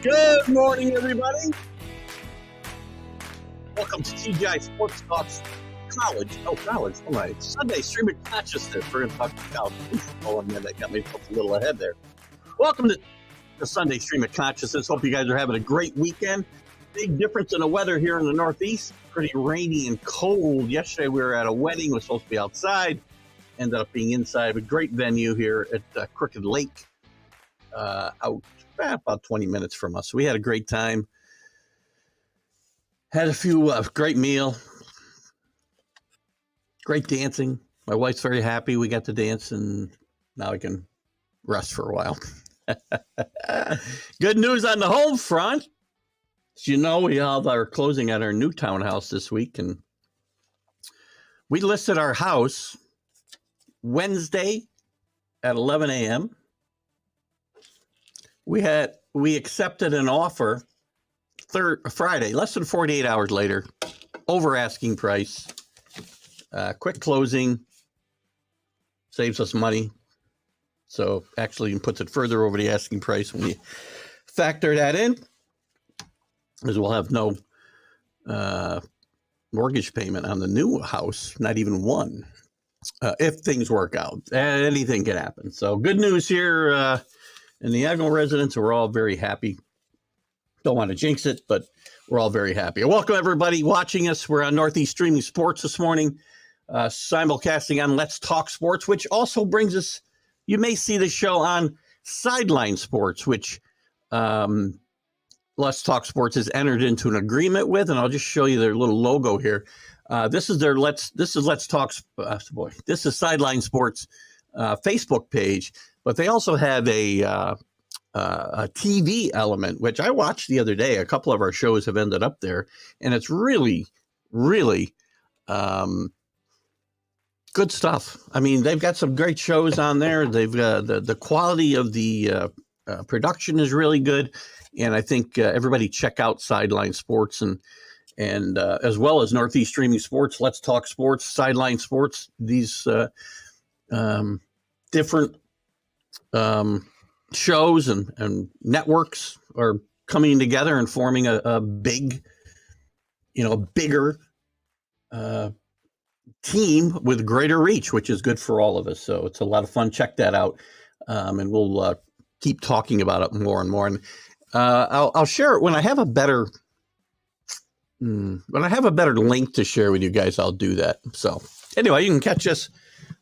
Good morning, everybody. Welcome to TGI Sports Talk's college. Oh my Sunday stream of consciousness. We're going to talk about college football, and that got me a little ahead there. Welcome to the Sunday stream of consciousness. Hope you guys are having a great weekend. Big difference in the weather here in the Northeast. Pretty rainy and cold. Yesterday we were at a wedding. We're supposed to be outside. Ended up being inside a great venue here at Crooked Lake, out about 20 minutes from us. So we had a great time. Had a few great meal, great dancing. My wife's very happy we got to dance, and now I can rest for a while. Good news on the home front. As you know, we have our closing at our new townhouse this week, and we listed our house Wednesday at 11 a.m. We accepted an offer Friday, less than 48 hours later, over asking price. Quick closing, saves us money. So actually puts it further over the asking price when you factor that in, as we'll have no mortgage payment on the new house, not even one, if things work out. Anything can happen. So good news here. And the Agnew residents, we're all very happy. Don't want to jinx it, but we're all very happy. Welcome, everybody watching us. We're on Northeast Streaming Sports this morning, simulcasting on Let's Talk Sports, which also brings us, you may see the show on Sideline Sports, which Let's Talk Sports has entered into an agreement with, and I'll just show you their little logo here. This is Sideline Sports Facebook page. But they also have a TV element, which I watched the other day. A couple of our shows have ended up there, and it's really, really good stuff. I mean, they've got some great shows on there. They've the quality of the production is really good, and I think everybody check out Sideline Sports and as well as Northeast Streaming Sports, Let's Talk Sports, Sideline Sports. These different shows and networks are coming together and forming a big, bigger team with greater reach, which is good for all of us. So it's a lot of fun. Check that out. And we'll keep talking about it more and more. And I'll share it when I have a better link to share with you guys. I'll do that. So anyway, you can catch us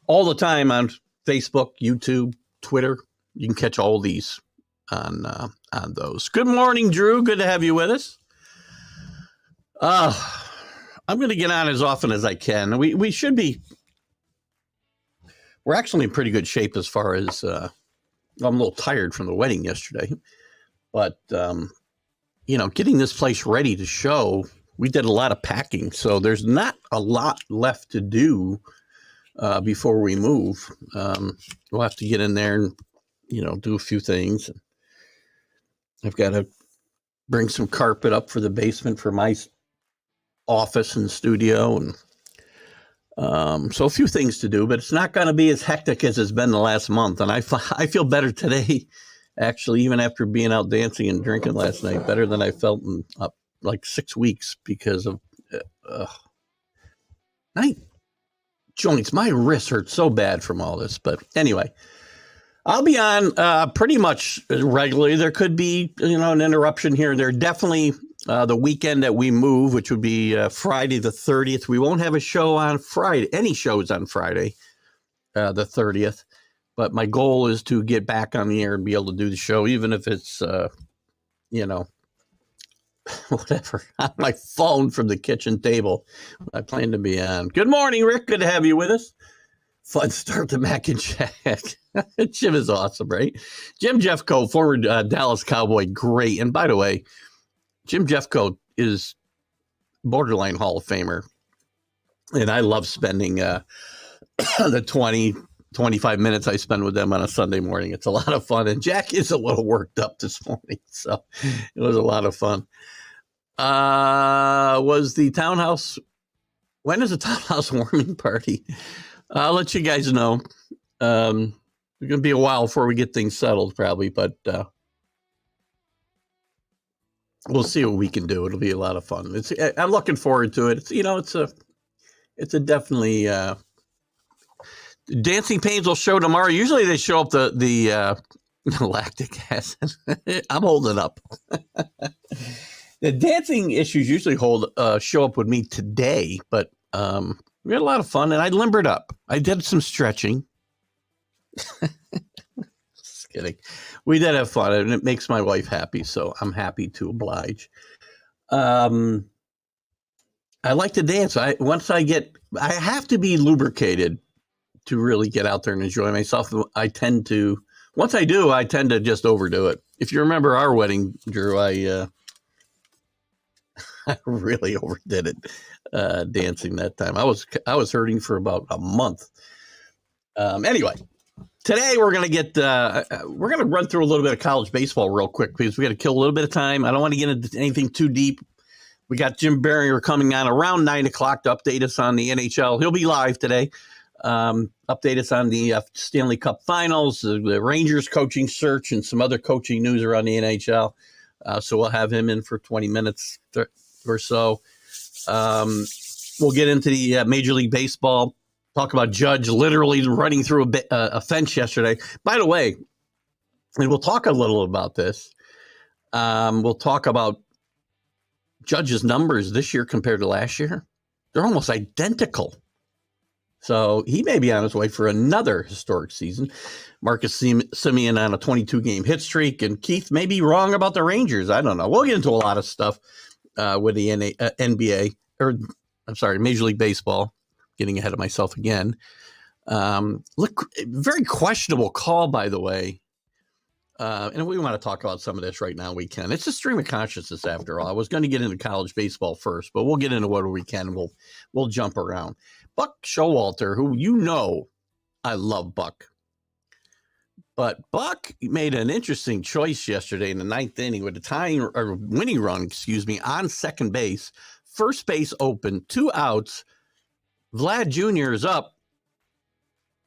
all the time on Facebook, YouTube, Twitter. You can catch all these on those. Good morning, Drew. Good to have you with us. I'm going to get on as often as I can. We should be. We're actually in pretty good shape as far as I'm a little tired from the wedding yesterday, but getting this place ready to show. We did a lot of packing, so there's not a lot left to do before we move. We'll have to get in there and do a few things. I've got to bring some carpet up for the basement for my office and studio, and so a few things to do, but it's not going to be as hectic as it's been the last month. And I feel better today, actually, even after being out dancing and drinking last night, better than I felt in like 6 weeks because of night joints. My wrist hurt so bad from all this, but anyway. I'll be on pretty much regularly. There could be, an interruption here and there. Definitely the weekend that we move, which would be Friday the 30th. We won't have a show on Friday, any shows on Friday, the 30th. But my goal is to get back on the air and be able to do the show, even if it's, whatever, on my phone from the kitchen table. I plan to be on. Good morning, Rick. Good to have you with us. Fun start to Mac and Jack. Jim is awesome, right? Jim Jeffcoat, former Dallas Cowboy, great. And by the way, Jim Jeffcoat is borderline Hall of Famer. And I love spending the 25 minutes I spend with them on a Sunday morning. It's a lot of fun. And Jack is a little worked up this morning, so it was a lot of fun. Was the townhouse, when is the townhouse warming party? I'll let you guys know. It's going to be a while before we get things settled, probably, but we'll see what we can do. It'll be a lot of fun. I'm looking forward to it. It's a definitely Dancing Pains will show tomorrow. Usually they show up the lactic acid. I'm holding up. The dancing issues usually show up with me today, but we had a lot of fun, and I limbered up. I did some stretching. Just kidding. We did have fun, and it makes my wife happy, so I'm happy to oblige. I like to dance. I have to be lubricated to really get out there and enjoy myself. Once I do, I tend to just overdo it. If you remember our wedding, Drew, I really overdid it dancing that time. I was hurting for about a month. Anyway, today we're gonna run through a little bit of college baseball real quick because we got to kill a little bit of time. I don't want to get into anything too deep. We got Jim Biringer coming on around 9 o'clock to update us on the NHL. He'll be live today. Update us on the Stanley Cup Finals, the Rangers coaching search, and some other coaching news around the NHL. So we'll have him in for 20 minutes or so. We'll get into the Major League Baseball. Talk about Judge literally running through a fence yesterday. By the way, and we'll talk a little about this. We'll talk about Judge's numbers this year compared to last year. They're almost identical. So he may be on his way for another historic season. Marcus Semien on a 22-game hit streak, and Keith may be wrong about the Rangers. I don't know. We'll get into a lot of stuff with the NBA, or I'm sorry, Major League Baseball. Getting ahead of myself again. Look, very questionable call, by the way. And we want to talk about some of this right now. We can. It's a stream of consciousness, after all. I was going to get into college baseball first, but we'll get into what we can. We'll jump around. Buck Showalter, who I love Buck. But Buck made an interesting choice yesterday in the ninth inning with a winning run, on second base. First base open, 2 outs. Vlad Jr. is up.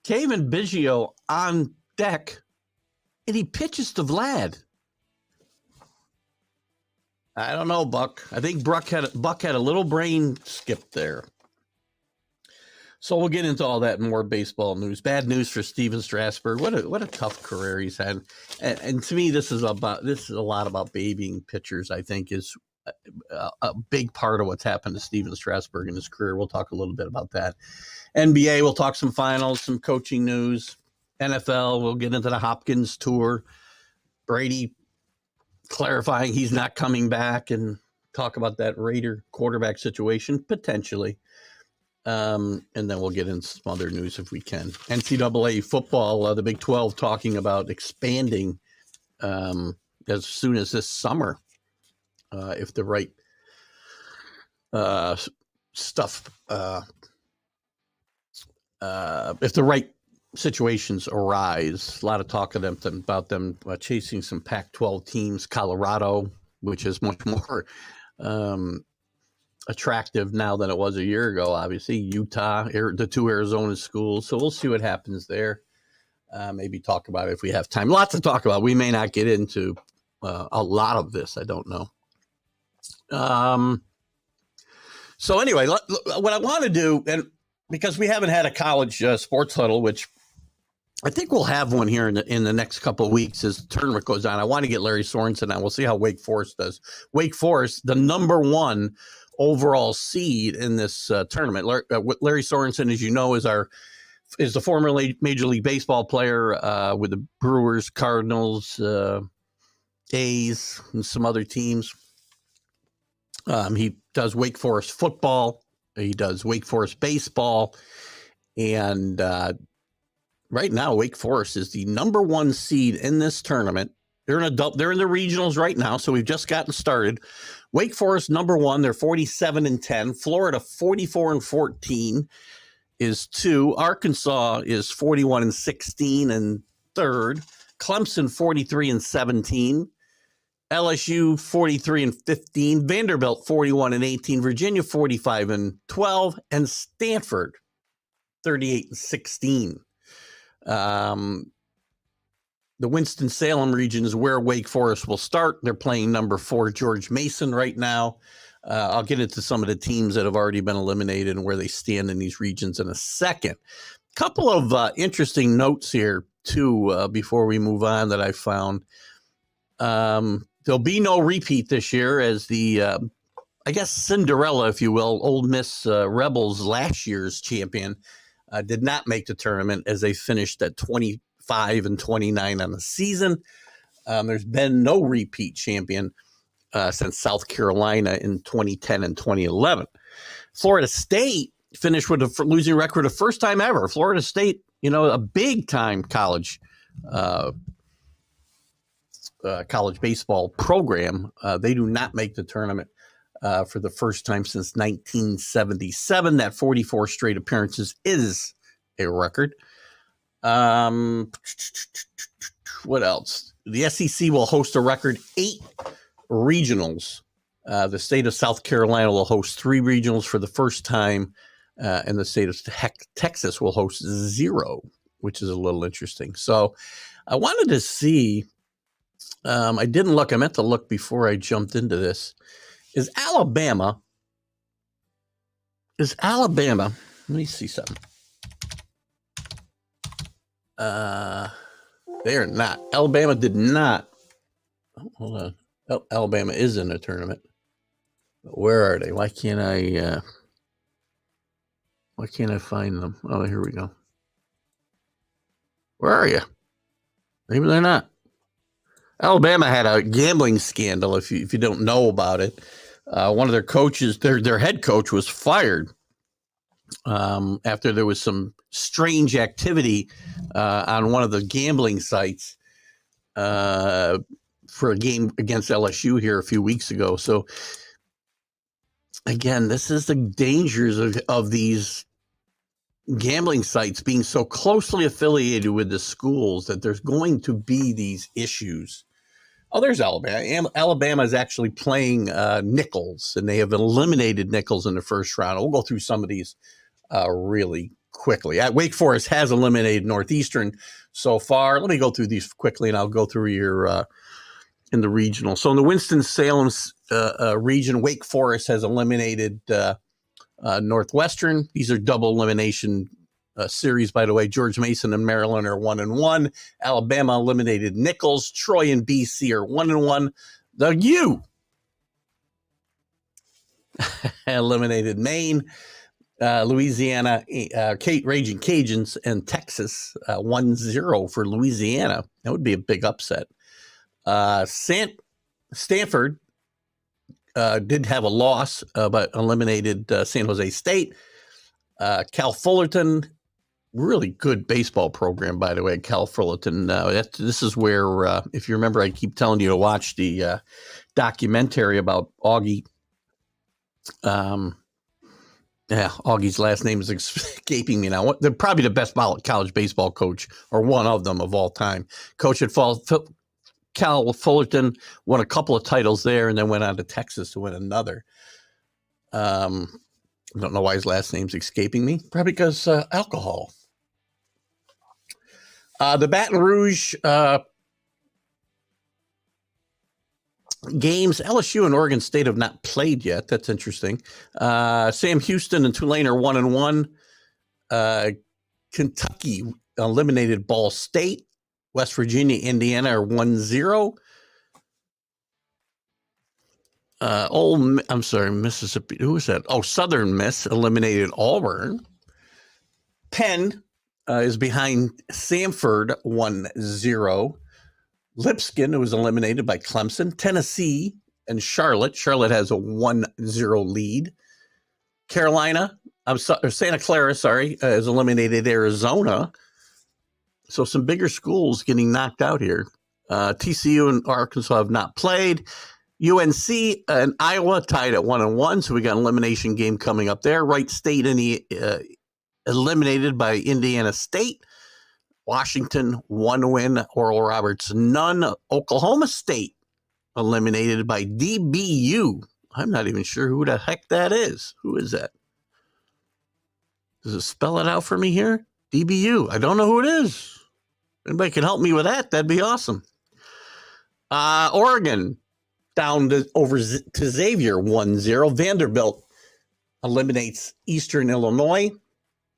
Kevin Biggio on deck. And he pitches to Vlad. I don't know, Buck. I think Buck had a little brain skip there. So we'll get into all that and more baseball news. Bad news for Steven Strasburg. What a tough career he's had. And to me, this is a lot about babying pitchers. I think is a big part of what's happened to Steven Strasburg in his career. We'll talk a little bit about that. NBA, we'll talk some finals, some coaching news. NFL, we'll get into the Hopkins tour. Brady clarifying he's not coming back, and talk about that Raider quarterback situation, potentially. And then we'll get into some other news if we can. NCAA football, the Big 12 talking about expanding as soon as this summer, if the right if the right situations arise. A lot of talk about them chasing some Pac-12 teams. Colorado, which is much more attractive now than it was a year ago, obviously. Utah, the 2 Arizona schools. So we'll see what happens there. Maybe talk about it if we have time. Lots to talk about. We may not get into a lot of this. I don't know. So anyway, what I want to do, and because we haven't had a college sports huddle, which I think we'll have one here in the next couple of weeks as the tournament goes on. I want to get Larry Sorensen on. We'll see how Wake Forest does. Wake Forest, the number 1 overall seed in this tournament. Larry Sorensen, as you know, is the former Major League Baseball player with the Brewers, Cardinals, A's, and some other teams. He does Wake Forest football. He does Wake Forest baseball. And right now, Wake Forest is the number 1 seed in this tournament. They're in the regionals right now, so we've just gotten started. Wake Forest number 1, they're 47-10. Florida 44-14 is 2. Arkansas is 41-16 and 3rd. Clemson 43-17. LSU 43-15. Vanderbilt 41-18. Virginia 45-12, and Stanford 38-16. The Winston-Salem region is where Wake Forest will start. They're playing number 4 George Mason right now. I'll get into some of the teams that have already been eliminated and where they stand in these regions in a second. Couple of interesting notes here, too, before we move on that I found. There'll be no repeat this year as the, I guess, Cinderella, if you will, Ole Miss Rebels, last year's champion, did not make the tournament as they finished at 25-29 on the season. There's been no repeat champion since South Carolina in 2010 and 2011. Florida State finished with a losing record the first time ever. Florida State, a big-time college baseball program. They do not make the tournament for the first time since 1977. That 44 straight appearances is a record. What else? The SEC will host a record 8 regionals. The state of South Carolina will host 3 regionals for the first time, and the state of Texas will host 0, which is a little interesting. So I wanted to see, I didn't look, I meant to look before I jumped into this. Is Alabama, let me see something. They are not. Alabama did not. Oh, hold on. Oh, Alabama is in a tournament. Where are they? Why can't I find them? Oh, here we go. Where are you? Maybe they're not. Alabama had a gambling scandal, if you don't know about it. One of their coaches, their head coach, was fired after there was some strange activity on one of the gambling sites for a game against LSU here a few weeks ago. So, again, this is the dangers of these gambling sites being so closely affiliated with the schools that there's going to be these issues. Oh, there's Alabama. Alabama is actually playing Nichols, and they have eliminated Nichols in the first round. We'll go through some of these really quickly. Wake Forest has eliminated Northeastern so far. Let me go through these quickly, and I'll go through your in the regional. So in the Winston-Salem region, Wake Forest has eliminated Northwestern. These are double elimination series, by the way. George Mason and Maryland are 1-1. Alabama eliminated Nichols. Troy and BC are 1-1. The U eliminated Maine. Louisiana, Raging Cajuns, and Texas 1-0 for Louisiana. That would be a big upset. Stanford did have a loss, but eliminated San Jose State. Cal Fullerton, really good baseball program, by the way. Cal Fullerton. This is where, if you remember, I keep telling you to watch the documentary about Augie. Augie's last name is escaping me now. They're probably the best college baseball coach, or one of them of all time. Coach at Cal Fullerton, won a couple of titles there, and then went on to Texas to win another. I don't know why his last name's escaping me. Probably because alcohol. The Baton Rouge games, LSU and Oregon State have not played yet. That's interesting. Sam Houston and Tulane are 1-1. Kentucky eliminated Ball State. West Virginia, Indiana are 1-0. Mississippi. Who was that? Oh, Southern Miss eliminated Auburn. Penn is behind Samford 1-0. Lipscomb, who was eliminated by Clemson. Tennessee and Charlotte. Charlotte has a 1-0 lead. Santa Clara, has eliminated Arizona. So some bigger schools getting knocked out here. TCU and Arkansas have not played. UNC and Iowa tied at 1-1, so we got an elimination game coming up there. Wright State eliminated by Indiana State. Washington, 1 win. Oral Roberts, none. Oklahoma State eliminated by DBU. I'm not even sure who the heck that is. Who is that? Does it spell it out for me here? DBU. I don't know who it is. Anybody can help me with that, that'd be awesome. Oregon down to Xavier 1-0. Vanderbilt eliminates Eastern Illinois.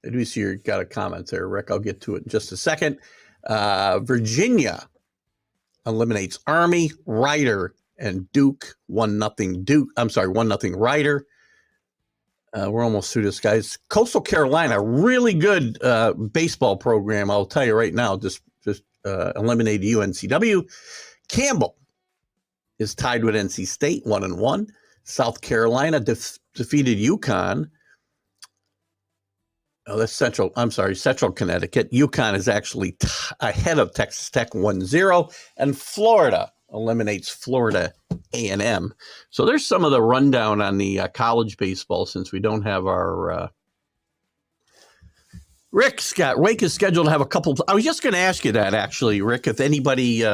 I do see you got a comment there, Rick. I'll get to it in just a second. Virginia eliminates Army, Rider, and Duke. 1-0 Duke. I'm sorry, 1-0 Rider. We're almost through this, guys. Coastal Carolina, really good baseball program. I'll tell you right now, just eliminated UNCW. Campbell is tied with NC State, 1-1. South Carolina defeated UConn. Oh, that's Central Connecticut. UConn is actually ahead of Texas Tech 1-0. And Florida eliminates Florida A&M. So there's some of the rundown on the college baseball since we don't have our Rick Scott. Wake is scheduled to have a couple. I was just going to ask you that, actually, Rick, if anybody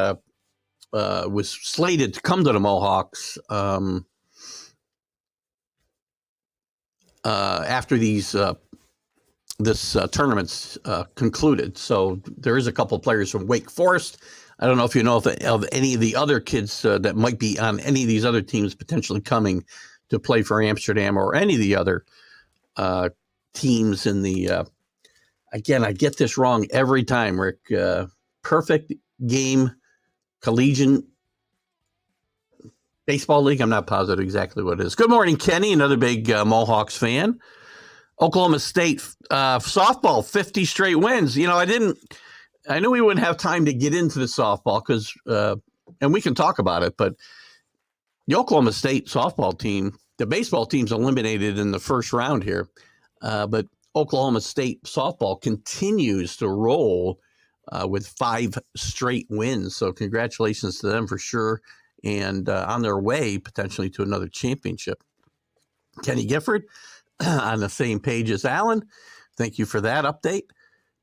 was slated to come to the Mohawks after this tournament's concluded. So there is a couple players from Wake Forest. I don't know if you know of any of the other kids that might be on any of these other teams potentially coming to play for Amsterdam or any of the other teams in the again, I get this wrong every time, Rick. Perfect Game Collegiate Baseball League. I'm not positive exactly what it is. Good morning, Kenny, another big Mohawks fan. Oklahoma State softball, 50 straight wins. You know, I knew we wouldn't have time to get into the softball because, and we can talk about it, but the Oklahoma State softball team, the baseball team's eliminated in the first round here, but Oklahoma State softball continues to roll with 5 straight wins. So congratulations to them for sure, and on their way potentially to another championship. Kenny Gifford on the same page as Alan. Thank you for that update.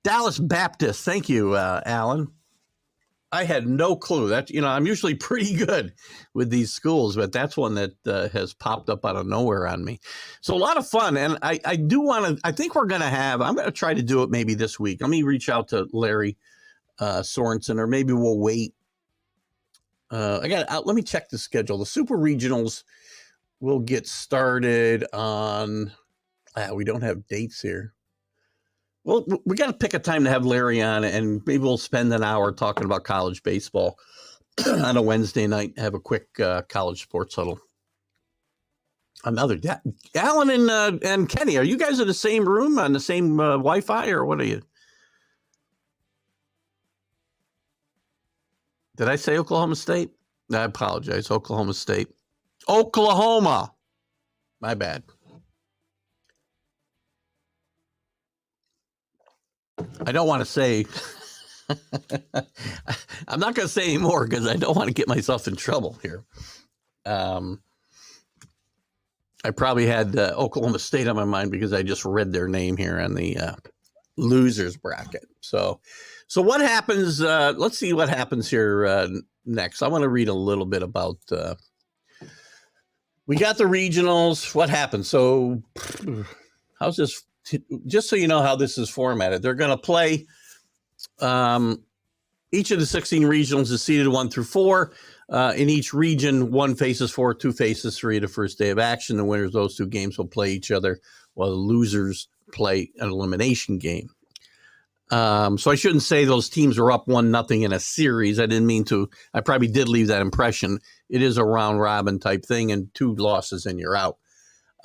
Dallas Baptist. Thank you, Alan. I had no clue. That, you know, I'm usually pretty good with these schools, but that's one that has popped up out of nowhere on me. So a lot of fun. And I do want to, I think I'm going to try to do it maybe this week. Let me reach out to Larry Sorensen, or maybe we'll wait. Let me check the schedule. The Super Regionals will get started on, we don't have dates here. Well, we got to pick a time to have Larry on, and maybe we'll spend an hour talking about college baseball on a Wednesday night, have a quick college sports huddle. Alan and Kenny, are you guys in the same room on the same Wi-Fi, or what are you? Did I say Oklahoma State? I apologize. Oklahoma State. Oklahoma. My bad. I don't want to say, I'm not going to say anymore because I don't want to get myself in trouble here. I probably had Oklahoma State on my mind because I just read their name here on the losers bracket. So what happens? Let's see what happens here next. I want to read a little bit about, we got the regionals. What happened? So how's this? Just so you know how this is formatted, they're going to play each of the 16 regionals is seeded 1 through 4. In each region, 1 faces 4, 2 faces 3 the first day of action. The winners of those 2 games will play each other, while the losers play an elimination game. So I shouldn't say those teams are up 1-0 in a series. I didn't mean to. I probably did leave that impression. It is a round robin type thing, and 2 losses and you're out.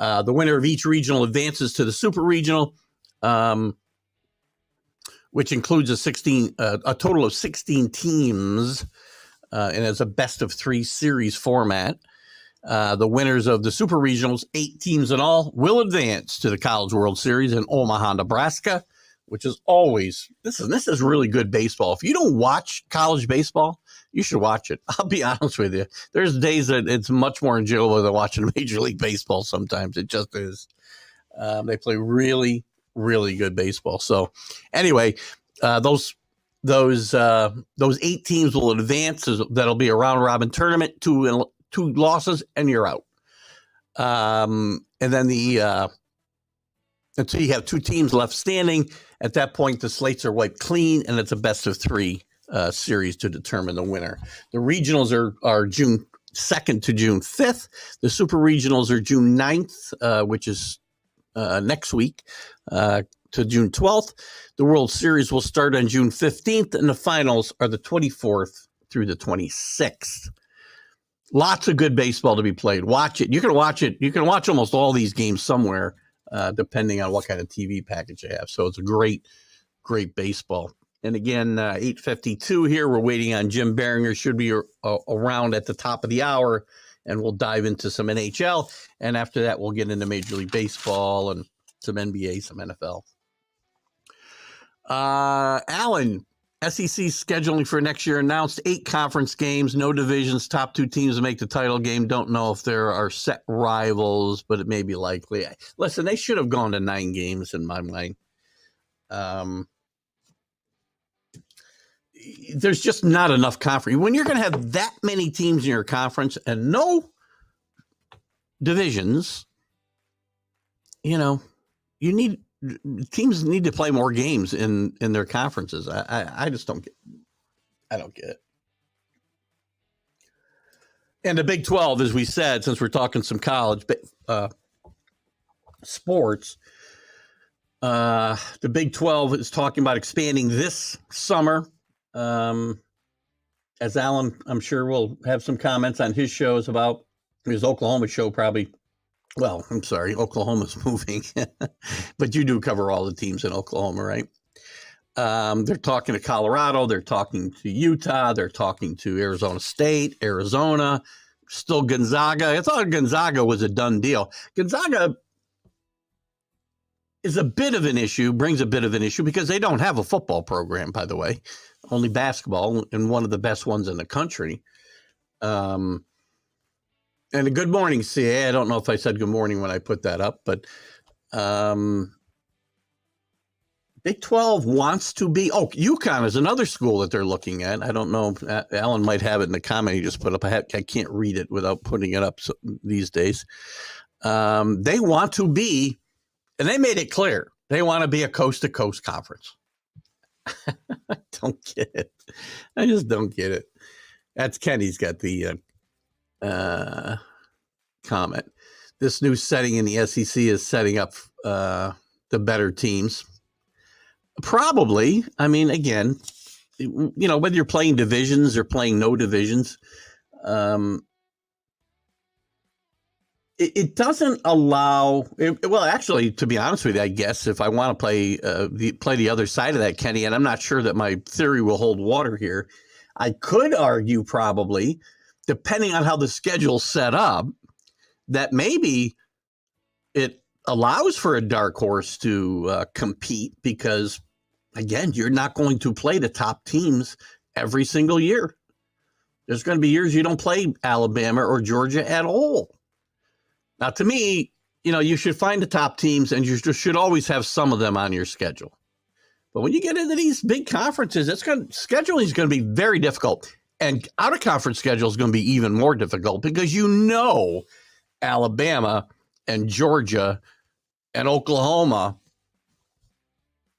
The winner of each regional advances to the Super Regional, which includes a total of 16 teams, and is a best-of-3 series format. The winners of the Super Regionals, 8 teams in all, will advance to the College World Series in Omaha, Nebraska, which is always, this is really good baseball. If you don't watch college baseball, you should watch it. I'll be honest with you. There's days that it's much more enjoyable than watching Major League Baseball sometimes. It just is. They play really, really good baseball. So anyway, those 8 teams will advance. That'll be a round robin tournament, 2 losses, and you're out. And then until you have 2 teams left standing, at that point, the slates are wiped clean, and it's a best-of-3 series to determine the winner. The regionals are June 2nd to June 5th. The super regionals are June 9th, which is next week, to June 12th. The World Series will start on June 15th, and the finals are the 24th through the 26th. Lots of good baseball to be played. Watch it. You can watch it. You can watch almost all these games somewhere, depending on what kind of TV package you have. So it's a great baseball. And again, 8:52 here. We're waiting on Jim Biringer. Should be around at the top of the hour, and we'll dive into some NHL. And after that, we'll get into Major League Baseball and some NBA, some NFL. Alan, SEC scheduling for next year announced 8 conference games, no divisions, top 2 teams to make the title game. Don't know if there are set rivals, but it may be likely. Listen, they should have gone to 9 games in my mind. There's just not enough conference. When you're going to have that many teams in your conference and no divisions, teams need to play more games in their conferences. I just don't get. I don't get it. And the Big 12, as we said, since we're talking some college sports, the Big 12 is talking about expanding this summer. As Alan, I'm sure, will have some comments on his shows about his Oklahoma show, probably. Well, I'm sorry, Oklahoma's moving, but you do cover all the teams in Oklahoma, right? They're talking to Colorado, they're talking to Utah, they're talking to Arizona State, Arizona, still Gonzaga. I thought Gonzaga was a done deal. Gonzaga is a bit of an issue, brings a bit of an issue because they don't have a football program, by the way, only basketball, and one of the best ones in the country. And a good morning, CA. I don't know if I said good morning when I put that up, but Big 12 wants to be. Oh, UConn is another school that they're looking at. I don't know. Alan might have it in the comment he just put up. I can't read it without putting it up these days. They want to be, and they made it clear, they want to be a coast-to-coast conference. I don't get it. I just don't get it. That's Kenny's got the comment. This new setting in the SEC is setting up the better teams. Probably. I mean, again, whether you're playing divisions or playing no divisions, it doesn't allow. Well, actually, to be honest with you, I guess if I want to play the other side of that, Kenny, and I'm not sure that my theory will hold water here, I could argue probably, depending on how the schedule's set up, that maybe it allows for a dark horse to compete because, again, you're not going to play the top teams every single year. There's going to be years you don't play Alabama or Georgia at all. Now, to me, you should find the top teams, and you should always have some of them on your schedule. But when you get into these big conferences, scheduling is going to be very difficult. And out-of-conference schedule is going to be even more difficult because Alabama and Georgia and Oklahoma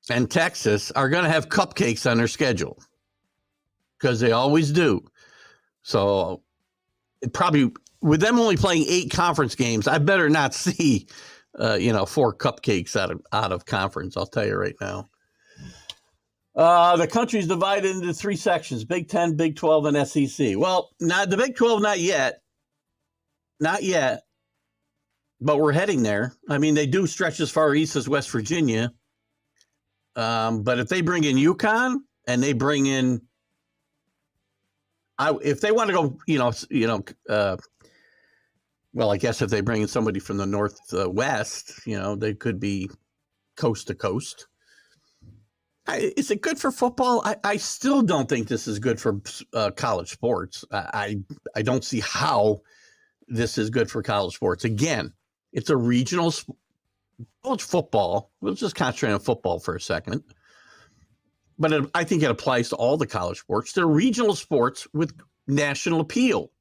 and Texas are going to have cupcakes on their schedule because they always do. So it probably, with them only playing 8 conference games, I better not see, 4 cupcakes out of conference. I'll tell you right now. The country's divided into 3 sections: Big 10, Big 12, and SEC. Well, not the Big 12, not yet. Not yet. But we're heading there. I mean, they do stretch as far east as West Virginia. But if they bring in UConn and they bring in, if they want to go, well, I guess if they bring in somebody from the Northwest, they could be coast to coast. Is it good for football? I still don't think this is good for college sports. I don't see how this is good for college sports. Again, it's a regional college football. We'll just concentrate on football for a second. But I think it applies to all the college sports. They're regional sports with national appeal.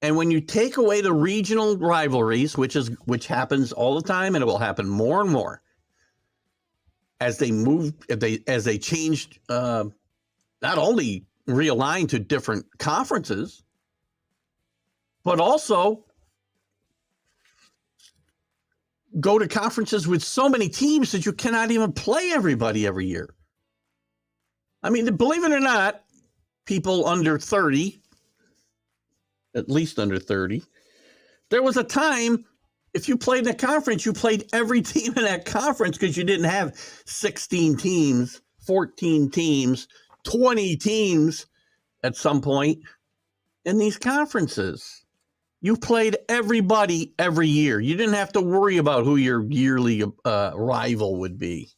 And when you take away the regional rivalries, which happens all the time, and it will happen more and more, as they changed not only realign to different conferences, but also go to conferences with so many teams that you cannot even play everybody every year. I mean, believe it or not, people under 30, at least under 30, there was a time if you played in a conference, you played every team in that conference because you didn't have 16 teams, 14 teams, 20 teams at some point in these conferences. You played everybody every year. You didn't have to worry about who your yearly rival would be.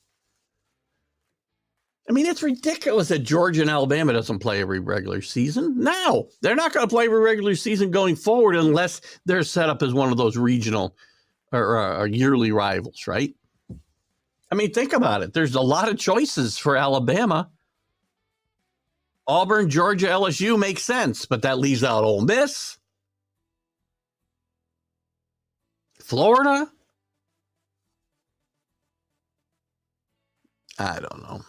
I mean, it's ridiculous that Georgia and Alabama doesn't play every regular season. No, they're not going to play every regular season going forward unless they're set up as one of those regional or yearly rivals, right? I mean, think about it. There's a lot of choices for Alabama. Auburn, Georgia, LSU makes sense, but that leaves out Ole Miss, Florida. I don't know.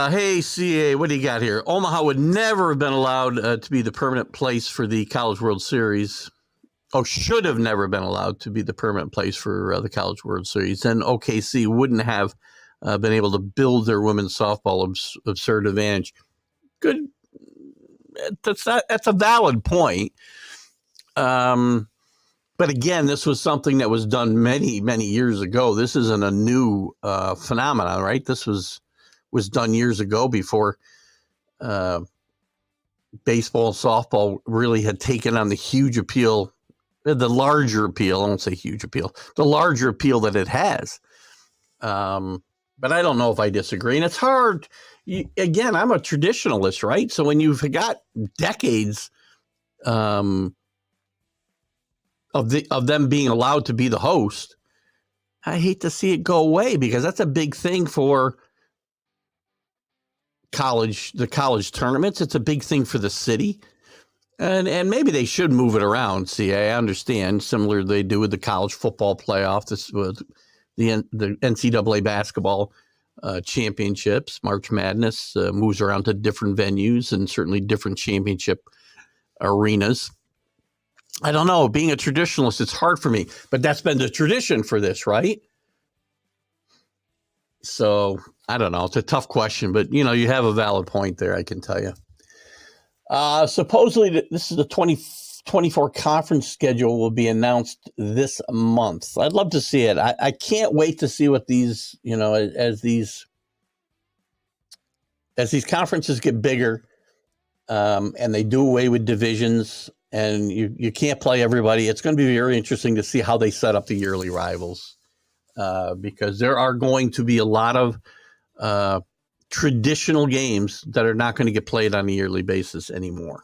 Hey, CA, what do you got here? Omaha would never have been allowed to be the permanent place for the College World Series. Oh, should have never been allowed to be the permanent place for the College World Series. Then OKC wouldn't have been able to build their women's softball absurd advantage. Good. That's a valid point. But again, this was something that was done many, many years ago. This isn't a new phenomenon, right? This was done years ago before baseball and softball really had taken on the huge appeal, the larger appeal. I won't say huge appeal, the larger appeal that it has. But I don't know if I disagree. And it's hard. Again, I'm a traditionalist, right? So when you've got decades of them being allowed to be the host, I hate to see it go away because that's a big thing for the college tournaments. It's a big thing for the city. And maybe they should move it around. See, I understand, similar to they do with the college football playoff, this was the NCAA basketball championships, March Madness moves around to different venues and certainly different championship arenas. I don't know. Being a traditionalist, it's hard for me, but that's been the tradition for this, right? So I don't know. It's a tough question, but you have a valid point there. I can tell you. Supposedly, this is the 2024 conference schedule will be announced this month. I'd love to see it. I can't wait to see what these, as these conferences get bigger, and they do away with divisions. And you can't play everybody. It's going to be very interesting to see how they set up the yearly rivals because there are going to be a lot of traditional games that are not going to get played on a yearly basis anymore.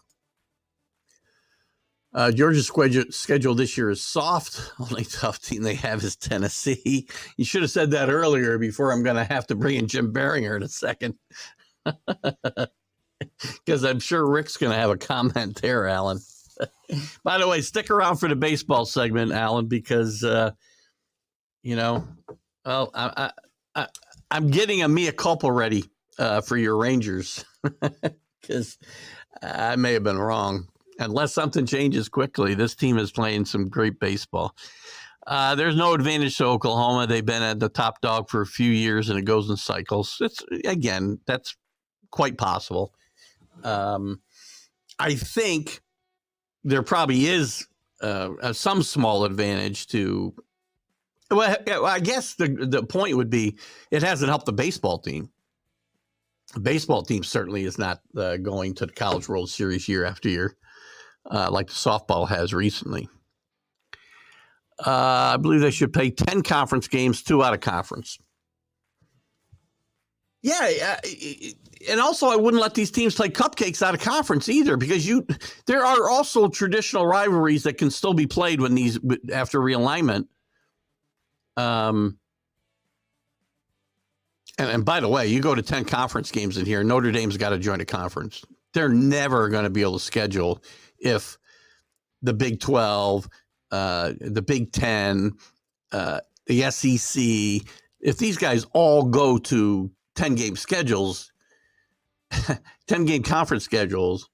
Georgia's schedule this year is soft. Only tough team they have is Tennessee. You should have said that earlier before I'm going to have to bring in Jim Biringer in a second. Because I'm sure Rick's going to have a comment there, Alan. By the way, stick around for the baseball segment, Alan, because, I'm getting a mea culpa ready for your Rangers because I may have been wrong. Unless something changes quickly, this team is playing some great baseball. There's no advantage to Oklahoma. They've been at the top dog for a few years, and it goes in cycles. That's quite possible. I think there probably is some small advantage to. Well, I guess the point would be it hasn't helped the baseball team. The baseball team certainly is not going to the College World Series year after year like the softball has recently. I believe they should play 10 conference games, 2 out of conference. Yeah, and also I wouldn't let these teams play cupcakes out of conference either because there are also traditional rivalries that can still be played when these after realignment. And by the way, you go to 10 conference games in here, Notre Dame's got to join a conference. They're never going to be able to schedule if the Big 12, the Big 10, the SEC, if these guys all go to 10-game schedules, 10-game conference schedules,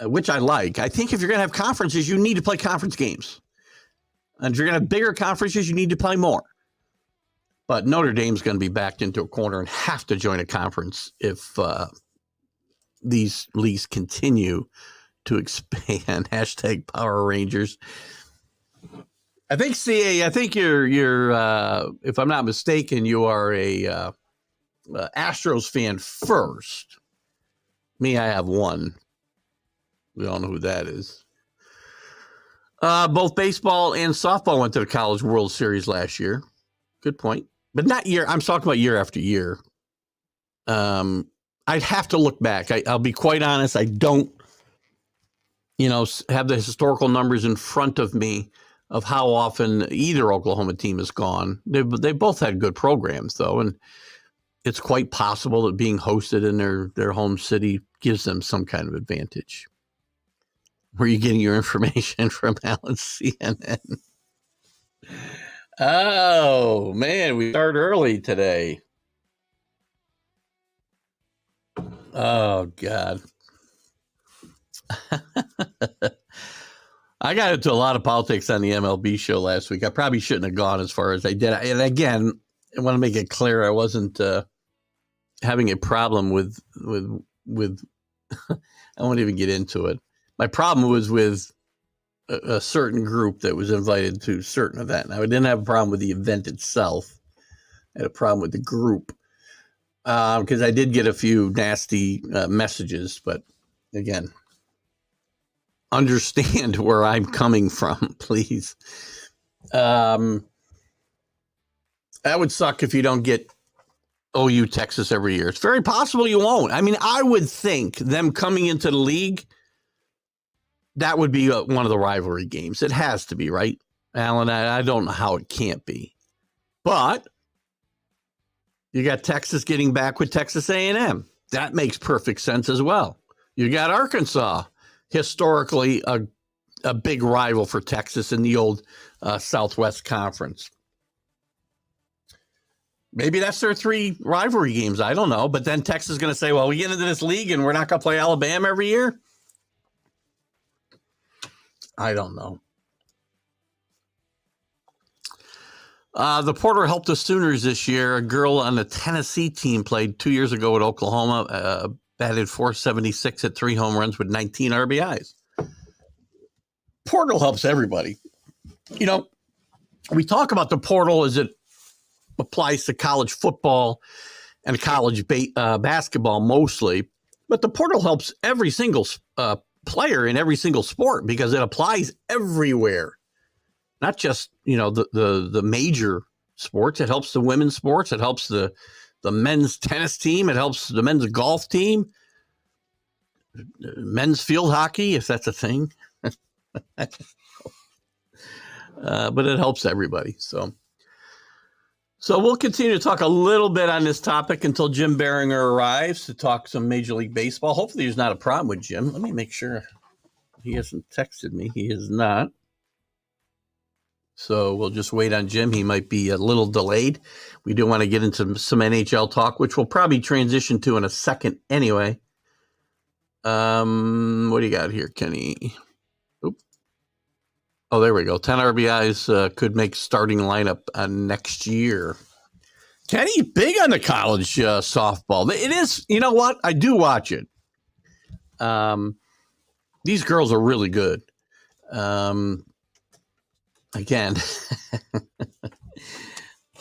which I like. I think if you're going to have conferences, you need to play conference games. And if you're going to have bigger conferences, you need to play more. But Notre Dame's going to be backed into a corner and have to join a conference if these leagues continue to expand. Hashtag Power Rangers. I think CA. I think you're. If I'm not mistaken, you are a Astros fan first. Me, I have one. We all know who that is. Both baseball and softball went to the College World Series last year. Good point. But not year. I'm talking about year after year. I'd have to look back. I'll be quite honest. I don't, have the historical numbers in front of me of how often either Oklahoma team has gone. They both had good programs, though, and it's quite possible that being hosted in their home city gives them some kind of advantage. Where are you getting your information from, Alan? CNN? Oh, man, we start early today. Oh, God. I got into a lot of politics on the MLB show last week. I probably shouldn't have gone as far as I did. And again, I want to make it clear I wasn't having a problem with I won't even get into it. My problem was with a certain group that was invited to a certain event. Now, I didn't have a problem with the event itself. I had a problem with the group because I did get a few nasty messages. But again, understand where I'm coming from, please. That would suck if you don't get OU Texas every year. It's very possible you won't. I mean, I would think them coming into the league, that would be one of the rivalry games. It has to be, right, Alan? I don't know how it can't be. But you got Texas getting back with Texas A&M. That makes perfect sense as well. You got Arkansas, historically a big rival for Texas in the old Southwest Conference. Maybe that's their 3 rivalry games. I don't know. But then Texas is going to say, well, we get into this league and we're not going to play Alabama every year. I don't know. The Porter helped the Sooners this year. A girl on the Tennessee team played 2 years ago at Oklahoma, batted .476 at 3 home runs with 19 RBIs. Portal helps everybody. We talk about the portal as it applies to college football and college basketball mostly, but the portal helps every single player in every single sport because it applies everywhere, not just the major sports. It helps the women's sports. It helps the men's tennis team. It helps the men's golf team, men's field hockey, if that's a thing. But it helps everybody. So we'll continue to talk a little bit on this topic until Jim Biringer arrives to talk some Major League Baseball. Hopefully there's not a problem with Jim. Let me make sure he hasn't texted me. He is not. So we'll just wait on Jim. He might be a little delayed. We do want to get into some NHL talk, which we'll probably transition to in a second anyway. What do you got here, Kenny? Oh, there we go. 10 RBIs could make starting lineup next year. Kenny, big on the college softball. It is, you know what? I do watch it. These girls are really good. Again,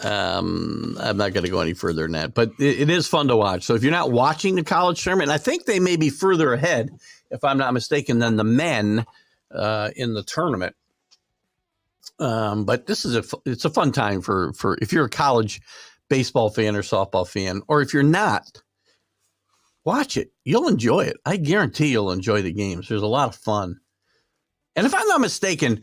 I'm not going to go any further than that, but it is fun to watch. So if you're not watching the college tournament, I think they may be further ahead, if I'm not mistaken, than the men in the tournament. But this is it's a fun time for if you're a college baseball fan or softball fan, or if you're not, watch it. You'll enjoy it. I guarantee you'll enjoy the games. There's a lot of fun. And if I'm not mistaken,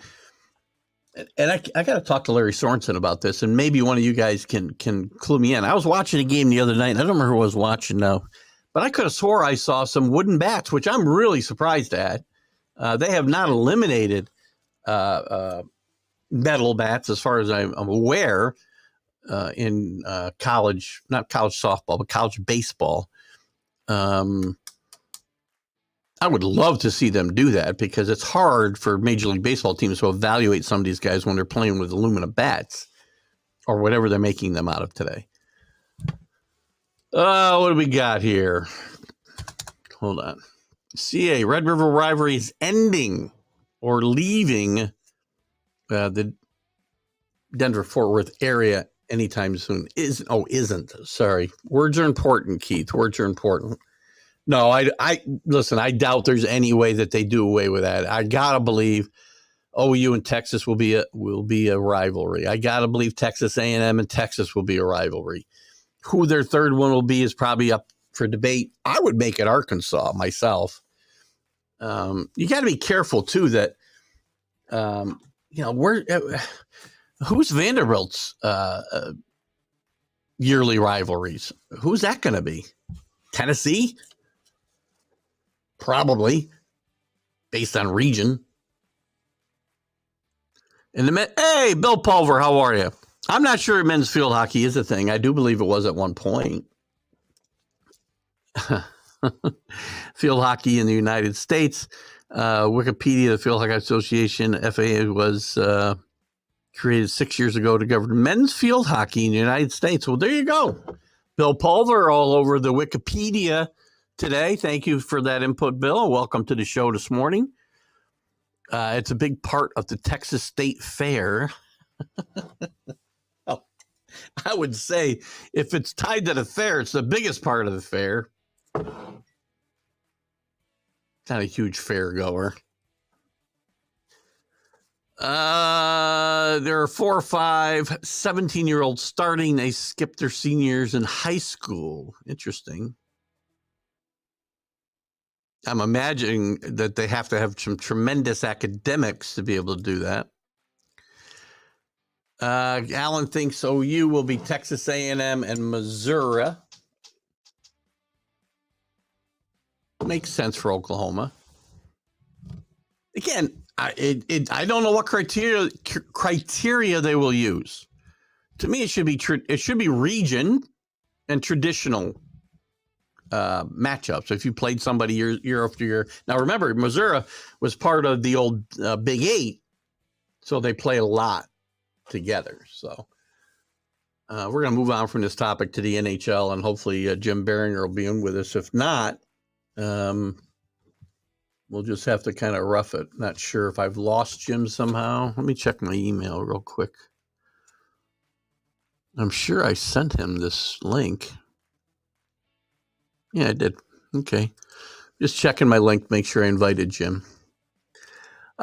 and I got to talk to Larry Sorensen about this, and maybe one of you guys can clue me in. I was watching a game the other night, and I don't remember who I was watching now, but I could have swore I saw some wooden bats, which I'm really surprised at. They have not eliminated metal bats, as far as I'm aware. in college, not college softball, but college baseball. I would love to see them do that because it's hard for Major League Baseball teams to evaluate some of these guys when they're playing with aluminum bats or whatever they're making them out of today. What do we got here? Hold on. CA, Red River rivalry is ending or leaving the Denver-Fort Worth area anytime soon. Isn't. Sorry. Words are important, Keith. Words are important. No, I listen, I doubt there's any way that they do away with that. I gotta believe OU and Texas will be a rivalry. I gotta believe Texas A&M and Texas will be a rivalry. Who their third one will be is probably up for debate. I would make it Arkansas myself. You got to be careful too that who's Vanderbilt's yearly rivalries? Who's that going to be? Tennessee? Probably, based on region. And hey, Bill Pulver, how are you? I'm not sure men's field hockey is a thing. I do believe it was at one point. Field hockey in the United States. Wikipedia, the Field Hockey Association, FAA, was created 6 years ago to govern men's field hockey in the United States. Well, there you go. Bill Pulver all over the Wikipedia today. Thank you for that input, Bill. Welcome to the show this morning. It's a big part of the Texas State Fair. Oh, I would say if it's tied to the fair, it's the biggest part of the fair. Not a huge fair goer. There are 4 or 5 17-year-olds starting. They skipped their seniors in high school. Interesting. I'm imagining that they have to have some tremendous academics to be able to do that. Alan thinks OU will be Texas A&M and Missouri. Makes sense for Oklahoma. Again, I don't know what criteria they will use. To me, it should be region and traditional matchups. If you played somebody year after year. Now, remember, Missouri was part of the old Big Eight, so they play a lot together. So we're going to move on from this topic to the NHL, and hopefully Jim Biringer will be in with us. If not, we'll just have to kind of rough it. Not sure if I've lost Jim somehow. Let me check my email real quick. I'm sure I sent him this link. Yeah, I did. Okay. Just checking my link, make sure I invited Jim.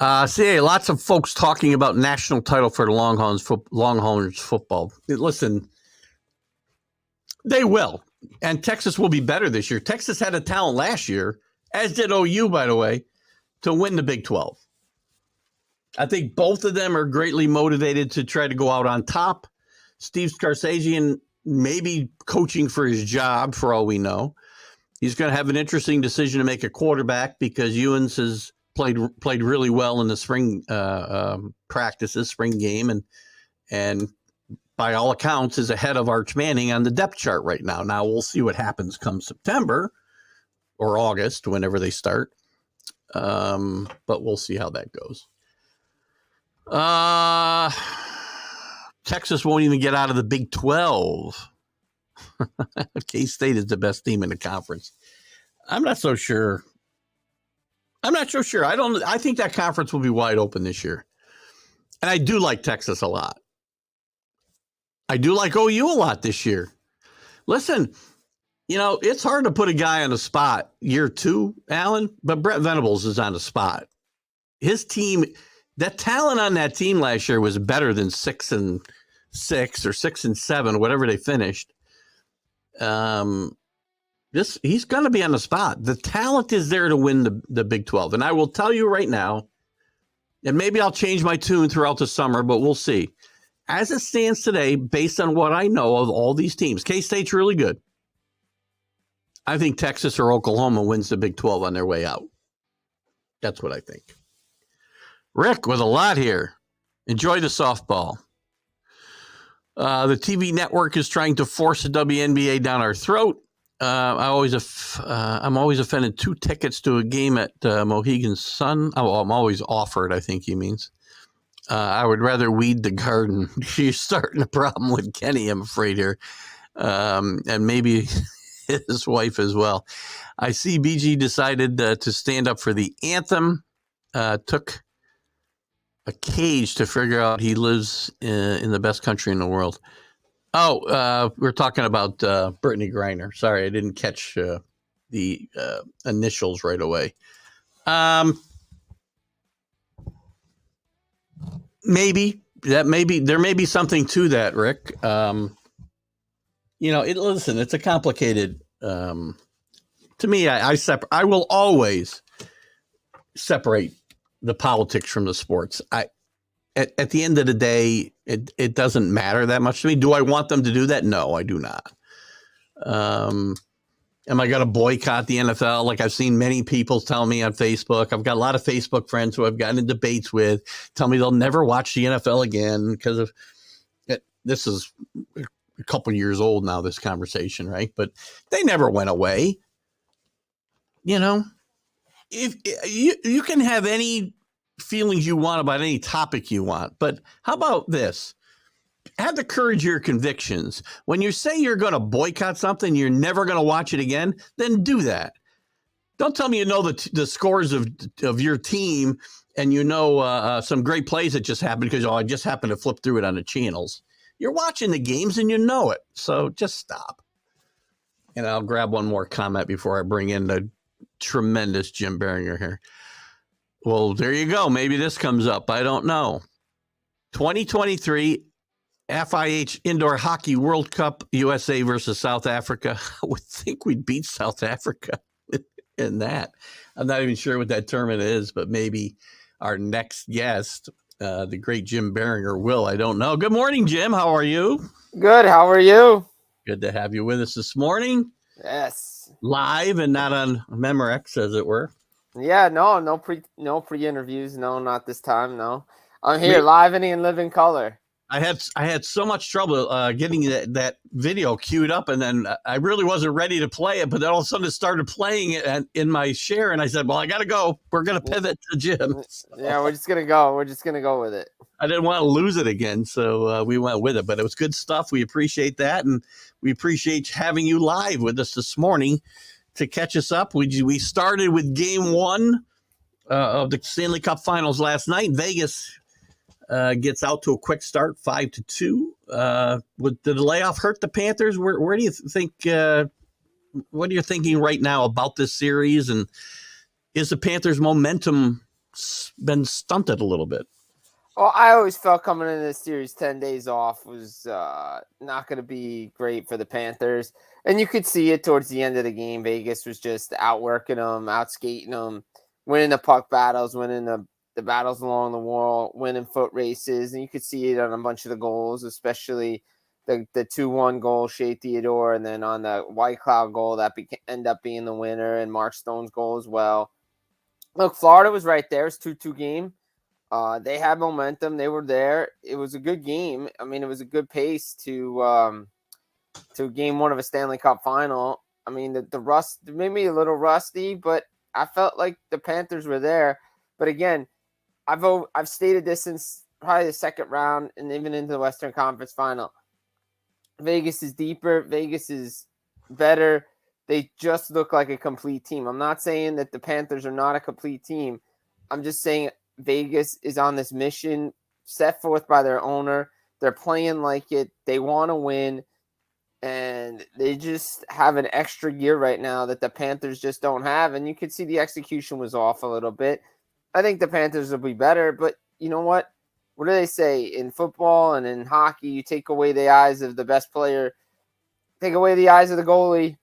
Lots of folks talking about national title for the Longhorns football. Listen, they will. And Texas will be better this year. Texas had a talent last year, as did OU, by the way, to win the Big 12. I think both of them are greatly motivated to try to go out on top. Steve Scarsagian may be coaching for his job, for all we know. He's going to have an interesting decision to make at quarterback because Ewens has played really well in the spring practices, spring game, and by all accounts, is ahead of Arch Manning on the depth chart right now. Now, we'll see what happens come September or August, whenever they start. But we'll see how that goes. Texas won't even get out of the Big 12. K-State is the best team in the conference. I'm not so sure. I think that conference will be wide open this year. And I do like Texas a lot. I do like OU a lot this year. Listen, it's hard to put a guy on the spot year 2, Alan, but Brett Venables is on the spot. His team, that talent on that team last year was better than 6-6 or 6-7, whatever they finished. He's going to be on the spot. The talent is there to win the Big 12. And I will tell you right now, and maybe I'll change my tune throughout the summer, but we'll see. As it stands today, based on what I know of all these teams, K-State's really good. I think Texas or Oklahoma wins the Big 12 on their way out. That's what I think. Rick with a lot here. Enjoy the softball. The TV network is trying to force the WNBA down our throat. I'm always offended. 2 tickets to a game at Mohegan Sun. Oh, I'm always offered, I think he means. I would rather weed the garden. You're starting a problem with Kenny, I'm afraid here. And maybe his wife as well. I see BG decided to stand up for the anthem. Took a cage to figure out he lives in the best country in the world. Oh, we're talking about Brittany Griner. Sorry, I didn't catch the initials right away. Maybe there may be something to that, Rick. Listen, it's a complicated. To me, I will always separate the politics from the sports. At the end of the day, it doesn't matter that much to me. Do I want them to do that? No, I do not. Am I going to boycott the NFL? Like I've seen many people tell me on Facebook. I've got a lot of Facebook friends who I've gotten in debates with, tell me they'll never watch the NFL again because of it. This is a couple years old now, this conversation, right? But they never went away. If you can have any feelings you want about any topic you want, but how about this? Have the courage of your convictions. When you say you're going to boycott something, you're never going to watch it again, then do that. Don't tell me you know the scores of your team and some great plays that just happened because I just happened to flip through it on the channels. You're watching the games and you know it, so just stop. And I'll grab one more comment before I bring in the tremendous Jim Biringer here. Well, there you go. Maybe this comes up. I don't know. 2023 FIH Indoor Hockey World Cup, USA versus South Africa. I would think we'd beat South Africa in that. I'm not even sure what that tournament is, but maybe our next guest, the great Jim Biringer, will. I don't know. Good morning, Jim. How are you? Good. How are you? Good to have you with us this morning. Yes. Live and not on Memorex, as it were. Yeah, no pre-interviews. No, not this time. No, I'm here live and in living color. I had so much trouble getting that video queued up, and then I really wasn't ready to play it. But then all of a sudden, it started playing it in my share, and I said, "Well, I got to go. We're going to pivot to Jim." So, yeah, we're just gonna go. We're just gonna go with it. I didn't want to lose it again, so we went with it. But it was good stuff. We appreciate that, and we appreciate having you live with us this morning to catch us up. We started with Game 1 of the Stanley Cup Finals last night. Vegas gets out to a quick start, 5-2. Did the layoff hurt the Panthers? Where do you think? What are you thinking right now about this series? And is the Panthers' momentum been stunted a little bit? Well, I always felt coming into this series, 10 days off was not going to be great for the Panthers. And you could see it towards the end of the game. Vegas was just outworking them, outskating them, winning the puck battles, winning the battles along the wall, winning foot races. And you could see it on a bunch of the goals, especially the 2-1 goal, Shea Theodore, and then on the White Cloud goal that ended up being the winner, and Mark Stone's goal as well. Look, Florida was right there. It's 2-2 game. They had momentum. They were there. It was a good game. I mean, it was a good pace to Game 1 of a Stanley Cup final. I mean, the rust made me a little rusty, but I felt like the Panthers were there. But again, I've stated this since probably the second round and even into the Western Conference Final. Vegas is deeper. Vegas is better. They just look like a complete team. I'm not saying that the Panthers are not a complete team. I'm just saying Vegas is on this mission set forth by their owner. They're playing like it. They want to win. And they just have an extra gear right now that the Panthers just don't have. And you could see the execution was off a little bit. I think the Panthers will be better. But you know what? What do they say? In football and in hockey, you take away the eyes of the best player, take away the eyes of the goalie,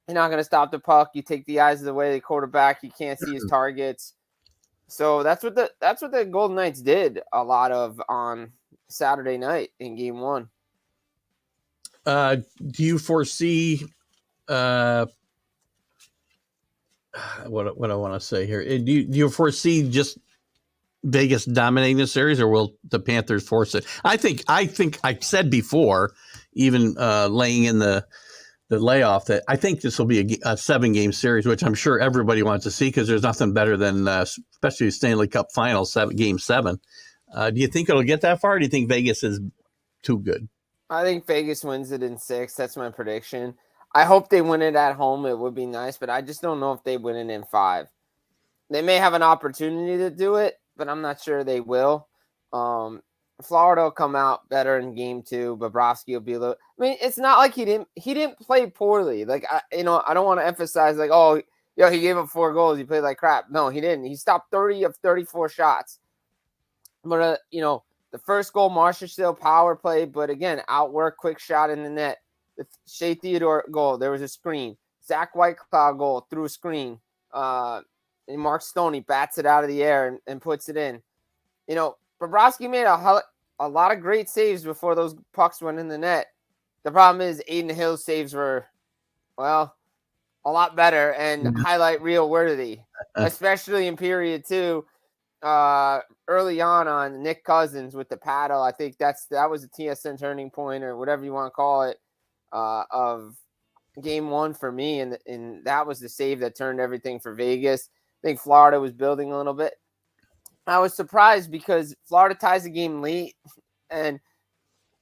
you're not going to stop the puck. You take the eyes of the quarterback, you can't see his targets. So that's what the Golden Knights did a lot of on Saturday night in Game 1. Do you foresee what I want to say here? Do you foresee just Vegas dominating the series, or will the Panthers force it? I think I said before, even laying in the layoff, that I think this will be a 7-game series, which I'm sure everybody wants to see because there's nothing better than, especially Stanley Cup Finals, Game 7. Do you think it'll get that far? Or do you think Vegas is too good? I think Vegas wins it in 6. That's my prediction. I hope they win it at home. It would be nice, but I just don't know if they win it in 5. They may have an opportunity to do it, but I'm not sure they will. Florida will come out better in game 2. Bobrovsky will be a little. I mean, it's not like he didn't play poorly. Like I don't want to emphasize like, oh, he gave up 4 goals. He played like crap. No, he didn't. He stopped 30 of 34 shots. But the first goal, Marchessault power play, but again, outwork, quick shot in the net. The Shea Theodore goal, there was a screen. Zach Whitecloud goal through a screen. And Mark Stoney bats it out of the air and puts it in. Bobrovsky made a lot of great saves before those pucks went in the net. The problem is Aiden Hill's saves were, well, a lot better and highlight reel worthy, especially in period 2. Early on Nick Cousins with the paddle. I think that was a TSN turning point or whatever you want to call it of game 1 for me, and that was the save that turned everything for Vegas. I think Florida was building a little bit. I was surprised because Florida ties the game late, and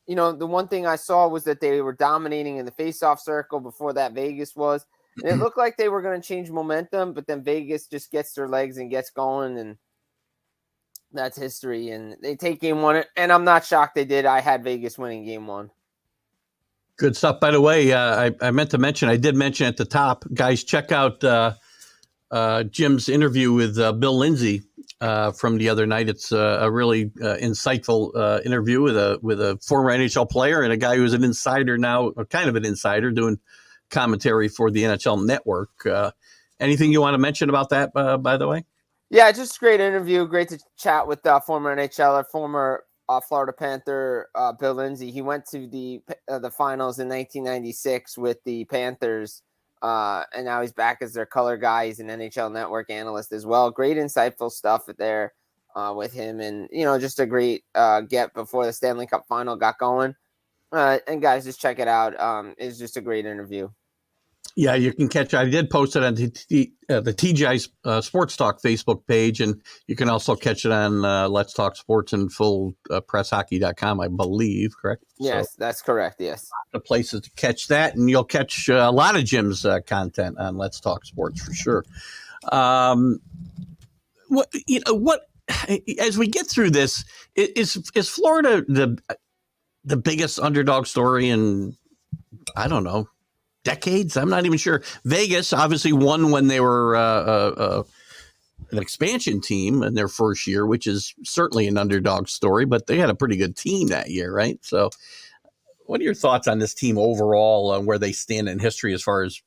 the one thing I saw was that they were dominating in the faceoff circle before that Vegas was, and it looked like they were going to change momentum, but then Vegas just gets their legs and gets going, and that's history. And they take game 1, and I'm not shocked they did. I had Vegas winning game 1. Good stuff. By the way, I meant to mention, I did mention at the top, guys, check out Jim's interview with Bill Lindsay from the other night. It's a really insightful interview with a former NHL player and a guy who's an insider now, or kind of an insider, doing commentary for the NHL Network. Anything you want to mention about that, by the way? Yeah, just a great interview. Great to chat with former NHLer, former Florida Panther Bill Lindsay. He went to the finals in 1996 with the Panthers. And now he's back as their color guy. He's an NHL Network analyst as well. Great insightful stuff there with him, and just a great get before the Stanley Cup final got going. And guys, just check it out. It's just a great interview. Yeah, you can catch. I did post it on the TGI Sports Talk Facebook page, and you can also catch it on Let's Talk Sports and FullPressHockey.com, I believe. Correct? Yes, that's correct. Yes, the places to catch that, and you'll catch a lot of Jim's content on Let's Talk Sports for sure. What as we get through this, is Florida the biggest underdog story in, I don't know, decades? I'm not even sure. Vegas obviously won when they were an expansion team in their first year, which is certainly an underdog story, but they had a pretty good team that year, right? So what are your thoughts on this team overall, on where they stand in history as far as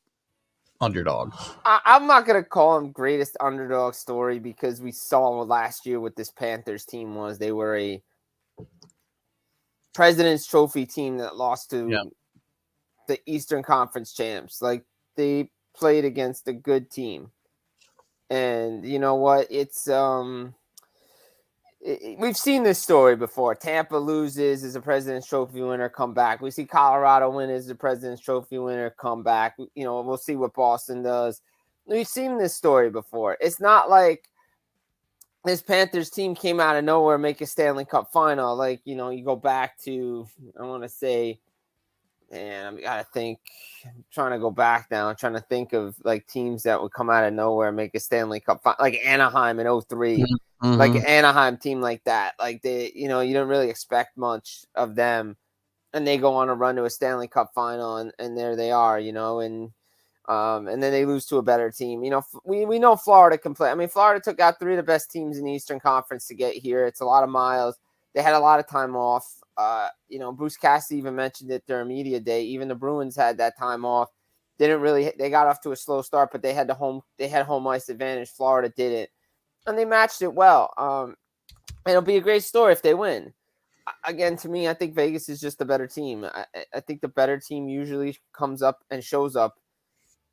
underdogs? I'm not going to call them greatest underdog story because we saw last year what this Panthers team was. They were a President's Trophy team that lost to the Eastern Conference champs. Like, they played against a good team. And you know what? It's we've seen this story before. Tampa loses as a President's Trophy winner, come back. We see Colorado win as the President's Trophy winner, come back. We'll see what Boston does. We've seen this story before. It's not like this Panthers team came out of nowhere, make a Stanley Cup final. Like, you go back to, I want to say, man, I gotta think. I'm trying to go back now. I'm trying to think of like teams that would come out of nowhere, make a Stanley Cup final, like Anaheim in 2003. Mm-hmm. Like an Anaheim team like that. Like they, you don't really expect much of them, and they go on a run to a Stanley Cup final, and there they are, and then they lose to a better team. We know Florida can play. I mean, Florida took out 3 of the best teams in the Eastern Conference to get here. It's a lot of miles. They had a lot of time off. Bruce Cassidy even mentioned it during media day. Even the Bruins had that time off. They got off to a slow start, but they had home ice advantage. Florida didn't, and they matched it well. It'll be a great story if they win. Again, to me, I think Vegas is just the better team. I think the better team usually comes up and shows up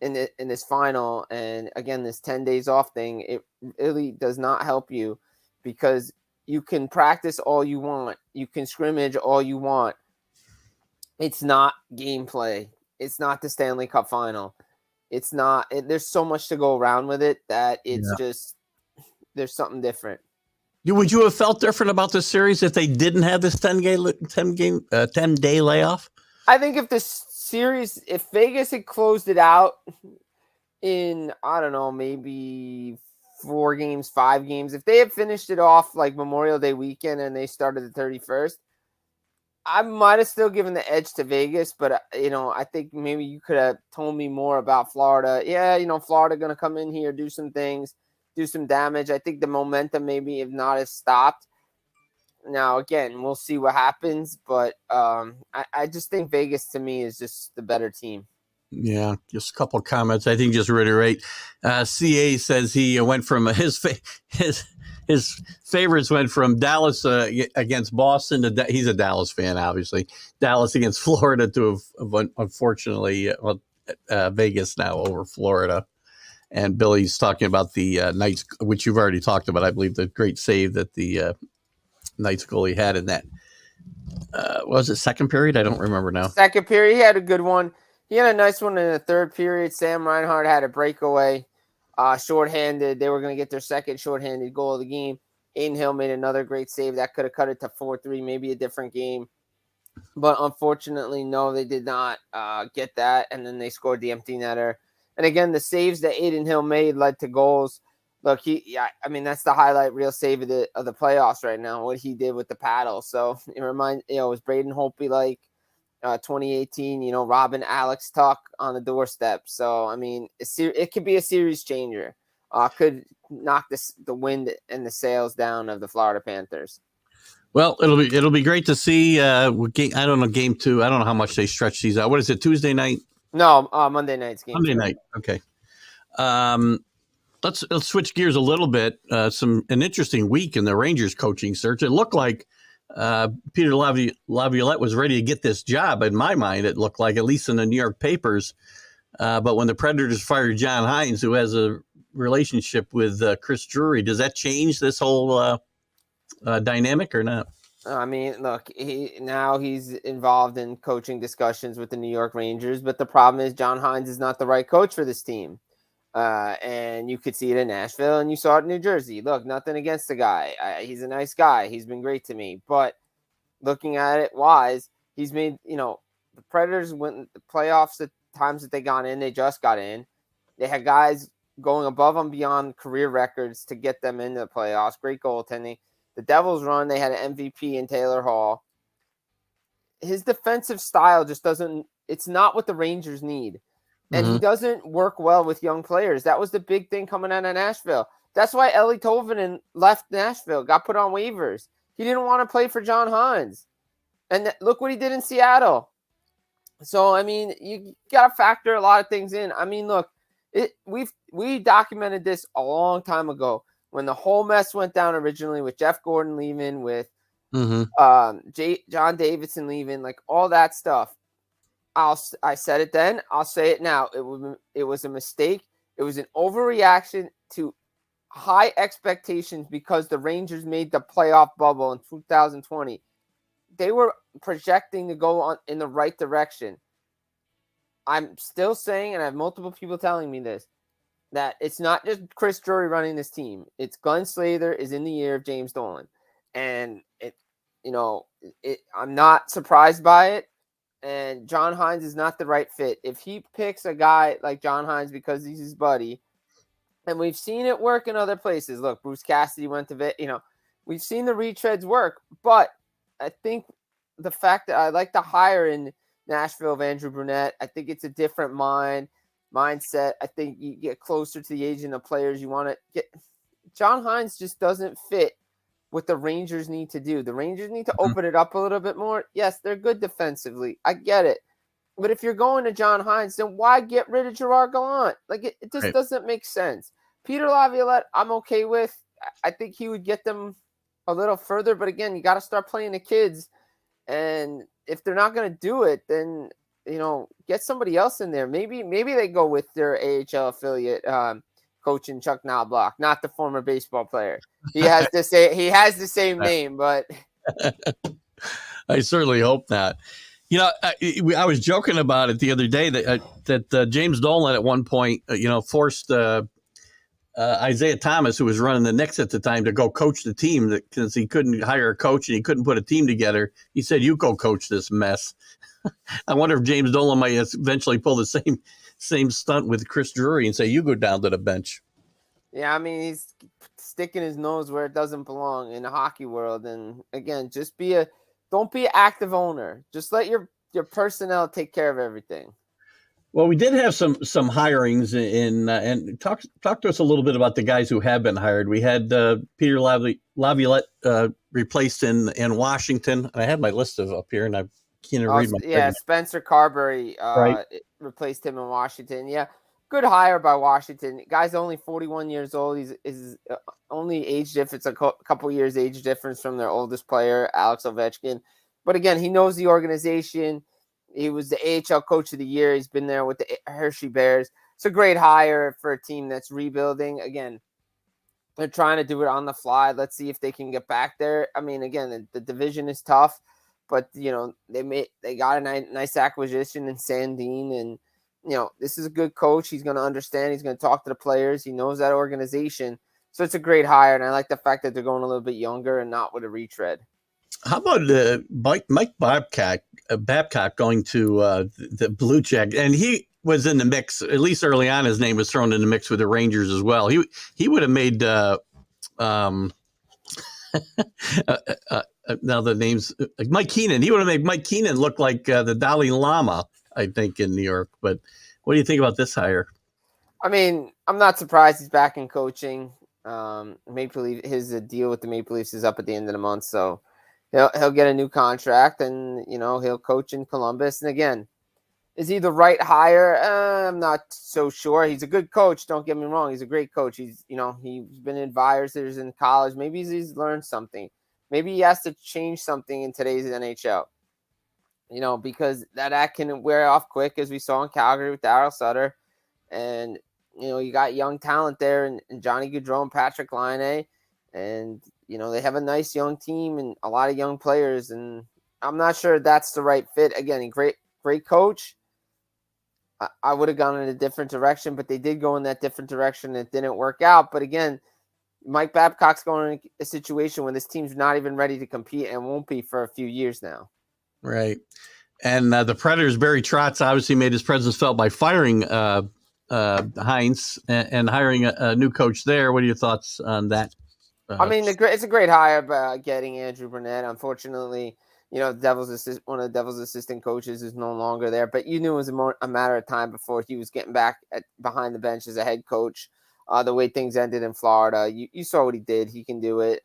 in this final. And again, this 10 days off thing, it really does not help you, because you can practice all you want. You can scrimmage all you want. It's not gameplay. It's not the Stanley Cup final. It's not. There's so much to go around with it that it's just there's something different. Would you have felt different about this series if they didn't have this 10-day layoff? I think if if Vegas had closed it out in, I don't know, maybe 4 games, 5 games, if they had finished it off like Memorial Day weekend and they started the 31st, I might have still given the edge to Vegas, but, I think maybe you could have told me more about Florida. Yeah, Florida going to come in here, do some things, do some damage. I think the momentum maybe if not has stopped. Now, again, we'll see what happens, but I just think Vegas to me is just the better team. Yeah, just a couple of comments. I think just reiterate. CA says he went from his favorites went from Dallas against Boston to he's a Dallas fan, obviously. Dallas against Florida to unfortunately Vegas now over Florida. And Billy's talking about the Knights, which you've already talked about. I believe the great save that the Knights goalie had in that. Was it second period? I don't remember now. Second period, he had a good one. He had a nice one in the third period. Sam Reinhart had a breakaway, shorthanded. They were going to get their second shorthanded goal of the game. Aiden Hill made another great save. That could have cut it to 4-3, maybe a different game. But unfortunately, no, they did not get that. And then they scored the empty netter. And again, the saves that Aiden Hill made led to goals. Look, that's the highlight reel save of the playoffs right now, what he did with the paddle. So it was Braden Holtby like 2018, Robin Alex Tuck on the doorstep. So, it could be a series changer. Could knock the wind and the sails down of the Florida Panthers. Well, it'll be great to see. I don't know, game 2. I don't know how much they stretch these out. What is it, Tuesday night? No, Monday night's game. Monday night. Okay. Let's switch gears a little bit. An interesting week in the Rangers coaching search. It looked like Peter Laviolette was ready to get this job. In my mind, it looked like, at least in the New York papers. But when the Predators fired John Hines, who has a relationship with Chris Drury, does that change this whole dynamic or not? Look, he's involved in coaching discussions with the New York Rangers, but the problem is John Hines is not the right coach for this team. And you could see it in Nashville and you saw it in New Jersey. Look, nothing against the guy. He's a nice guy. He's been great to me. But looking at it wise, he's made, the Predators went the playoffs the times that they got in. They just got in. They had guys going above and beyond career records to get them into the playoffs. Great goaltending. The Devils run, they had an MVP in Taylor Hall. His defensive style just it's not what the Rangers need. And he doesn't work well with young players. That was the big thing coming out of Nashville. That's why Ellie Tolvanen left Nashville, got put on waivers. He didn't want to play for John Hines. And look what he did in Seattle. So, you got to factor a lot of things in. Look, we documented this a long time ago when the whole mess went down originally with Jeff Gordon leaving, with John Davidson leaving, like all that stuff. I said it then. I'll say it now. It was a mistake. It was an overreaction to high expectations because the Rangers made the playoff bubble in 2020. They were projecting to go in the right direction. I'm still saying, and I have multiple people telling me this, that it's not just Chris Drury running this team. It's Glenn Slather is in the ear of James Dolan. And I'm not surprised by it. And John Hines is not the right fit. If he picks a guy like John Hines because he's his buddy, and we've seen it work in other places. Look, Bruce Cassidy went to we've seen the retreads work. But I think the fact that I like the hire in Nashville of Andrew Brunette, I think it's a different mindset. I think you get closer to the aging of players you want to get. John Hines just doesn't fit what the Rangers need to do. The Rangers need to open it up a little bit more. Yes, they're good defensively. I get it. But if you're going to John Hines, then why get rid of Gerard Gallant? Like, it just doesn't make sense. Peter Laviolette, I'm okay with. I think he would get them a little further. But again, you got to start playing the kids. And if they're not going to do it, then, get somebody else in there. Maybe they go with their AHL affiliate coach in Chuck Knobloch, not the former baseball player. he has the same name, but I certainly hope not. I was joking about it the other day that James Dolan at one point, forced Isaiah Thomas, who was running the Knicks at the time, to go coach the team because he couldn't hire a coach and he couldn't put a team together. He said, "You go coach this mess." I wonder if James Dolan might eventually pull the same stunt with Chris Drury and say, "You go down to the bench." yeah, I mean, he's sticking his nose where it doesn't belong in the hockey world. And again, don't be an active owner. Just let your personnel take care of everything. Well, we did have some hirings and talk to us a little bit about the guys who have been hired. We had Peter Laviolette replaced in Washington. I had my list up here, and I can't read my. Yeah, Spencer Carberry replaced him in Washington. Yeah, good hire by Washington. Guy's only 41 years old. He's only age difference, a couple years age difference from their oldest player, Alex Ovechkin. But again, he knows the organization. He was the AHL Coach of the Year. He's been there with the Hershey Bears. It's a great hire for a team that's rebuilding. Again, they're trying to do it on the fly. Let's see if they can get back there. I mean, again, the division is tough, but they got a nice acquisition in Sandin, and this is a good coach. He's going to understand. He's going to talk to the players. He knows that organization, so it's a great hire. And I like the fact that they're going a little bit younger and not with a retread. How about Mike Babcock going to the Blue Jackets? And he was in the mix, at least early on. His name was thrown in the mix with the Rangers as well. He would have made now the names like Mike Keenan. He would have made Mike Keenan look like the Dalai Lama, I think, in New York. But what do you think about this hire? I mean, I'm not surprised he's back in coaching. Maple Leaf, his deal with the Maple Leafs is up at the end of the month, so he'll get a new contract, and he'll coach in Columbus. And again, is he the right hire? I'm not so sure. He's a good coach. Don't get me wrong. He's a great coach. He's been in Viruses in college. Maybe he's learned something. Maybe he has to change something in today's NHL. Because that can wear off quick, as we saw in Calgary with Daryl Sutter. And, you got young talent there and Johnny Gaudreau and Patrick Laine. And, they have a nice young team and a lot of young players. And I'm not sure that's the right fit. Again, great coach. I would have gone in a different direction, but they did go in that different direction. And it didn't work out. But again, Mike Babcock's going in a situation when this team's not even ready to compete and won't be for a few years now. Right. And the Predators, Barry Trotz obviously made his presence felt by firing Hines and hiring a new coach there. What are your thoughts on that? I mean, it's a great hire by getting Andrew Burnett. Unfortunately, one of the Devils' assistant coaches is no longer there. But you knew it was a matter of time before he was getting back behind the bench as a head coach. The way things ended in Florida, you saw what he did. He can do it.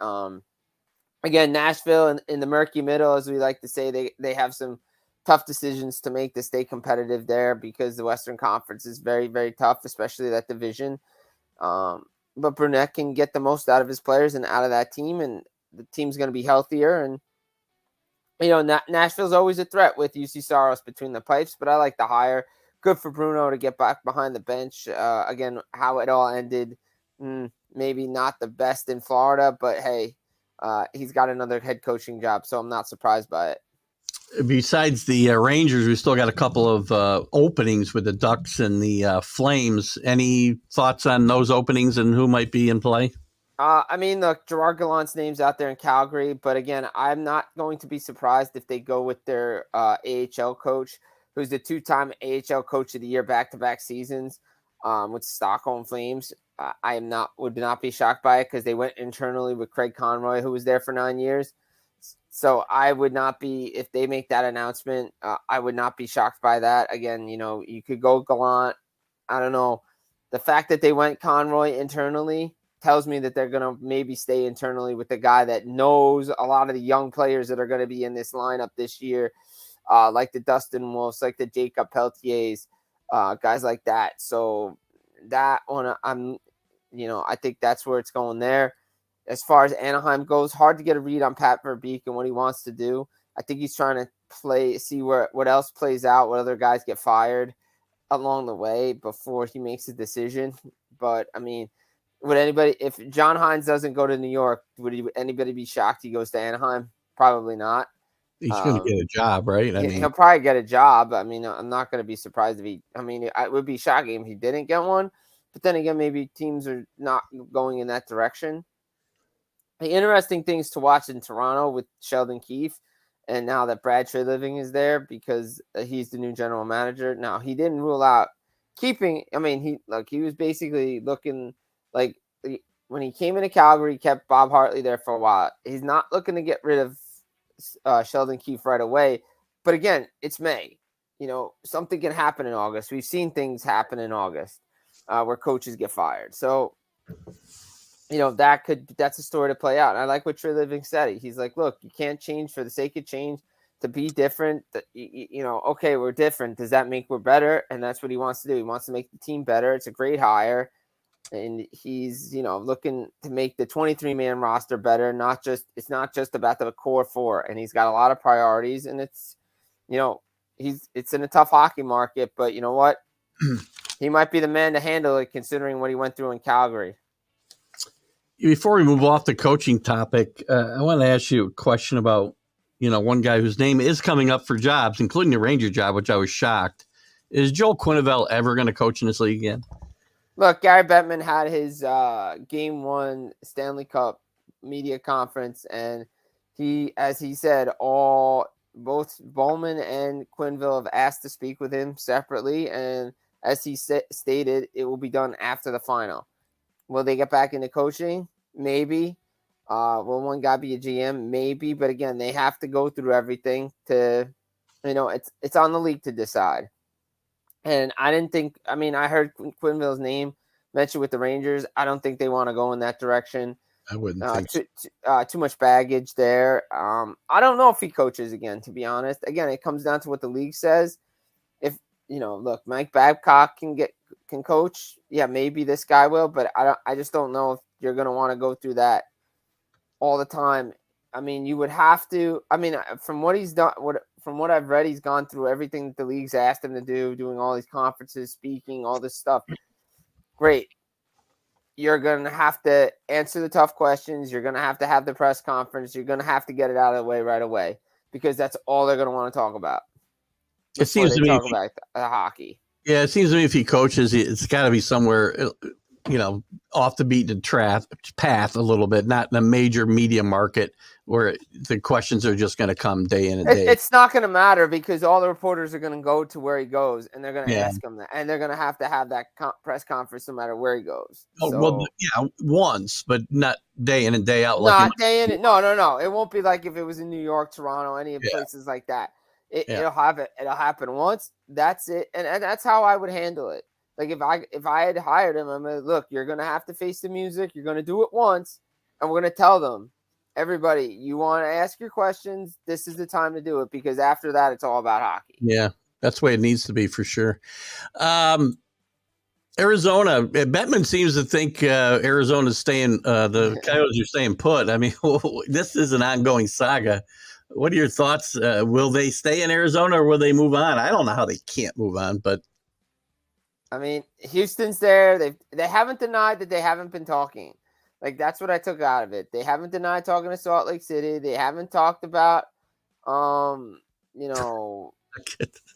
Again, Nashville in the murky middle, as we like to say, they have some tough decisions to make to stay competitive there because the Western Conference is very, very tough, especially that division. But Burnett can get the most out of his players and out of that team, and the team's going to be healthier. And, Nashville's always a threat with UC Saros between the pipes, but I like the hire. Good for Bruno to get back behind the bench. Again, how it all ended, maybe not the best in Florida, but hey, he's got another head coaching job, so I'm not surprised by it. Besides the Rangers, we still got a couple of openings with the Ducks and the Flames. Any thoughts on those openings and who might be in play? I mean, look, Gerard Gallant's name's out there in Calgary, but again, I'm not going to be surprised if they go with their AHL coach, who's the two-time AHL Coach of the Year back-to-back seasons with Stockholm Flames. Would not be shocked by it because they went internally with Craig Conroy, who was there for 9 years. So I would not be, if they make that announcement, I would not be shocked by that. Again, you could go Gallant. I don't know. The fact that they went Conroy internally tells me that they're going to maybe stay internally with the guy that knows a lot of the young players that are going to be in this lineup this year, like the Dustin Wolfs, like the Jacob Peltiers, guys like that. So that one, I think that's where it's going there. As far as Anaheim goes, hard to get a read on Pat Verbeek and what he wants to do. I think he's trying to see what else plays out, what other guys get fired along the way before he makes a decision. But, I mean, Would anybody, if John Hines doesn't go to New York, would anybody be shocked he goes to Anaheim? Probably not. He's going to get a job, right? I mean, he'll probably get a job. I mean, I'm not going to be surprised if he. I mean, it would be shocking if he didn't get one. But then again, maybe teams are not going in that direction. The interesting things to watch in Toronto with Sheldon Keefe, and now that Brad Treliving is there because he's the new general manager. Now he didn't rule out keeping. I mean, he was basically looking like when he came into Calgary, he kept Bob Hartley there for a while. He's not looking to get rid of Sheldon Keefe right away. But again, it's May. Something can happen in August. We've seen things happen in August where coaches get fired. So, that's a story to play out. And I like what Treliving said. He's like, look, you can't change for the sake of change, to be different. Okay, we're different. Does that make we're better? And that's what he wants to do. He wants to make the team better. It's a great hire. And he's, looking to make the 23-man roster better. It's not just about the core four. And he's got a lot of priorities. And it's, it's in a tough hockey market. But you know what? He might be the man to handle it, considering what he went through in Calgary. Before we move off the coaching topic, I want to ask you a question about, one guy whose name is coming up for jobs, including the Ranger job, which I was shocked. Is Joel Quenneville ever going to coach in this league again? Look, Gary Bettman had his Game 1 Stanley Cup media conference, and as he said, both Bowman and Quenneville have asked to speak with him separately, and as he stated, it will be done after the final. Will they get back into coaching? Maybe. Will one guy be a GM? Maybe. But again, they have to go through everything to, it's on the league to decide. And I heard Quenneville's name mentioned with the Rangers. I don't think they want to go in that direction. I wouldn't think too much baggage there. I don't know if he coaches again, to be honest. Again, it comes down to what the league says. If, look, Mike Babcock can coach. Yeah, maybe this guy will, but I just don't know if you're going to want to go through that all the time. I mean, you would have to. I mean, from what he's done, from what I've read, he's gone through everything that the league's asked him to do, doing all these conferences, speaking, all this stuff. Great. You're going to have to answer the tough questions. You're going to have the press conference. You're going to have to get it out of the way right away, because that's all they're going to want to talk about. It seems to me talk about the hockey. Yeah, it seems to me if he coaches, it's got to be somewhere, off the beaten path a little bit, not in a major media market where the questions are just going to come day in and day. It's not going to matter, because all the reporters are going to go to where he goes, and they're going to ask him that, and they're going to have that press conference no matter where he goes. Once, but not day in and day out. Not day in. No. It won't be like if it was in New York, Toronto, any of places like that. It'll happen once. That's it, and that's how I would handle it. Like if I had hired him, I'm like, look, you're gonna have to face the music. You're gonna do it once, and we're gonna tell them, everybody, you want to ask your questions. This is the time to do it, because after that, it's all about hockey. Yeah, that's the way it needs to be for sure. Arizona, Bettman seems to think Arizona's staying. The Coyotes are staying put. I mean, this is an ongoing saga. What are your thoughts? Will they stay in Arizona, or will they move on? I don't know how they can't move on, but I mean, Houston's there. They haven't denied that they haven't been talking. Like, that's what I took out of it. They haven't denied talking to Salt Lake City. They haven't talked about, I get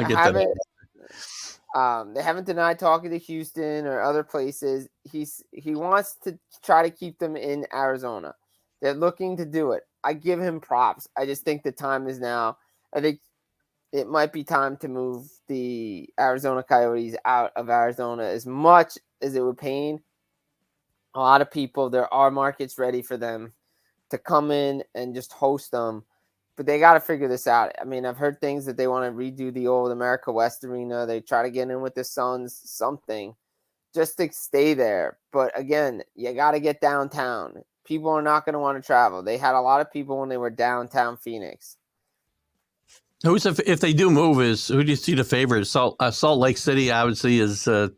that. They haven't denied talking to Houston or other places. He wants to try to keep them in Arizona. They're looking to do it. I give him props. I just think the time is now. I think it might be time to move the Arizona Coyotes out of Arizona, as much as it would pain a lot of people. There are markets ready for them to come in and just host them, but they got to figure this out. I mean, I've heard things that they want to redo the old America West Arena. They try to get in with the Suns, something, just to stay there. But again, you got to get downtown. People are not going to want to travel. They had a lot of people when they were downtown Phoenix. If they do move, who do you see the favorite? Salt Lake City obviously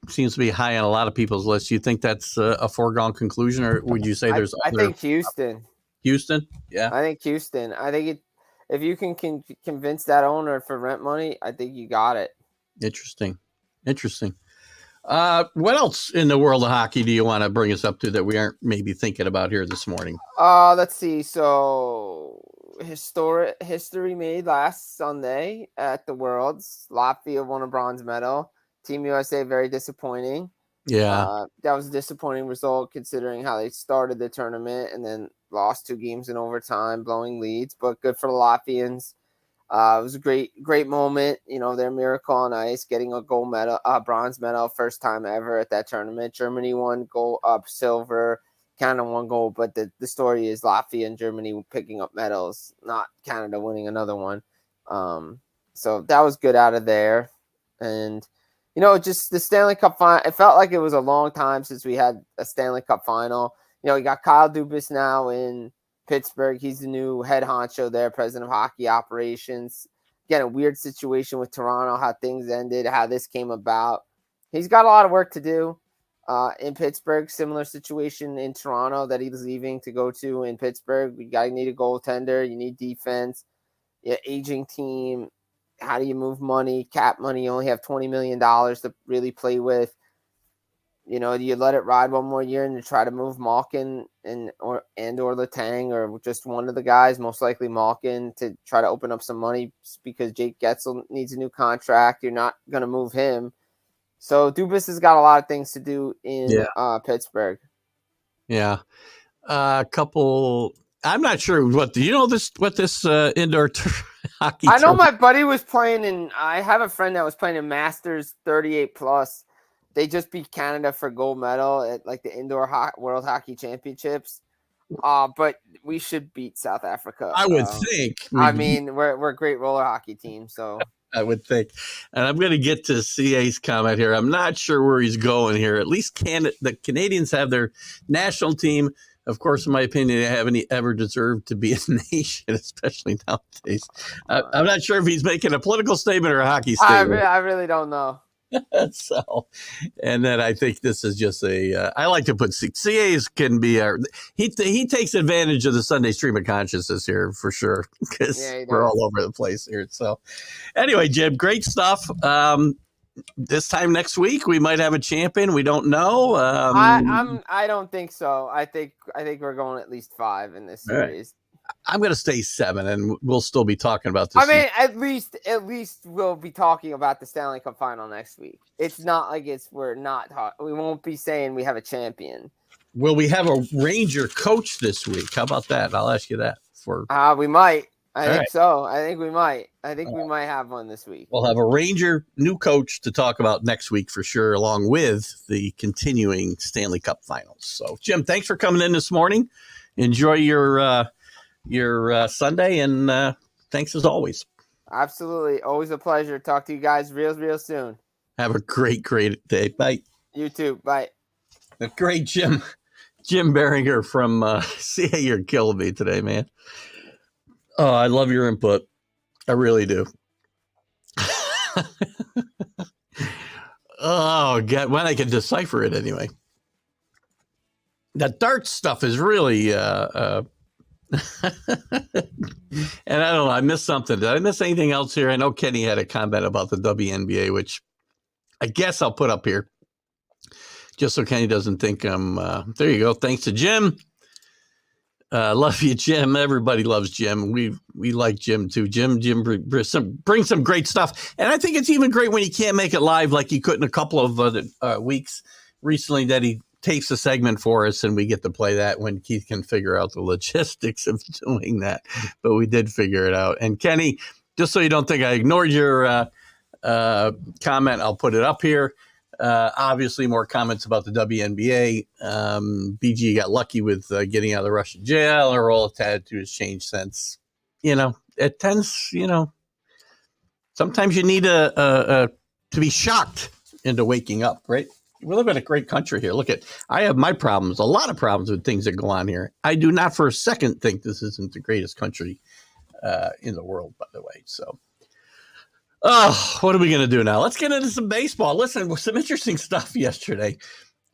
seems to be high on a lot of people's list. Do you think that's a foregone conclusion, or would you say there's? I think Houston. Houston, yeah. I think Houston. I think if you can convince that owner for rent money, I think you got it. Interesting. What else in the world of hockey do you want to bring us up to that we aren't maybe thinking about here this morning? Let's see. So history made last Sunday at the Worlds. Latvia won a bronze medal. Team USA very disappointing. Yeah. That was a disappointing result considering how they started the tournament and then lost 2 games in overtime, blowing leads. But good for the Latvians. It was a great moment. Their miracle on ice, getting a gold medal, bronze medal, first time ever at that tournament. Germany won gold, silver. Canada won gold, but the story is Latvia and Germany picking up medals, not Canada winning another one. So that was good out of there. And, just the Stanley Cup final, it felt like it was a long time since we had a Stanley Cup final. We got Kyle Dubas now in Pittsburgh. He's the new head honcho there, president of hockey operations. Again, a weird situation with Toronto, how things ended, how this came about. He's got a lot of work to do in Pittsburgh. Similar situation in Toronto that he's leaving to go to in Pittsburgh. You need a goaltender. You need defense. Aging team. How do you move money? Cap money. You only have $20 million to really play with. Do you let it ride one more year and you try to move Malkin or Letang or just one of the guys, most likely Malkin, to try to open up some money because Jake Getzel needs a new contract. You're not going to move him. So Dubas has got a lot of things to do in Pittsburgh. Yeah. A couple. I'm not sure what this indoor hockey. I know my buddy was playing and I have a friend that was playing in Masters 38 plus. They just beat Canada for gold medal at like the indoor World Hockey Championships. But we should beat South Africa. I would think. We're a great roller hockey team, so I would think. And I'm going to get to CA's comment here. I'm not sure where he's going here. At least the Canadians have their national team. Of course, in my opinion, they haven't ever deserved to be a nation, especially nowadays. I'm not sure if he's making a political statement or a hockey statement. I really don't know. So, and then I think this is just I like to put CAs can be he takes advantage of the Sunday stream of consciousness here for sure because we're all over the place here. So anyway, Jim, great stuff. This time next week we might have a champion. We don't know. I don't think so. I think we're going at least 5 in this series. I'm going to stay 7, and we'll still be talking about this. I mean, at least we'll be talking about the Stanley Cup final next week. It's not like we're not we won't be saying we have a champion. Will we have a Ranger coach this week? How about that? I'll ask you that. We might. I think so. I think we might. I think we might have one this week. We'll have a Ranger new coach to talk about next week for sure, along with the continuing Stanley Cup finals. So, Jim, thanks for coming in this morning. Enjoy your Sunday, and thanks as always. Absolutely. Always a pleasure. Talk to you guys real soon. Have a great day. Bye. You too. Bye. The great Jim Biringer from CA. You're killing me today, man. Oh, I love your input. I really do. Oh, God. When I can decipher it anyway. That dart stuff is really and I don't know. I missed something. Did I miss anything else here? I know Kenny had a comment about the WNBA, which I guess I'll put up here just so Kenny doesn't think I'm there you go. Thanks to Jim. Love you, Jim. Everybody loves Jim. We like Jim too. Jim brings some great stuff. And I think it's even great when he can't make it live like he could in a couple of other weeks recently that he tapes a segment for us and we get to play that when Keith can figure out the logistics of doing that. But we did figure it out. And Kenny, just so you don't think I ignored your comment, I'll put it up here. Obviously more comments about the WNBA. BG got lucky with getting out of the Russian jail. Her whole attitude has changed since. It tends, sometimes you need to be shocked into waking up, right? We live in a great country here. I have my problems, a lot of problems with things that go on here. I do not for a second think this isn't the greatest country in the world, by the way. So, what are we going to do now? Let's get into some baseball. Listen, some interesting stuff yesterday.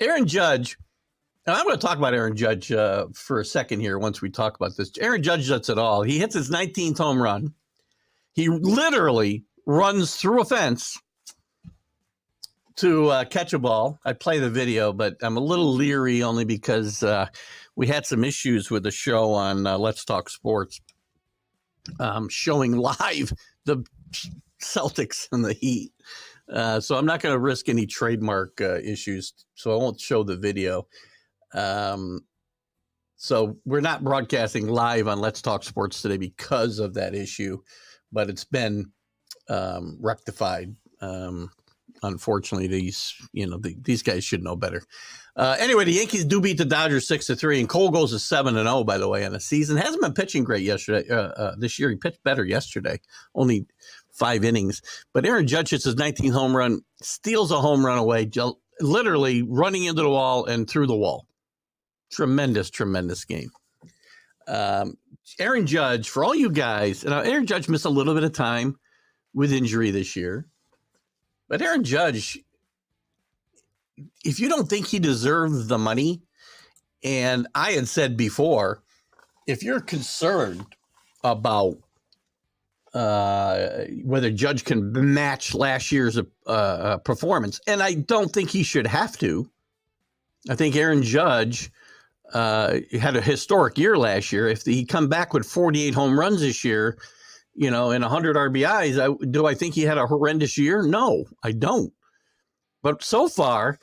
Aaron Judge, and I'm going to talk about Aaron Judge for a second here once we talk about this. Aaron Judge does it all. He hits his 19th home run. He literally runs through a fence to catch a ball. I play the video, but I'm a little leery only because we had some issues with the show on Let's Talk Sports, showing live the Celtics and the Heat. So I'm not going to risk any trademark issues, so I won't show the video. So we're not broadcasting live on Let's Talk Sports today because of that issue, but it's been rectified. Unfortunately, these guys should know better. Anyway, the Yankees do beat the Dodgers 6-3, and Cole goes to 7-0. By the way, on the season, hasn't been pitching great yesterday. This year, he pitched better yesterday, only 5 innings. But Aaron Judge hits his 19th home run, steals a home run away, literally running into the wall and through the wall. Tremendous game. Aaron Judge, for all you guys, Aaron Judge missed a little bit of time with injury this year. But Aaron Judge, if you don't think he deserves the money, and I had said before, if you're concerned about whether Judge can match last year's performance, and I don't think he should have to. I think Aaron Judge had a historic year last year. If he come back with 48 home runs this year, and 100 RBIs, do I think he had a horrendous year? No, I don't. But so far,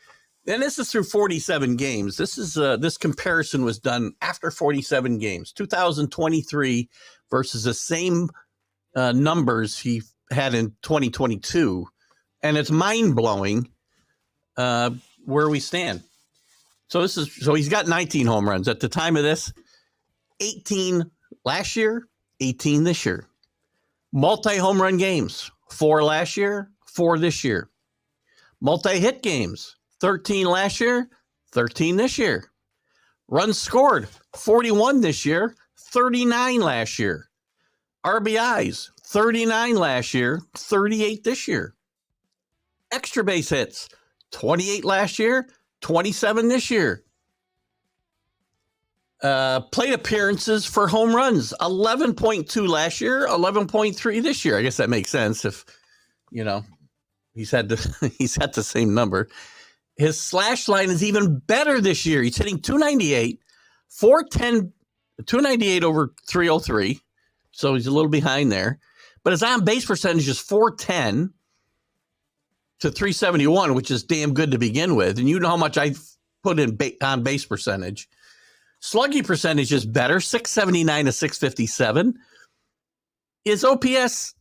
and this is through 47 games. This comparison was done after 47 games, 2023 versus the same numbers he had in 2022, and it's mind blowing where we stand. So he's got 19 home runs at the time of this, 18 last year, 18 this year. Multi-home run games, 4 last year, 4 this year. Multi-hit games, 13 last year, 13 this year. Runs scored, 41 this year, 39 last year. RBIs, 39 last year, 38 this year. Extra base hits, 28 last year, 27 this year. Plate appearances for home runs, 11.2 last year, 11.3 this year. I guess that makes sense if, he's had the same number. His slash line is even better this year. He's hitting 298, 410, 298 over 303. So he's a little behind there. But his on-base percentage is 410 to 371, which is damn good to begin with. And you know how much I put in on-base percentage. Sluggy percentage is better, 679 to 657. His OPS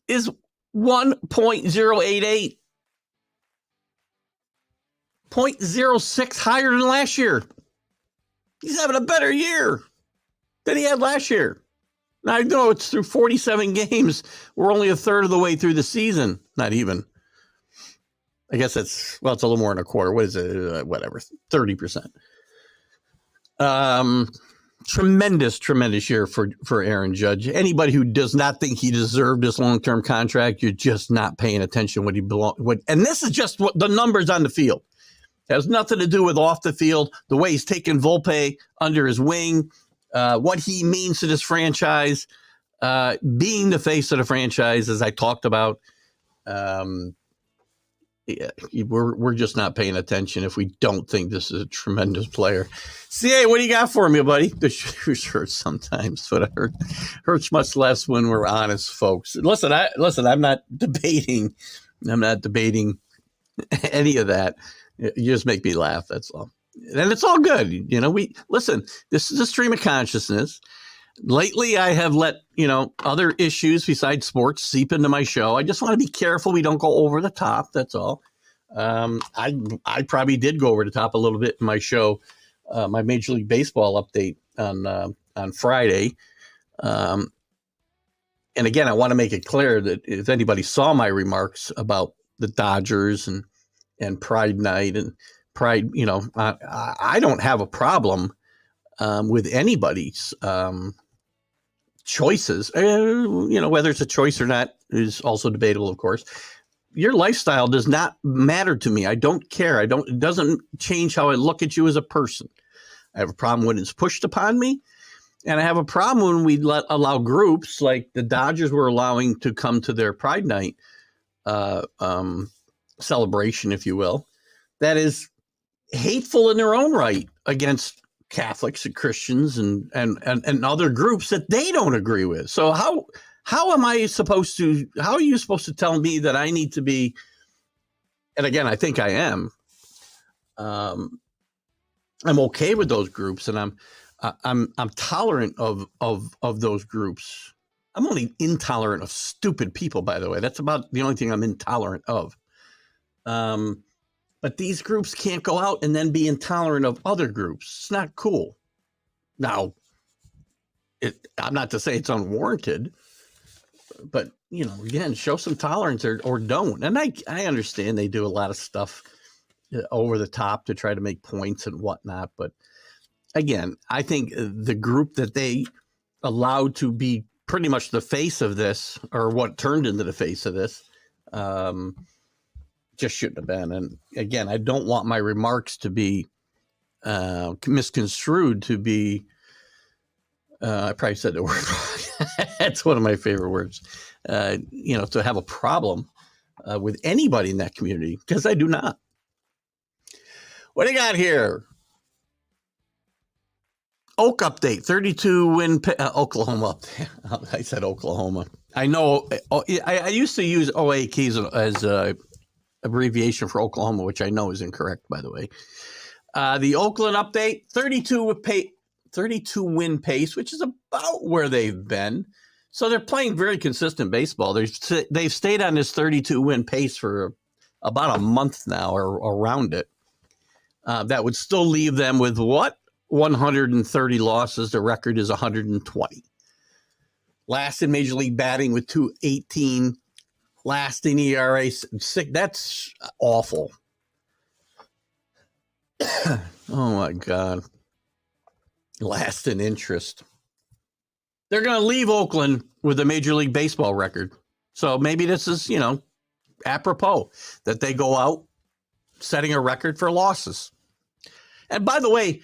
is 1.088. 0.06 higher than last year. He's having a better year than he had last year. Now, I know it's through 47 games. We're only a third of the way through the season. Not even. I guess it's a little more than a quarter. What is it? Whatever, 30%. Tremendous year for Aaron Judge. Anybody who does not think he deserved this long-term contract, you're just not paying attention what he belonged. And this is just what the numbers on the field. It has nothing to do with off the field, the way he's taken Volpe under his wing, what he means to this franchise, being the face of the franchise, as I talked about. We're just not paying attention if we don't think this is a tremendous player. CA, what do you got for me, buddy? The shoes hurt sometimes, but it hurts much less when we're honest, folks. Listen, I'm not debating any of that. You just make me laugh. That's all. And it's all good. This is a stream of consciousness. Lately, I have let, other issues besides sports seep into my show. I just want to be careful we don't go over the top. That's all. I probably did go over the top a little bit in my show, my Major League Baseball update on Friday. And again, I want to make it clear that if anybody saw my remarks about the Dodgers and Pride Night and Pride, I don't have a problem with anybody's choices. Whether it's a choice or not is also debatable, of course. Your lifestyle does not matter to me. I don't care. It doesn't change how I look at you as a person. I have a problem when it's pushed upon me. And I have a problem when we allow groups like the Dodgers were allowing to come to their Pride Night celebration, if you will, that is hateful in their own right against Catholics and Christians and other groups that they don't agree with. So how are you supposed to tell me that I need to be, and again, I think I am, I'm okay with those groups, and I'm tolerant of those groups. I'm only intolerant of stupid people, by the way. That's about the only thing I'm intolerant of. But these groups can't go out and then be intolerant of other groups. It's not cool. Now, I'm not to say it's unwarranted, but, again, show some tolerance or don't. And I understand they do a lot of stuff over the top to try to make points and whatnot. But, again, I think the group that they allowed to be pretty much the face of this, or what turned into the face of this, just shouldn't have been. And again, I don't want my remarks to be misconstrued to be, I probably said the word wrong. That's one of my favorite words, to have a problem with anybody in that community, because I do not. What do you got here? Oak update, 32-win Oklahoma update. I said Oklahoma. I know. I used to use OAK as a abbreviation for Oklahoma, which I know is incorrect, by the way. The Oakland update, 32-win pace, which is about where they've been. So they're playing very consistent baseball. They've stayed on this 32-win pace for about a month now, or around it. That would still leave them with what? 130 losses. The record is 120. Last in Major League batting with 218. Last in ERA 6. That's awful. Oh my God. Last in interest. They're going to leave Oakland with a Major League Baseball record. So maybe this is, apropos that they go out setting a record for losses. And by the way,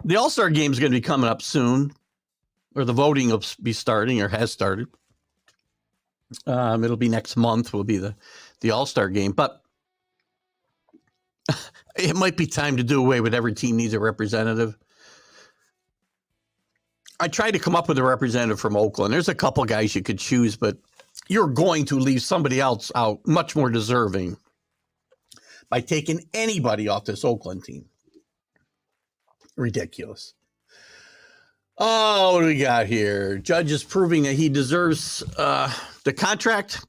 the All-Star game is going to be coming up soon, or the voting will be starting, or has started. It'll be next month will be the All-Star game, but it might be time to do away with every team needs a representative. I tried to come up with a representative from Oakland. There's a couple guys you could choose, but you're going to leave somebody else out much more deserving by taking anybody off this Oakland team. Ridiculous. Oh, what do we got here? Judge is proving that he deserves the contract,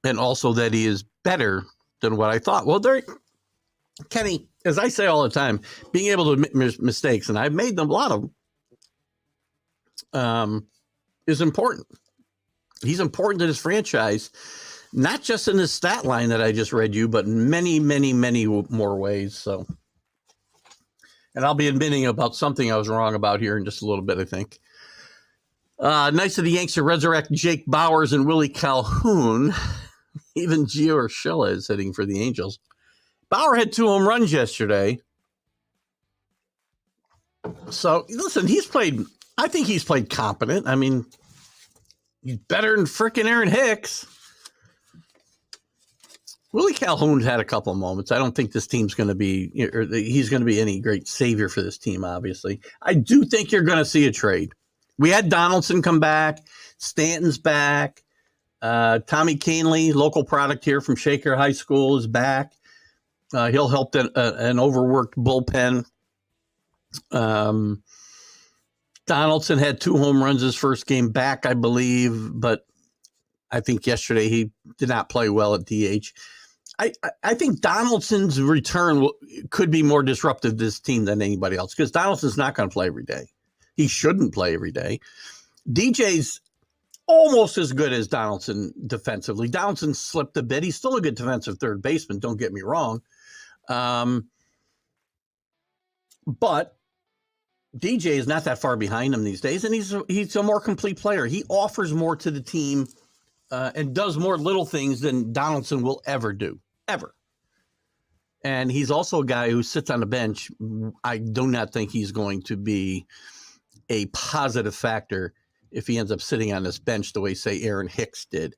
and also that he is better than what I thought. Well, Kenny, as I say all the time, being able to admit mistakes, and I've made them, a lot of them, is important. He's important to this franchise, not just in this stat line that I just read you, but in many, many, many more ways. So, and I'll be admitting about something I was wrong about here in just a little bit, I think. Nice of the Yanks to resurrect Jake Bauers and Willie Calhoun. Even Gio Urshela is hitting for the Angels. Bauer had 2 home runs yesterday. So, listen, I think he's played competent. I mean, he's better than frickin' Aaron Hicks. Willie Calhoun's had a couple of moments. I don't think this team's going to be, or he's going to be any great savior for this team, obviously. I do think you're going to see a trade. We had Donaldson come back. Stanton's back. Tommy Canley, local product here from Shaker High School, is back. He'll help an overworked bullpen. Donaldson had 2 home runs his first game back, I believe, but I think yesterday he did not play well at DH. I think Donaldson's return could be more disruptive to this team than anybody else, because Donaldson's not going to play every day. He shouldn't play every day. DJ's almost as good as Donaldson defensively. Donaldson slipped a bit. He's still a good defensive third baseman, don't get me wrong. But DJ is not that far behind him these days, and he's a more complete player. He offers more to the team and does more little things than Donaldson will ever do, ever. And he's also a guy who sits on the bench. I do not think he's going to be a positive factor if he ends up sitting on this bench the way, say, Aaron Hicks did.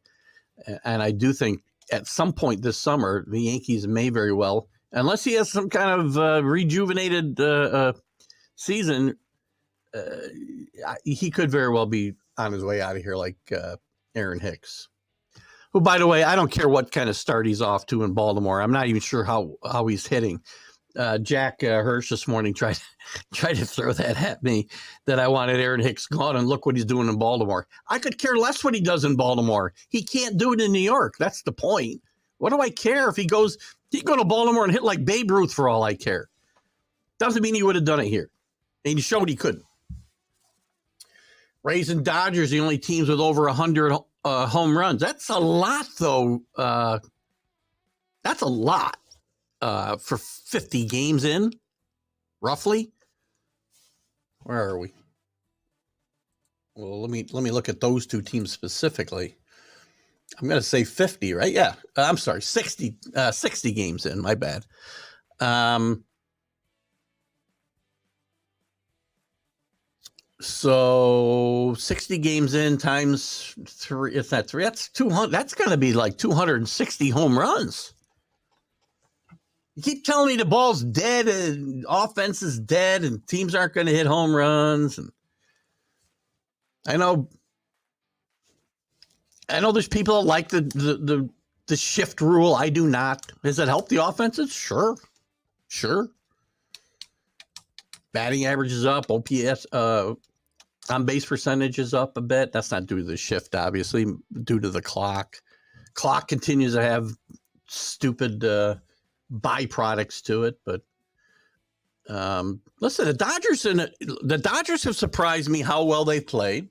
And I do think at some point this summer, the Yankees may very well, unless he has some kind of rejuvenated season, he could very well be on his way out of here like Aaron Hicks, who, by the way, I don't care what kind of start he's off to in Baltimore. I'm not even sure how he's hitting. Jack Hirsch this morning tried to throw that at me that I wanted Aaron Hicks gone, and look what he's doing in Baltimore. I could care less what he does in Baltimore. He can't do it in New York. That's the point. What do I care if he go to Baltimore and hit like Babe Ruth for all I care? Doesn't mean he would have done it here. And he showed he couldn't. Rays and Dodgers, the only teams with over 100 home runs. That's a lot, though. That's a lot. For 50 games in, roughly. Where are we? Well, let me look at those two teams specifically. I'm going to say 50, right? Yeah. I'm sorry, 60 games in. My bad. So 60 games in times 3. It's not 3. That's 200. That's going to be like 260 home runs. You keep telling me the ball's dead and offense is dead and teams aren't going to hit home runs. And I know there's people that like the shift rule. I do not. Does it help the offenses? Sure. Batting average is up. OPS, on base percentage is up a bit. That's not due to the shift, obviously, due to the clock. Clock continues to have stupid byproducts to it, but listen, the Dodgers have surprised me how well they've played.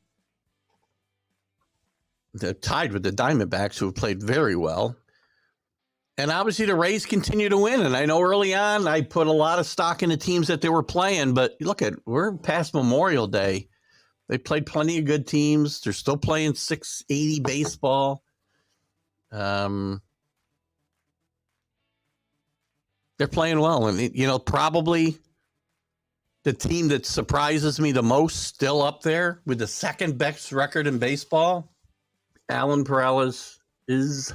They're tied with the Diamondbacks, who have played very well, and obviously the Rays continue to win. And I know early on I put a lot of stock in the teams that they were playing, but we're past Memorial Day. They played plenty of good teams. They're still playing 680 baseball. They're playing well. And, probably the team that surprises me the most, still up there with the second best record in baseball, Alan Perales, is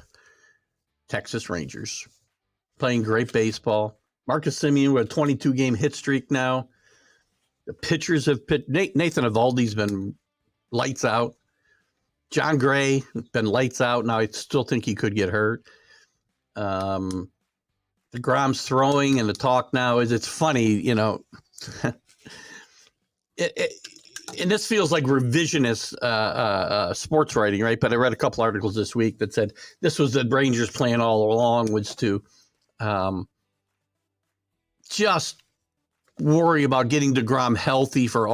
Texas Rangers. Playing great baseball. Marcus Semien with a 22-game hit streak now. The pitchers have pitched. Nathan Eovaldi's been lights out. John Gray been lights out. Now I still think he could get hurt. DeGrom's throwing, and the talk now is, it's funny, and this feels like revisionist sports writing, right? But I read a couple articles this week that said this was the Rangers' plan all along, was to just worry about getting DeGrom healthy for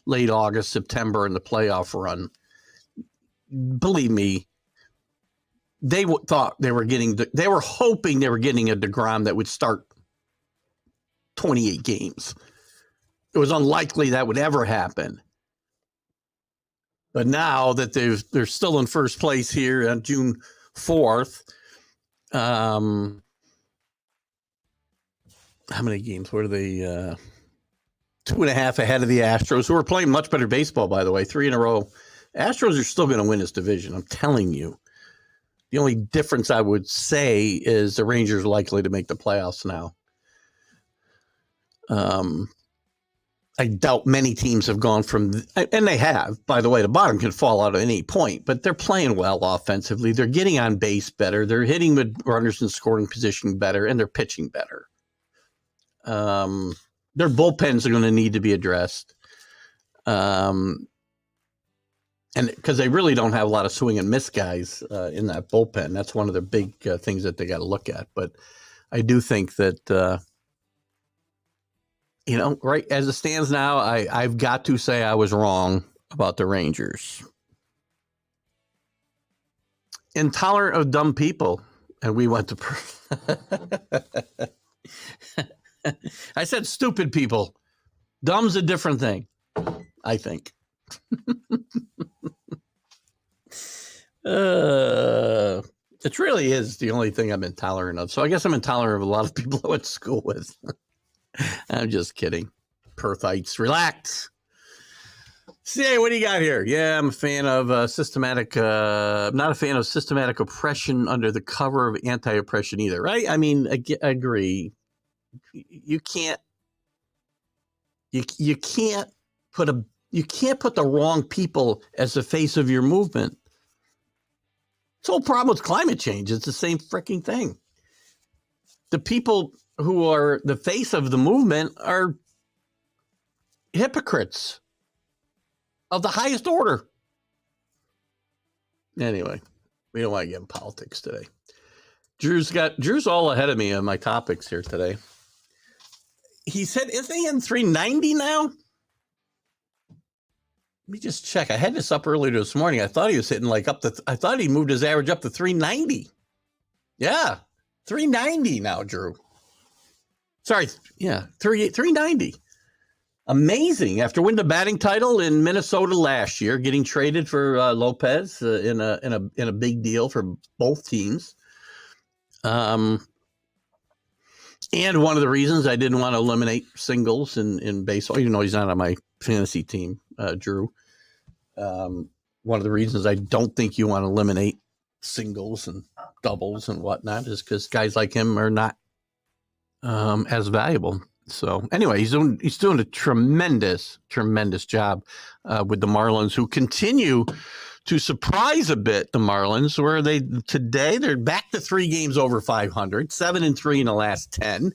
late August, September, and the playoff run. Believe me, they thought they were hoping they were getting a DeGrom that would start 28 games. It was unlikely that would ever happen. But now that they're still in first place here on June 4th, how many games? What are they? 2.5 ahead of the Astros, who are playing much better baseball, by the way, 3 in a row. Astros are still going to win this division. I'm telling you. The only difference I would say is the Rangers are likely to make the playoffs now. I doubt many teams have gone from, and they have, by the way, the bottom can fall out at any point, but they're playing well offensively. They're getting on base better. They're hitting with runners in scoring position better, and they're pitching better. Their bullpens are going to need to be addressed. And because they really don't have a lot of swing and miss guys in that bullpen. That's one of the big things that they got to look at. But I do think that, right as it stands now, I've got to say I was wrong about the Rangers. Intolerant of dumb people. And we went to... I said stupid people. Dumb's a different thing, I think. It really is the only thing I'm intolerant of. So I guess I'm intolerant of a lot of people I went to school with. I'm just kidding. Perthites, relax. CA, what do you got here? Yeah, I'm a fan of systematic. I'm not a fan of systematic oppression under the cover of anti-oppression either, right? I mean, I agree. You can't. You can't put the wrong people as the face of your movement. It's the whole problem with climate change. It's the same freaking thing. The people who are the face of the movement are hypocrites of the highest order. Anyway, we don't want to get in politics today. Drew's all ahead of me on my topics here today. He said, isn't he in 390 now? Let me just check. I had this up earlier this morning. I thought he was hitting I thought he moved his average up to 390. Yeah, 390 now, Drew. Sorry, yeah, 390. Amazing. After winning the batting title in Minnesota last year, getting traded for Lopez in a big deal for both teams. And one of the reasons I didn't want to eliminate singles in baseball, even though he's not on my fantasy team, Drew. One of the reasons I don't think you want to eliminate singles and doubles and whatnot is because guys like him are not as valuable. So anyway, he's doing a tremendous job with the Marlins, who continue to surprise a bit. The Marlins, where they're back to 3 games over 500, 7-3 in the last 10.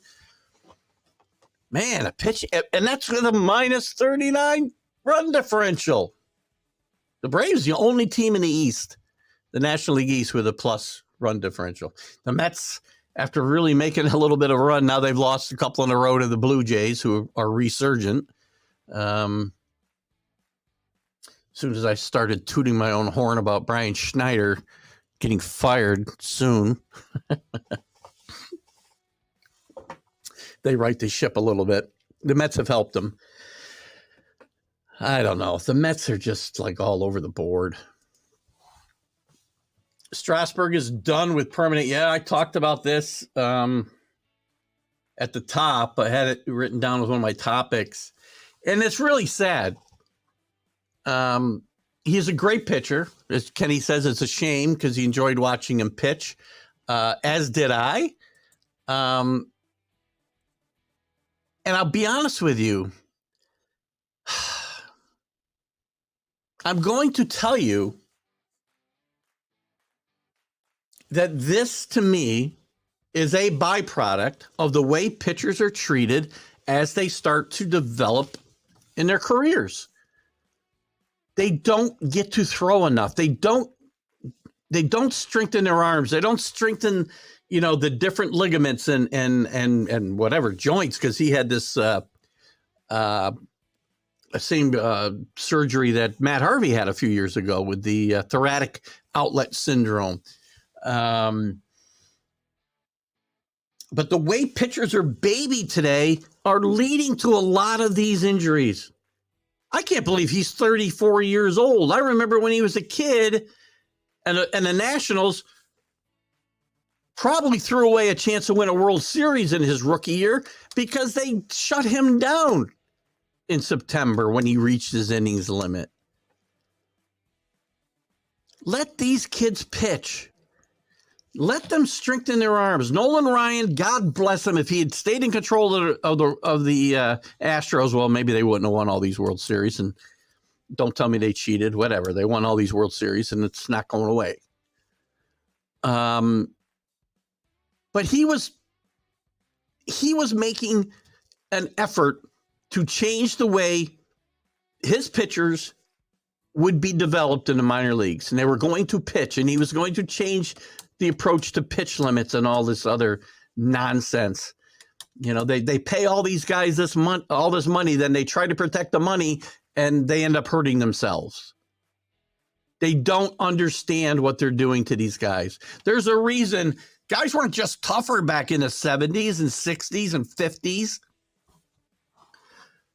Man, a pitch, and that's with a minus 39 run differential. The Braves, the only team in the East, the National League East, with a plus run differential. The Mets, after really making a little bit of a run, now they've lost a couple in a row to the Blue Jays, who are resurgent. As soon as I started tooting my own horn about Brian Schneider getting fired soon, they right the ship a little bit. The Mets have helped them. I don't know. The Mets are just like all over the board. Strasburg is done with permanent. Yeah, I talked about this at the top. I had it written down as one of my topics. And it's really sad. He's a great pitcher. As Kenny says, it's a shame because he enjoyed watching him pitch, as did I. And I'll be honest with you. I'm going to tell you that this, to me, is a byproduct of the way pitchers are treated as they start to develop in their careers. They don't get to throw enough. They don't strengthen their arms. They don't strengthen, the different ligaments and whatever joints, because he had this same surgery that Matt Harvey had a few years ago with the thoracic outlet syndrome. But the way pitchers are babied today are leading to a lot of these injuries. I can't believe he's 34 years old. I remember when he was a kid and the Nationals probably threw away a chance to win a World Series in his rookie year because they shut him down in September when he reached his innings limit. Let these kids pitch. Let them strengthen their arms. Nolan Ryan, God bless him. If he had stayed in control of the Astros, well, maybe they wouldn't have won all these World Series. And don't tell me they cheated. Whatever. They won all these World Series, and it's not going away. But he was making an effort to change the way his pitchers would be developed in the minor leagues, and they were going to pitch, and he was going to change the approach to pitch limits and all this other nonsense. They pay all these guys all this money, then they try to protect the money, and they end up hurting themselves. They don't understand what they're doing to these guys. There's a reason guys weren't just tougher back in the 70s and 60s and 50s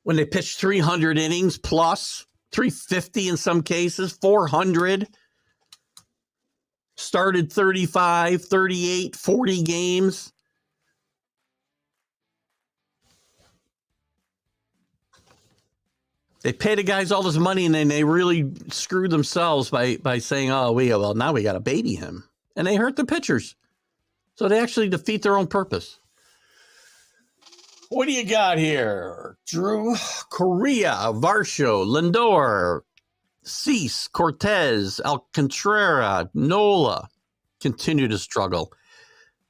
when they pitched 300 innings plus, 350 in some cases, 400. Started 35, 38, 40 games. They pay the guys all this money, and then they really screw themselves by saying, "Oh, now we got to baby him," and they hurt the pitchers. So they actually defeat their own purpose. What do you got here, Drew? Correa, Varsho, Lindor, Cease, Cortez, Alcantara, Nola continue to struggle.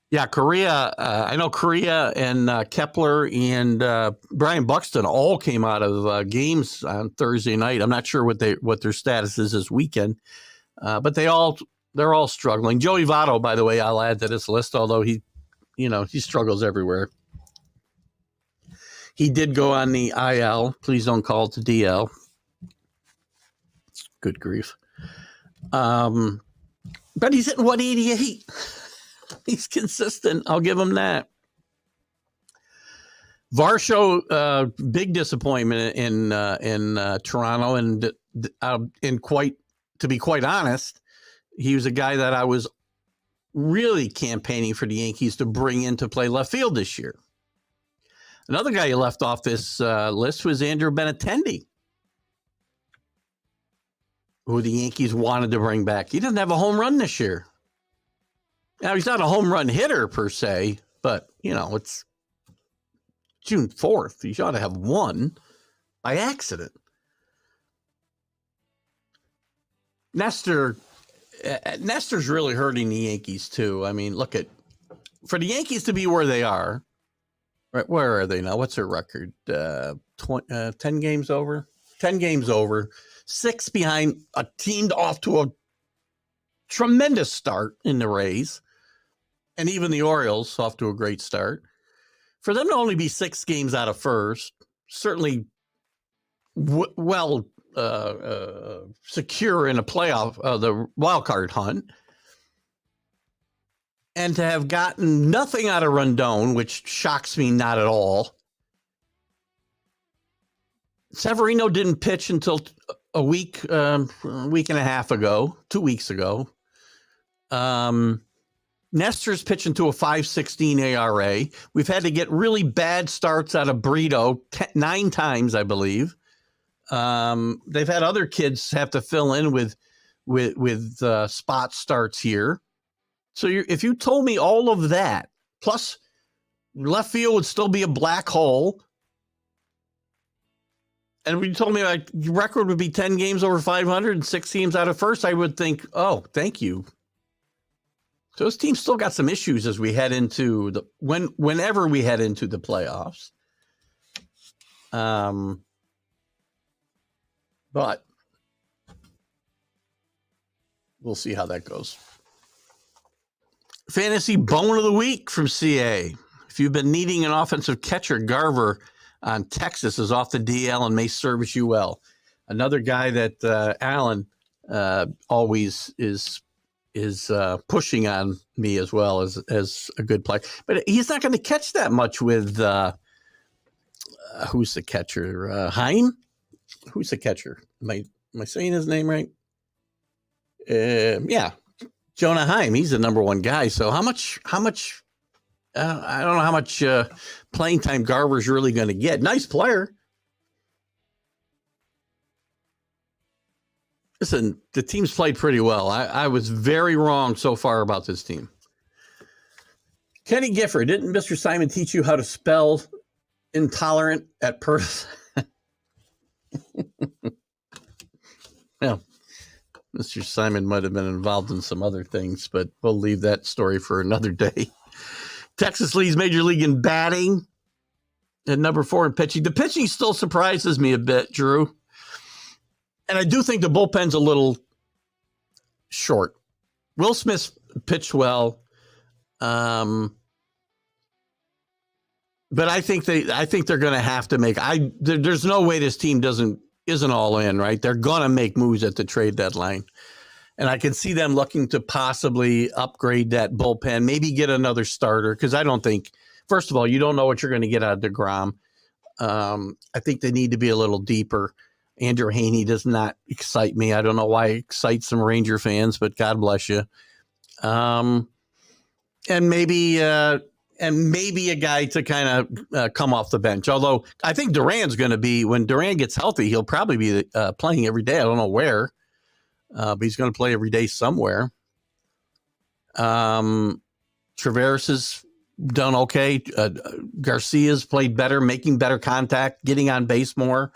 Yeah, Correa. I know Correa and Kepler and Brian Buxton all came out of games on Thursday night. I'm not sure what their status is this weekend, but they're all struggling. Joey Votto, by the way, I'll add to this list, although he struggles everywhere. He did go on the IL. Please don't call it the DL. Good grief. But he's hitting 188. He's consistent. I'll give him that. Varsho, big disappointment in Toronto, and to be quite honest, he was a guy that I was really campaigning for the Yankees to bring in to play left field this year. Another guy you left off this list was Andrew Benintendi, who the Yankees wanted to bring back. He doesn't have a home run this year. Now, he's not a home run hitter per se, but, it's June 4th. He ought to have one by accident. Nestor's really hurting the Yankees, too. I mean, for the Yankees to be where they are, right? Where are they now? What's their record? 10 games over? 10 games over. 6 behind a team off to a tremendous start in the Rays. And even the Orioles off to a great start. For them to only be 6 games out of first, certainly secure in a playoff, the wild card hunt, and to have gotten nothing out of Rondon, which shocks me not at all. Severino didn't pitch until a week and a half ago, 2 weeks ago. Nestor's pitching to a 5.16 ERA. We've had to get really bad starts out of Brito 9 times, I believe. They've had other kids have to fill in with spot starts here. So if you told me all of that, plus left field would still be a black hole, and when you told me your record would be 10 games over 500 and 6 games out of first, I would think, oh, thank you. So this team still got some issues as we head into whenever we head into the playoffs. But we'll see how that goes. Fantasy bone of the week from CA. If you've been needing an offensive catcher, Garver on Texas is off the DL and may service you well. Another guy that Allen always is pushing on me as well as a good player. But he's not going to catch that much with who's the catcher? Heim? Who's the catcher? Am I saying his name right? Yeah. Jonah Heim. He's the number one guy. So how much I don't know how much playing time Garver's really going to get. Nice player. Listen, the team's played pretty well. I was very wrong so far about this team. Kenny Gifford, didn't Mr. Simon teach you how to spell intolerant at Perth? Well, Mr. Simon might have been involved in some other things, but we'll leave that story for another day. Texas leads Major League in batting at number 4 in pitching. The pitching still surprises me a bit, Drew. And I do think the bullpen's a little short. Will Smith pitched well, but I think they're going to have to make. There's no way this team isn't all in, right? They're going to make moves at the trade deadline, and I can see them looking to possibly upgrade that bullpen, maybe get another starter. Because I don't think, first of all, you don't know what you're going to get out of DeGrom. I think they need to be a little deeper. Andrew Haney does not excite me. I don't know why it excites some Ranger fans, but God bless you. And maybe and maybe a guy to kind of come off the bench. Although I think Duran's going to be, when Duran gets healthy, he'll probably be playing every day. I don't know where, but he's going to play every day somewhere. Traveris has done okay. Garcia's played better, making better contact, getting on base more.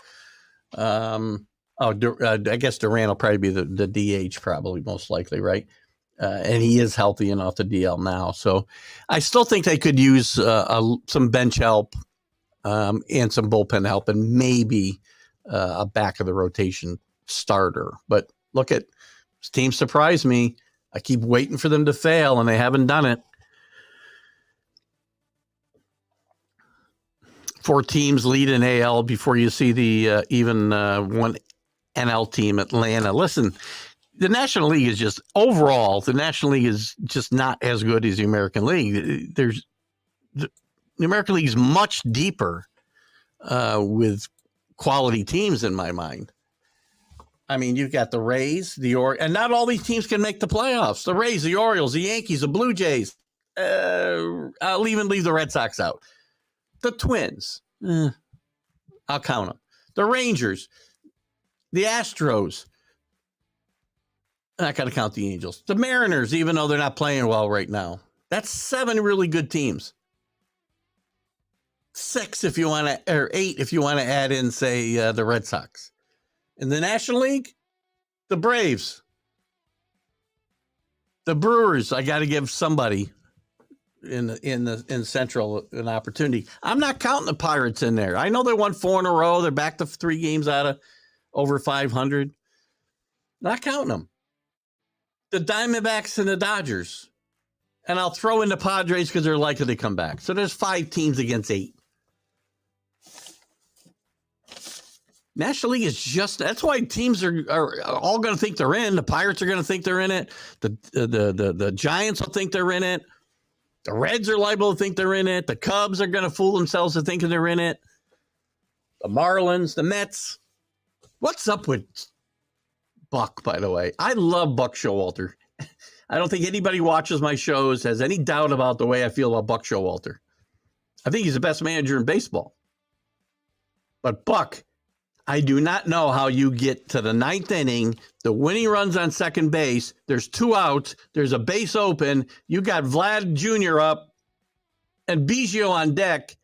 I guess Duran will probably be the DH, probably most likely, right? And he is healthy and off the DL now. So I still think they could use some bench help and some bullpen help and maybe a back of the rotation starter. But look at this team surprised me. I keep waiting for them to fail, and they haven't done it. 4 teams lead in AL before you see the even one NL team, Atlanta. Listen, the National League is just, overall, the National League is just not as good as the American League. The American League is much deeper with quality teams in my mind. I mean, you've got the Rays, and not all these teams can make the playoffs. The Rays, the Orioles, the Yankees, the Blue Jays. I'll even leave the Red Sox out. The Twins, I'll count them. The Rangers, the Astros. I'm not going to count the Angels. The Mariners, even though they're not playing well right now. That's 7 really good teams. 6 if you want to, or 8 if you want to add in, say, the Red Sox. In the National League, the Braves, the Brewers. I got to give somebody in Central an opportunity. I'm not counting the Pirates in there. I know they won 4 in a row. They're back to 3 games out of over 500. Not counting them. The Diamondbacks and the Dodgers. And I'll throw in the Padres because they're likely to come back. So there's 5 teams against 8. National League is just, that's why teams are all going to think they're in. The Pirates are going to think they're in it. The Giants will think they're in it. The Reds are liable to think they're in it. The Cubs are going to fool themselves to thinking they're in it. The Marlins, the Mets. What's up with Buck, by the way? I love Buck Showalter. I don't think anybody watches my shows has any doubt about the way I feel about Buck Showalter. I think he's the best manager in baseball. But Buck, I do not know how you get to the 9th inning, the winning runs on second base, there's 2 outs, there's a base open, you got Vlad Jr. up and Biggio on deck.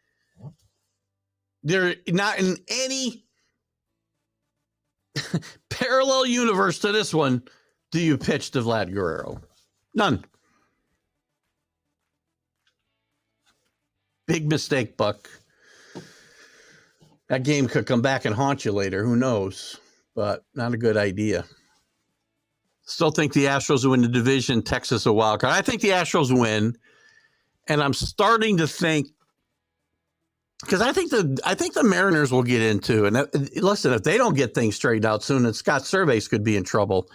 They're not in any parallel universe to this one do you pitch to Vlad Guerrero. None. Big mistake, Buck. That game could come back and haunt you later. Who knows? But not a good idea. Still think the Astros will win the division. Texas a wild card. I think the Astros win. And I'm starting to think, because I think the Mariners will get into, and listen, if they don't get things straightened out soon, then Scott Servais could be in trouble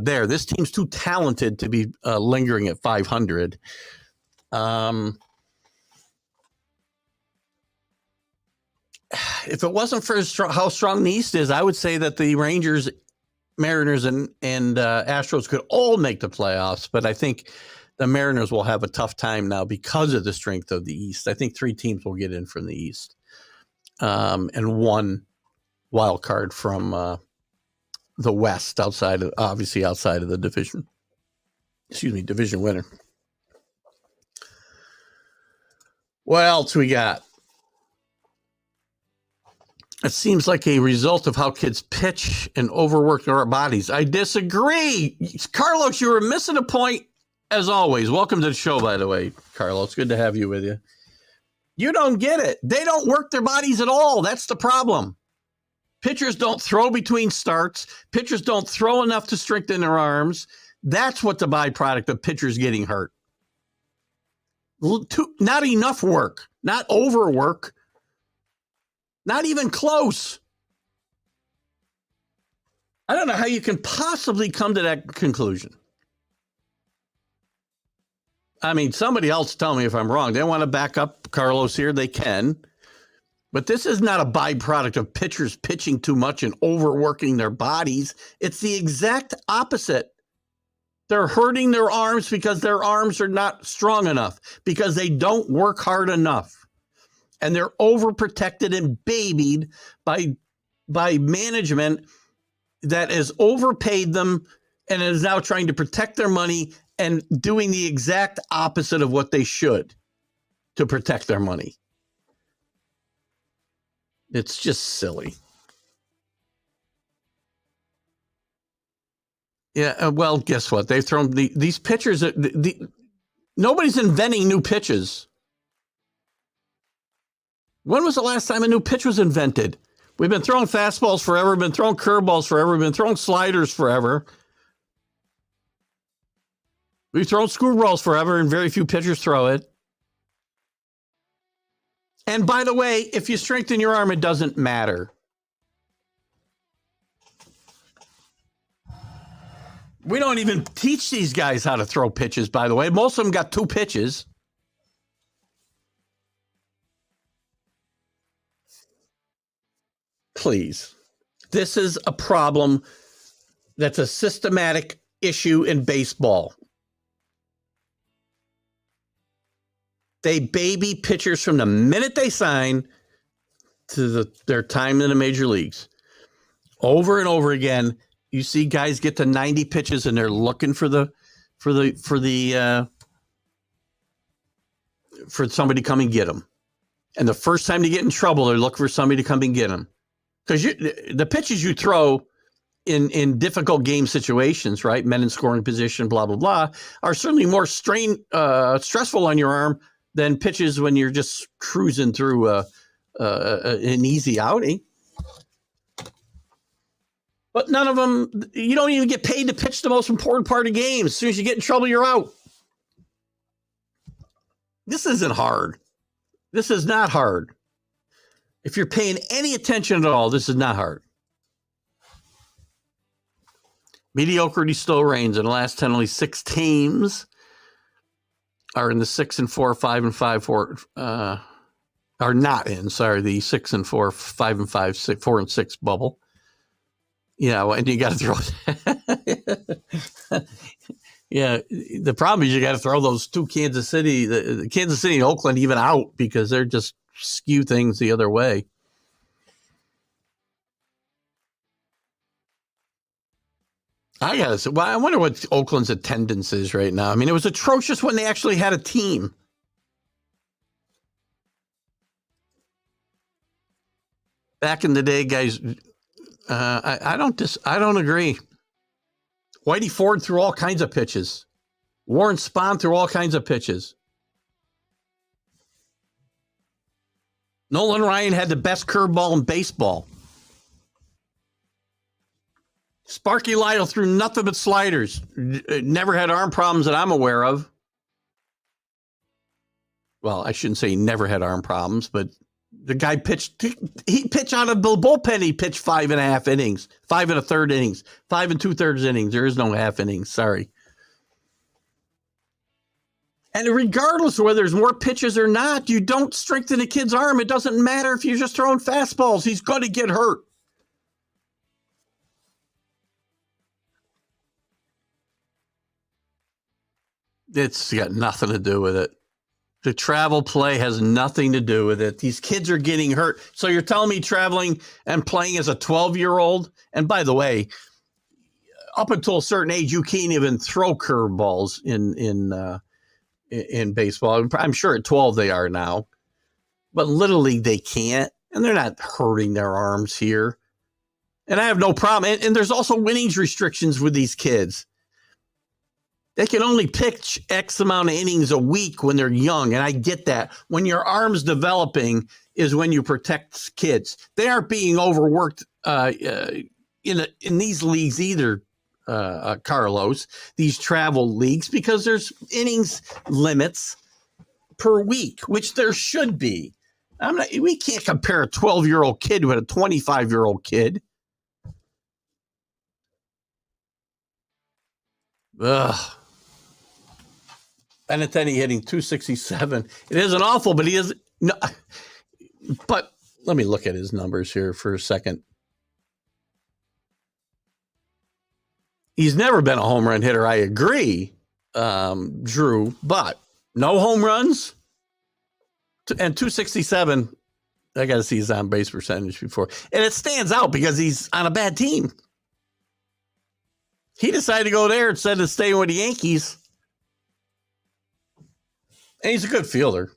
there. This team's too talented to be lingering at 500. If it wasn't for how strong the East is, I would say that the Rangers, Mariners, and Astros could all make the playoffs. But I think the Mariners will have a tough time now because of the strength of the East. I think 3 teams will get in from the East, and 1 wild card from the West, outside of the division. Division winner. What else we got? It seems like a result of how kids pitch and overwork their bodies. I disagree. Carlos, you were missing a point as always. Welcome to the show, by the way, Carlos. Good to have you with you. You don't get it. They don't work their bodies at all. That's the problem. Pitchers don't throw between starts. Pitchers don't throw enough to strengthen their arms. That's what the byproduct of pitchers getting hurt. Not enough work, not overwork. Not even close. I don't know how you can possibly come to that conclusion. I mean, somebody else tell me if I'm wrong. They want to back up Carlos here. They can. But this is not a byproduct of pitchers pitching too much and overworking their bodies. It's the exact opposite. They're hurting their arms because their arms are not strong enough, because they don't work hard enough. And they're overprotected and babied by management that has overpaid them and is now trying to protect their money and doing the exact opposite of what they should to protect their money. It's just silly. Yeah, well, guess what? They've thrown these pitchers. Nobody's inventing new pitches. When was the last time a new pitch was invented? We've been throwing fastballs forever, been throwing curveballs forever, been throwing sliders forever. We've thrown screwballs forever, and very few pitchers throw it. And by the way, if you strengthen your arm, it doesn't matter. We don't even teach these guys how to throw pitches, by the way. Most of them got 2 pitches. Please. This is a problem that's a systematic issue in baseball. They baby pitchers from the minute they sign to their time in the major leagues. Over and over again, you see guys get to 90 pitches and they're looking for somebody to come and get them. And the first time they get in trouble, they're looking for somebody to come and get them. Because the pitches you throw in difficult game situations, right, men in scoring position, blah, blah, blah, are certainly more stressful on your arm than pitches when you're just cruising through an easy outing. But none of them, you don't even get paid to pitch the most important part of games. As soon as you get in trouble, you're out. This isn't hard. This is not hard. If you're paying any attention at all, this is not hard. Mediocrity still reigns. In the last 10, only 6 teams are in the 6-4, 5-5, 4 are not in. Sorry, the 6-4, 5-5, 6, 4-6 bubble. Yeah, and you got to throw. Yeah, the problem is you got to throw those 2 Kansas City, the Kansas City and Oakland even out because they're just skew things the other way. I wonder what Oakland's attendance is right now. I mean, it was atrocious when they actually had a team. Back in the day, guys, I don't agree. Whitey Ford threw all kinds of pitches. Warren Spahn threw all kinds of pitches. Nolan Ryan had the best curveball in baseball. Sparky Lytle threw nothing but sliders. Never had arm problems that I'm aware of. Well, I shouldn't say he never had arm problems, but the guy pitched. He pitched out of the bullpen. He pitched 5.5 innings, 5 1/3 innings, 5 2/3 innings. There is no half innings. Sorry. And regardless of whether there's more pitches or not, you don't strengthen a kid's arm. It doesn't matter if you're just throwing fastballs. He's going to get hurt. It's got nothing to do with it. The travel play has nothing to do with it. These kids are getting hurt. So you're telling me traveling and playing as a 12-year-old? And by the way, up until a certain age, you can't even throw curveballs in baseball. I'm sure at 12 they are now. But Little League, they can't. And they're not hurting their arms here. And I have no problem. And there's also winnings restrictions with these kids. They can only pitch X amount of innings a week when they're young, and I get that. When your arm's developing is when you protect kids. They aren't being overworked in these leagues either, Carlos, these travel leagues, because there's innings limits per week, which there should be. We can't compare a 12-year-old kid with a 25-year-old kid. Ugh. Benintendi hitting 267. It isn't awful, but he is no. But let me look at his numbers here for a second. He's never been a home run hitter. I agree, Drew, but no home runs and 267. I got to see his on base percentage before. And it stands out because he's on a bad team. He decided to go there instead of staying with the Yankees. And he's a good fielder.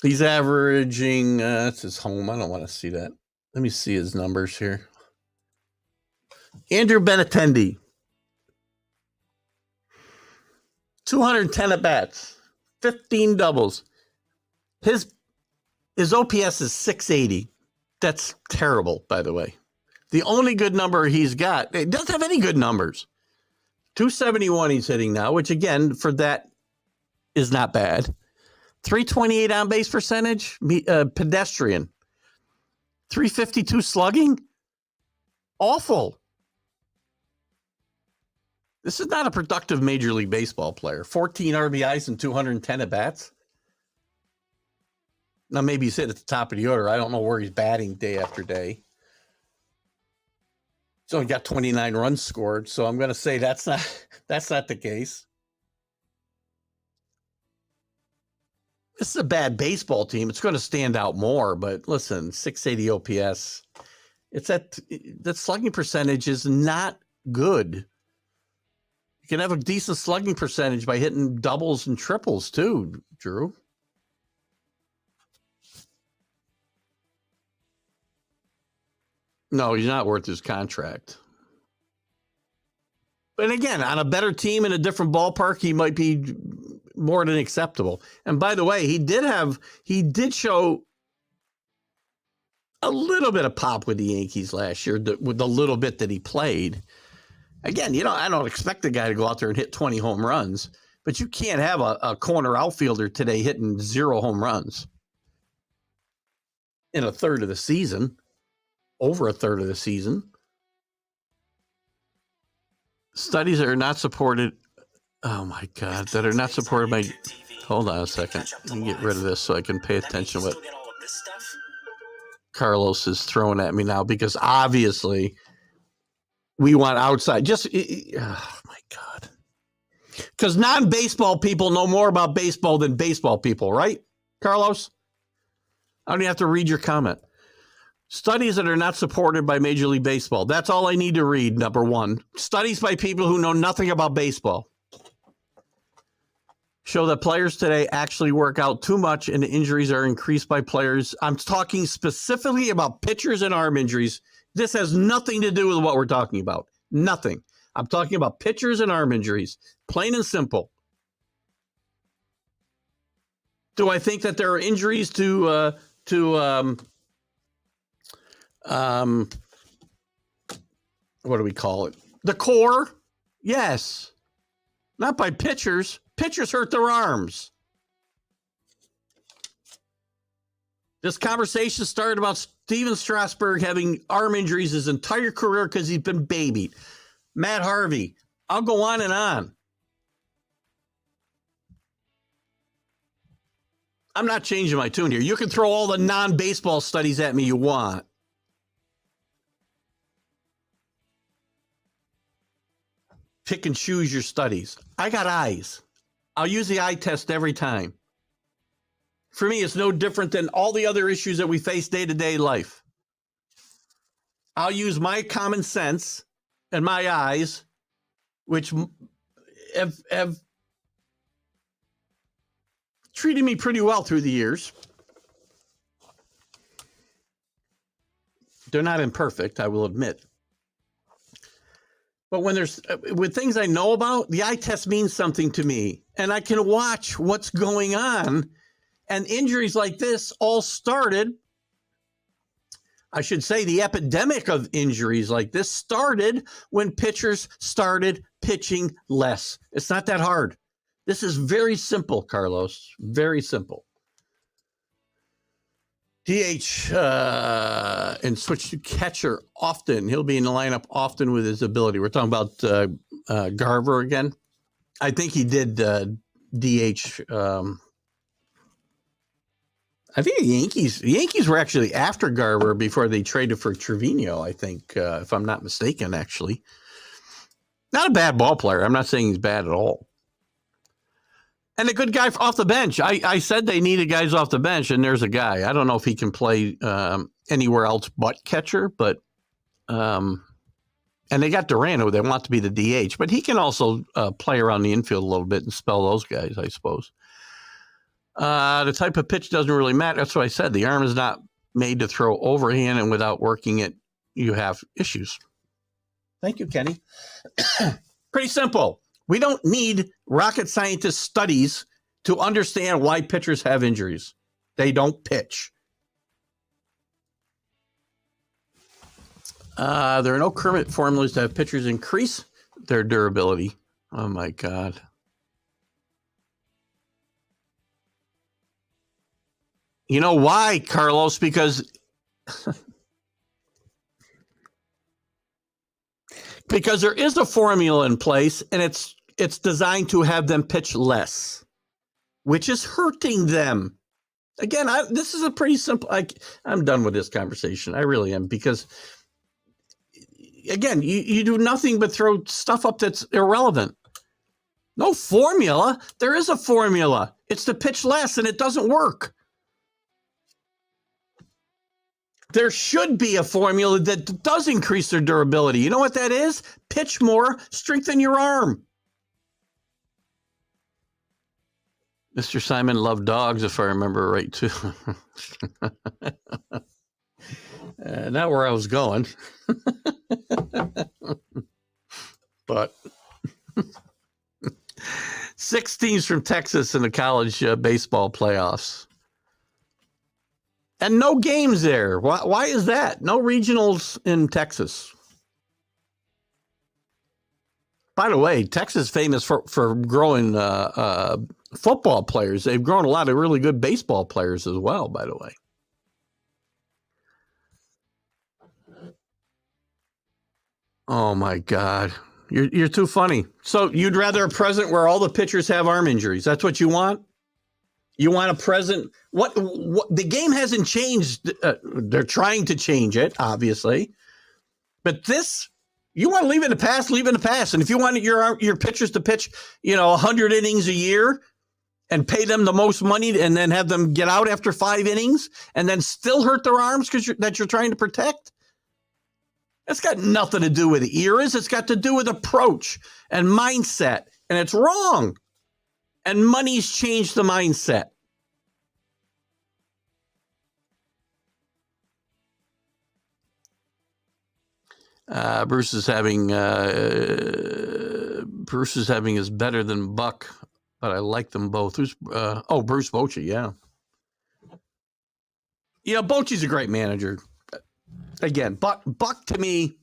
He's averaging, that's his home. I don't want to see that. Let me see his numbers here. Andrew Benintendi. 210 at bats, 15 doubles. His OPS is 680. That's terrible, by the way. The only good number he's got, it doesn't have any good numbers. 271 he's hitting now, which again, for that is not bad. 328 on base percentage, pedestrian. 352 slugging, awful. This is not a productive Major League Baseball player. 14 RBIs and 210 at bats. Now, maybe he's hit at the top of the order. I don't know where he's batting day after day. He's only got 29 runs scored, so I'm going to say that's not the case. This is a bad baseball team. It's going to stand out more, but listen, 680 OPS. It's that slugging percentage is not good. You can have a decent slugging percentage by hitting doubles and triples too, Drew. No, he's not worth his contract. But again, on a better team in a different ballpark, he might be more than acceptable. And by the way, he did show a little bit of pop with the Yankees last year with the little bit that he played. Again, I don't expect the guy to go out there and hit 20 home runs, but you can't have a corner outfielder today hitting 0 home runs in a third of the season, over a third of the season. Studies that are not supported. Oh my God, that are not supported by. Hold on a second. Let me get rid of this so I can pay attention to what Carlos is throwing at me now, because obviously we want outside. Oh my God. Because non-baseball people know more about baseball than baseball people, right, Carlos? I don't even have to read your comment. Studies that are not supported by Major League Baseball. That's all I need to read, number one. Studies by people who know nothing about baseball show that players today actually work out too much and injuries are increased by players. I'm talking specifically about pitchers and arm injuries. This has nothing to do with what we're talking about. Nothing. I'm talking about pitchers and arm injuries, plain and simple. Do I think that there are injuries to what do we call it? The core? Yes. Not by pitchers. Pitchers hurt their arms. This conversation started about Steven Strasburg having arm injuries his entire career because he's been babied. Matt Harvey. I'll go on and on. I'm not changing my tune here. You can throw all the non-baseball studies at me you want. Pick and choose your studies. I got eyes. I'll use the eye test every time. For me, it's no different than all the other issues that we face day-to-day life. I'll use my common sense and my eyes, which have treated me pretty well through the years. They're not imperfect, I will admit. But when with things I know about, the eye test means something to me, and I can watch what's going on. And injuries like this all started, I should say the epidemic of injuries like this started when pitchers started pitching less. It's not that hard. This is very simple, Carlos. Very simple. DH and switch to catcher often. He'll be in the lineup often with his ability. We're talking about Garver again. I think he did DH. I think the Yankees were actually after Garver before they traded for Trevino, I think, if I'm not mistaken, actually. Not a bad ball player. I'm not saying he's bad at all. And a good guy off the bench. I said they needed guys off the bench, and there's a guy. I don't know if he can play anywhere else but catcher, but and they got Durant, who they want to be the DH, but he can also play around the infield a little bit and spell those guys, I suppose. The type of pitch doesn't really matter. That's what I said. The arm is not made to throw overhand, and without working it, you have issues. Thank you, Kenny. Pretty simple. We don't need rocket scientist studies to understand why pitchers have injuries. They don't pitch. There are no current formulas to have pitchers increase their durability. Oh, my God. You know why, Carlos? Because there is a formula in place, and it's designed to have them pitch less, which is hurting them. Again, this is a pretty simple. I'm done with this conversation. I really am, because again, you do nothing but throw stuff up that's irrelevant. No formula. There is a formula. It's to pitch less, and it doesn't work. There should be a formula that does increase their durability. You know what that is? Pitch more, strengthen your arm. Mr. Simon loved dogs, if I remember right, too. Not where I was going. But 6 teams from Texas in the college baseball playoffs. And no games there. Why is that? No regionals in Texas. By the way, Texas is famous for growing football players. They've grown a lot of really good baseball players as well, by the way. Oh, my God. You're too funny. So you'd rather a president where all the pitchers have arm injuries. That's what you want? You want a president? What the game hasn't changed. They're trying to change it, obviously. But this, you want to leave it in the past, leave it in the past. And if you want your pitchers to pitch, 100 innings a year and pay them the most money and then have them get out after 5 innings and then still hurt their arms that you're trying to protect, that's got nothing to do with eras. It's got to do with approach and mindset. And it's wrong. And money's changed the mindset. Bruce is having is better than Buck, but I like them both. Bruce Bochy, yeah. Bochy's a great manager. Again, Buck to me,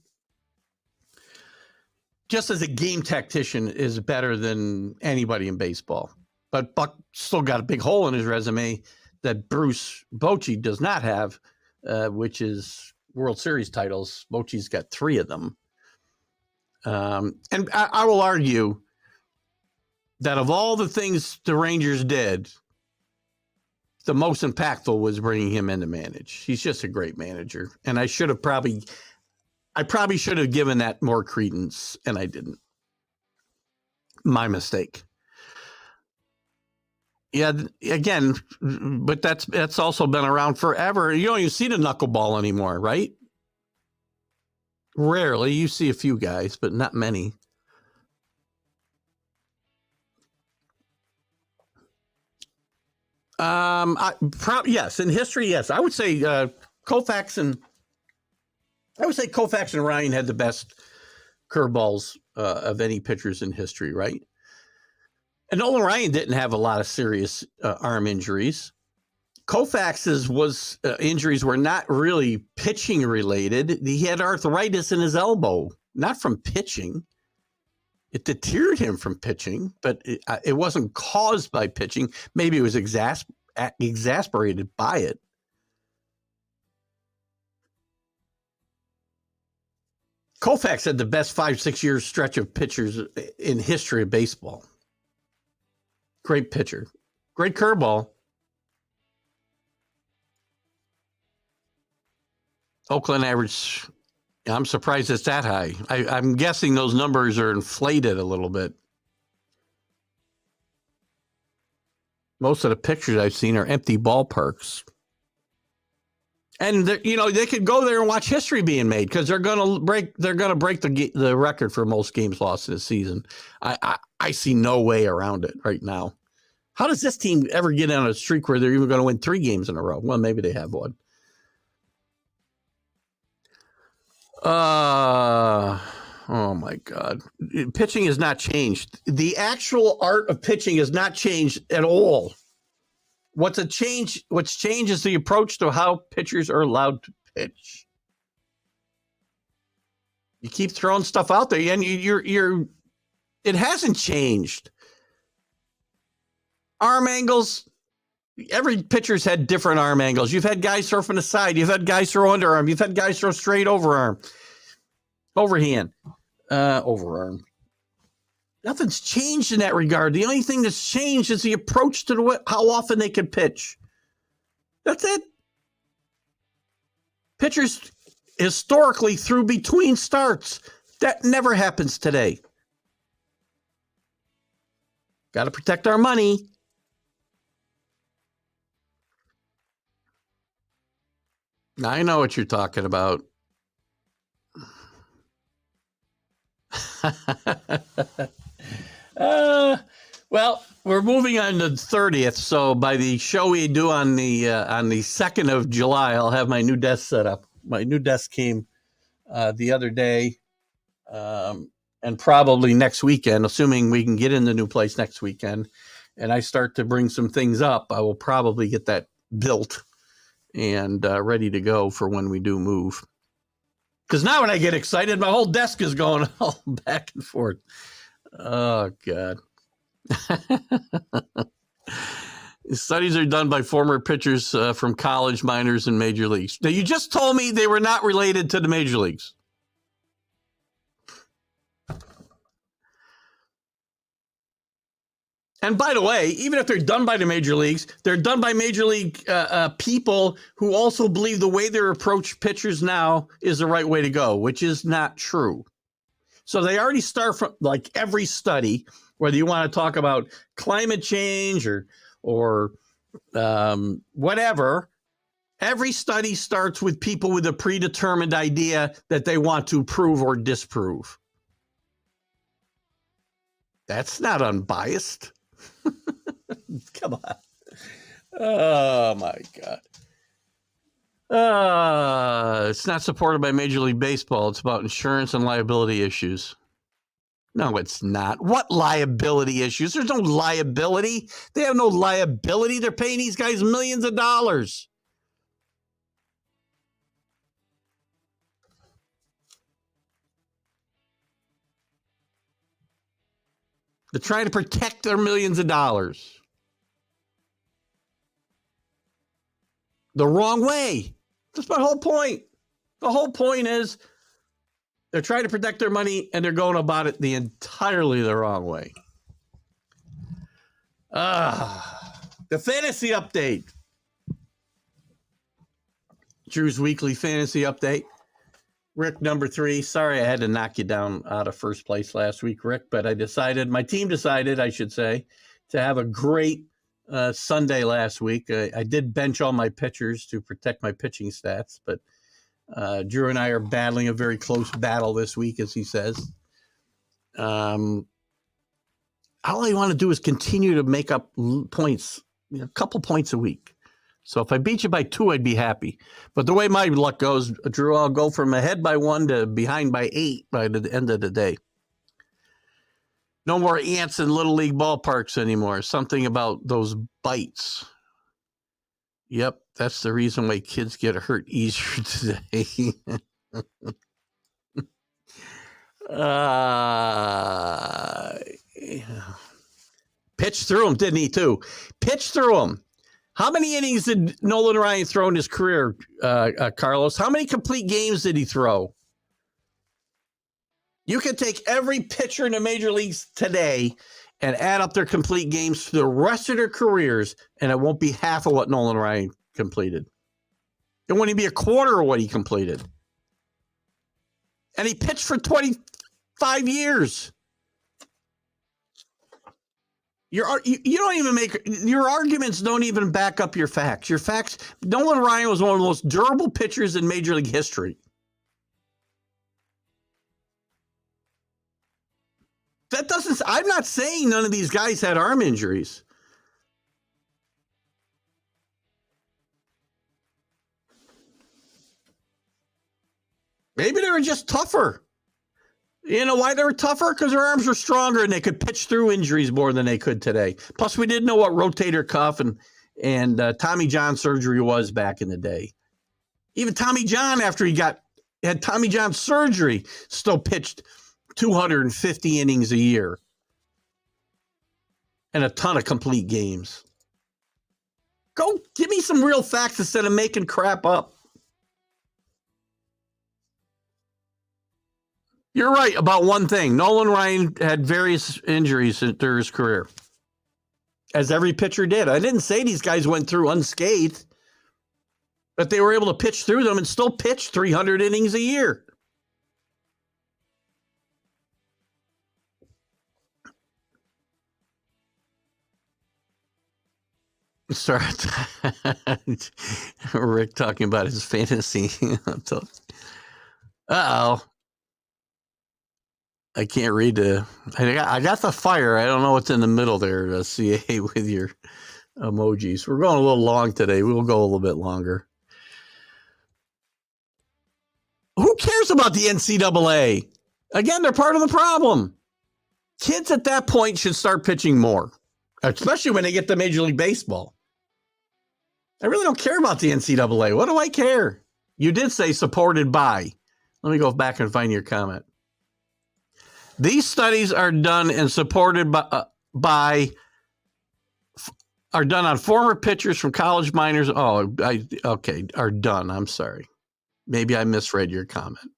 just as a game tactician, is better than anybody in baseball. But Buck still got a big hole in his resume that Bruce Bochy does not have, which is World Series titles. Bochy's got 3 of them. And I will argue that of all the things the Rangers did, the most impactful was bringing him in to manage. He's just a great manager. And I probably should have given that more credence, and I didn't. My mistake. Yeah, again, but that's also been around forever. You don't even see the knuckleball anymore, right? Rarely. You see a few guys, but not many. Yes, in history, yes. I would say Koufax and Ryan had the best curveballs of any pitchers in history, right? And Nolan Ryan didn't have a lot of serious arm injuries. Koufax's injuries were not really pitching related. He had arthritis in his elbow, not from pitching. It deterred him from pitching, but it wasn't caused by pitching. Maybe it was exasperated by it. Koufax had the best 5-6 year stretch of pitchers in history of baseball. Great pitcher. Great curveball. Oakland averaged I'm surprised it's that high. I'm guessing those numbers are inflated a little bit. Most of the pictures I've seen are empty ballparks. And they could go there and watch history being made because they're gonna break the record for most games lost this season. I see no way around it right now. How does this team ever get on a streak where they're even going to win 3 games in a row? Well, maybe they have one. Oh my God, pitching has not changed. The actual art of pitching has not changed at all. What's changed is the approach to how pitchers are allowed to pitch. You keep throwing stuff out there, and it hasn't changed. Arm angles. Every pitcher's had different arm angles. You've had guys throw from the side. You've had guys throw underarm. You've had guys throw straight overarm, overhand, overarm. Nothing's changed in that regard. The only thing that's changed is the approach to how often they can pitch. That's it. Pitchers historically threw between starts. That never happens today. Got to protect our money. I know what you're talking about. Well, we're moving on to the 30th. So by the show we do on the 2nd of July, I'll have my new desk set up. My new desk came the other day, and probably next weekend, assuming we can get in the new place next weekend, and I start to bring some things up, I will probably get that built and ready to go for when we do move. Because now when I get excited, my whole desk is going all back and forth. Oh, God. Studies are done by former pitchers from college, minors, and major leagues. Now, you just told me they were not related to the major leagues. And by the way, even if they're done by the major leagues, they're done by major league people who also believe the way they're approach pitchers now is the right way to go, which is not true. So they already start from, like, every study, whether you want to talk about climate change or whatever, every study starts with people with a predetermined idea that they want to prove or disprove. That's not unbiased. Come on. Oh, my God. It's not supported by Major League Baseball. It's about insurance and liability issues. No, it's not. What liability issues? There's no liability. They have no liability. They're paying these guys millions of dollars. They're trying to protect their millions of dollars. The wrong way. That's my whole point. The whole point is they're trying to protect their money and they're going about it the entirely the wrong way. The fantasy update. Drew's weekly fantasy update. Rick, number 3. Sorry I had to knock you down out of first place last week, Rick, but my team decided, I should say, to have a great Sunday last week. I did bench all my pitchers to protect my pitching stats, but Drew and I are battling a very close battle this week, as he says. All I want to do is continue to make up points, a couple points a week. So if I beat you by 2, I'd be happy. But the way my luck goes, Drew, I'll go from ahead by 1 to behind by 8 by the end of the day. No more ants in Little League ballparks anymore. Something about those bites. Yep, that's the reason why kids get hurt easier today. Pitched through him, didn't he, too? Pitched through him. How many innings did Nolan Ryan throw in his career, Carlos? How many complete games did he throw? You can take every pitcher in the major leagues today and add up their complete games for the rest of their careers, and it won't be half of what Nolan Ryan completed. It won't even be a quarter of what he completed. And he pitched for 25 years. You don't even make your arguments don't even back up your facts. Your facts, Nolan Ryan was one of the most durable pitchers in Major League history. I'm not saying none of these guys had arm injuries. Maybe they were just tougher. You know why they were tougher? Because their arms were stronger and they could pitch through injuries more than they could today. Plus, we didn't know what rotator cuff and Tommy John surgery was back in the day. Even Tommy John, after he had Tommy John surgery, still pitched 250 innings a year and a ton of complete games. Go give me some real facts instead of making crap up. You're right about one thing. Nolan Ryan had various injuries through his career, as every pitcher did. I didn't say these guys went through unscathed, but they were able to pitch through them and still pitch 300 innings a year. Sorry, Rick talking about his fantasy. Uh-oh. I can't read I got the fire. I don't know what's in the middle there, CA, with your emojis. We're going a little long today. We'll go a little bit longer. Who cares about the NCAA? Again, they're part of the problem. Kids at that point should start pitching more, especially when they get to Major League Baseball. I really don't care about the NCAA. What do I care? You did say supported by. Let me go back and find your comment. These studies are done and supported are done on former pitchers from college minors. Are done. I'm sorry. Maybe I misread your comment.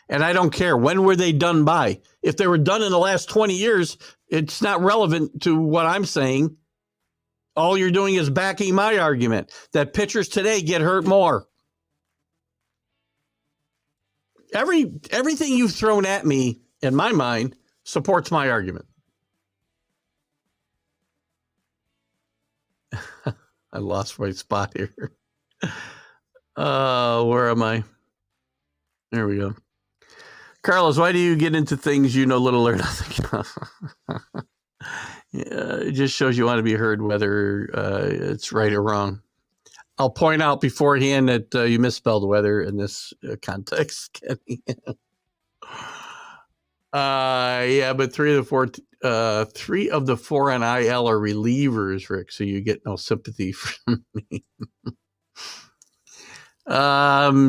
And I don't care. When were they done by? If they were done in the last 20 years, it's not relevant to what I'm saying. All you're doing is backing my argument that pitchers today get hurt more. Everything you've thrown at me, in my mind, supports my argument. I lost my spot here. Where am I? There we go. Carlos, why do you get into things you know little or nothing? Yeah, it just shows you want to be heard, whether it's right or wrong. I'll point out beforehand that you misspelled weather in this context, Kenny. But three of the four on IL are relievers, Rick. So you get no sympathy from me.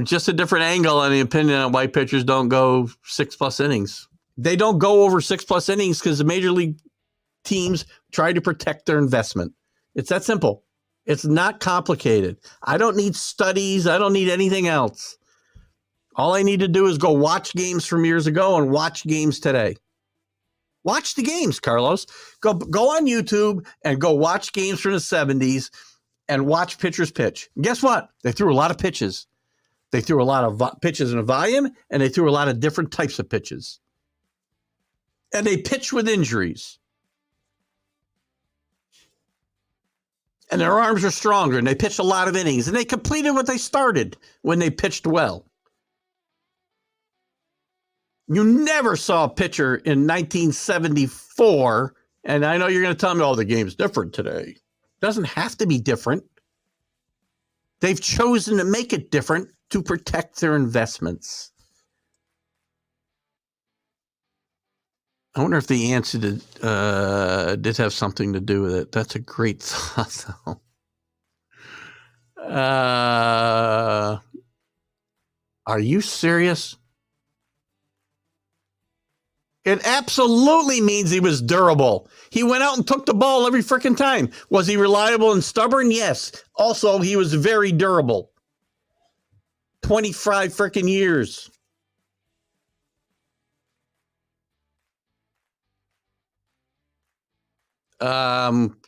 Just a different angle on the opinion on why pitchers don't go 6+ innings. They don't go over 6+ innings because the major league teams try to protect their investment. It's that simple. It's not complicated. I don't need studies. I don't need anything else. All I need to do is go watch games from years ago and watch games today. Watch the games, Carlos. Go on YouTube and go watch games from the 70s and watch pitchers pitch. And guess what? They threw a lot of pitches. They threw a lot of pitches in a volume, and they threw a lot of different types of pitches. And they pitched with injuries. And their arms are stronger, and they pitched a lot of innings, and they completed what they started when they pitched well. You never saw a pitcher in 1974, and I know you're going to tell me, the game's different today. It doesn't have to be different. They've chosen to make it different to protect their investments. I wonder if the answer did have something to do with it. That's a great thought, though. Are you serious? It absolutely means he was durable. He went out and took the ball every freaking time. Was he reliable and stubborn? Yes. Also, he was very durable. 25 freaking years.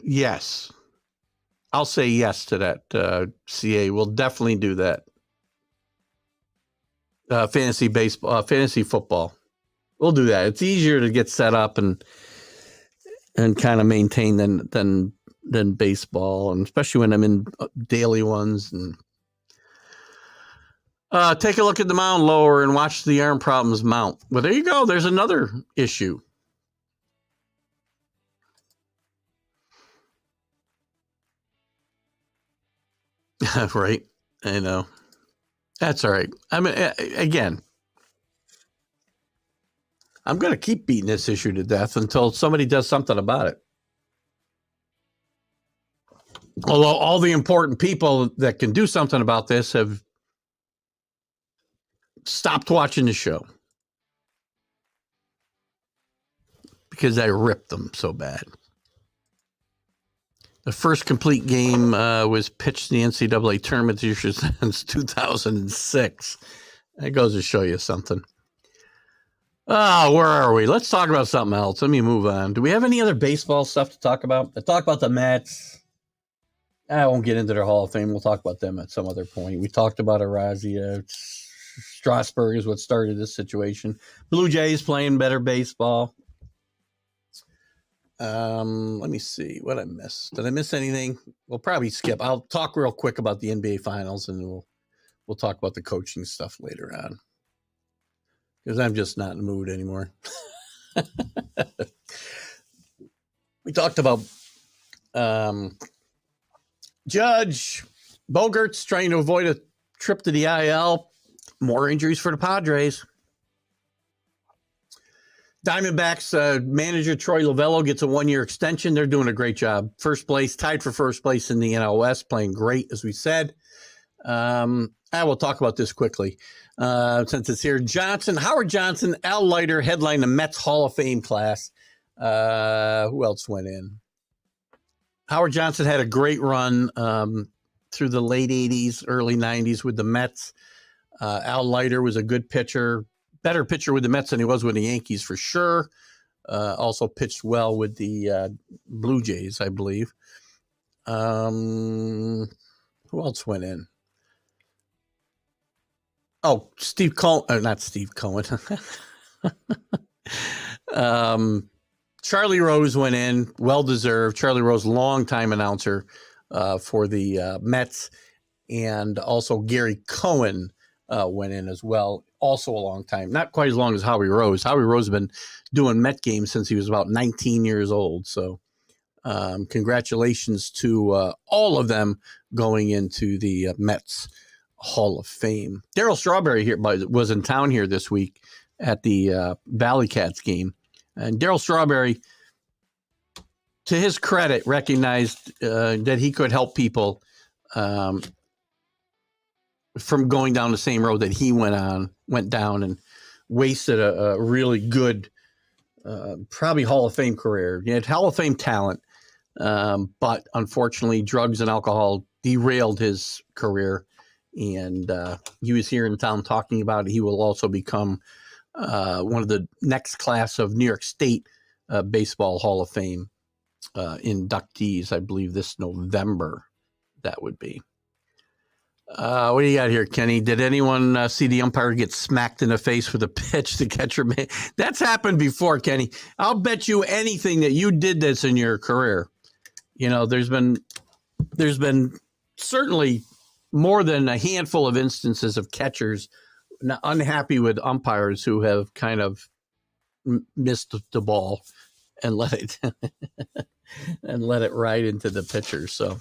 Yes. I'll say yes to that, CA. We'll definitely do that. fantasy baseball, fantasy football. We'll do that. It's easier to get set up and kind of maintain than baseball, and especially when I'm in daily ones. And take a look at the mound lower and watch the arm problems mount. Well, there you go. There's another issue. Right. I know. That's all right. I mean, again, I'm going to keep beating this issue to death until somebody does something about it. Although all the important people that can do something about this have stopped watching the show because I ripped them so bad. The first complete game was pitched in the NCAA tournament since 2006. That goes to show you something. Oh, where are we? Let's talk about something else. Let me move on. Do we have any other baseball stuff to talk about? I talk about the Mets. I won't get into their Hall of Fame. We'll talk about them at some other point. We talked about Arazia. Strasburg is what started this situation. Blue Jays playing better baseball. Let me see what I missed. Did I miss anything? We'll probably skip. I'll talk real quick about the NBA Finals, and we'll talk about the coaching stuff later on, because I'm just not in the mood anymore. We talked about Judge Bogart's trying to avoid a trip to the IL. More injuries for the Padres. Diamondbacks manager Troy Lovello gets a 1-year extension. They're doing a great job. First place, tied for first place in the NL West, playing great, as we said. I will talk about this quickly since it's here. Howard Johnson, Al Leiter headlined the Mets Hall of Fame class. Who else went in? Howard Johnson had a great run through the late 80s, early 90s with the Mets. Al Leiter was a good pitcher. Better pitcher with the Mets than he was with the Yankees for sure. Also pitched well with the Blue Jays, I believe. Who else went in? Oh, Steve Cohen. Not Steve Cohen. Charlie Rose went in. Well-deserved. Charlie Rose, longtime announcer for the Mets. And also Gary Cohen went in as well. Also a long time. Not quite as long as Howie Rose. Howie Rose has been doing Met games since he was about 19 years old. So congratulations to all of them going into the Mets Hall of Fame. Darryl Strawberry here was in town here this week at the Valley Cats game. And Darryl Strawberry, to his credit, recognized that he could help people from going down the same road that he went down, and wasted a really good, probably Hall of Fame career. He had Hall of Fame talent, but unfortunately, drugs and alcohol derailed his career. And he was here in town talking about it. He will also become one of the next class of New York State Baseball Hall of Fame inductees, I believe this November, that would be. What do you got here, Kenny? Did anyone see the umpire get smacked in the face with a pitch? The catcher made? That's happened before, Kenny. I'll bet you anything that you did this in your career. You know, there's been certainly more than a handful of instances of catchers unhappy with umpires who have kind of missed the ball and let it ride into the pitcher. So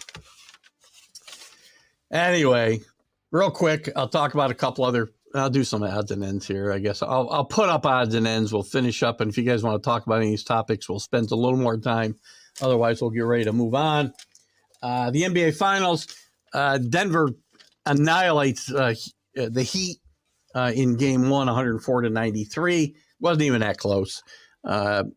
anyway, real quick, I'll talk about a couple other. I'll do some odds and ends here. I guess I'll put up odds and ends. We'll finish up, and if you guys want to talk about any of these topics, we'll spend a little more time. Otherwise, we'll get ready to move on. The NBA Finals. Denver annihilates the Heat in Game 1, 104-93. Wasn't even that close. The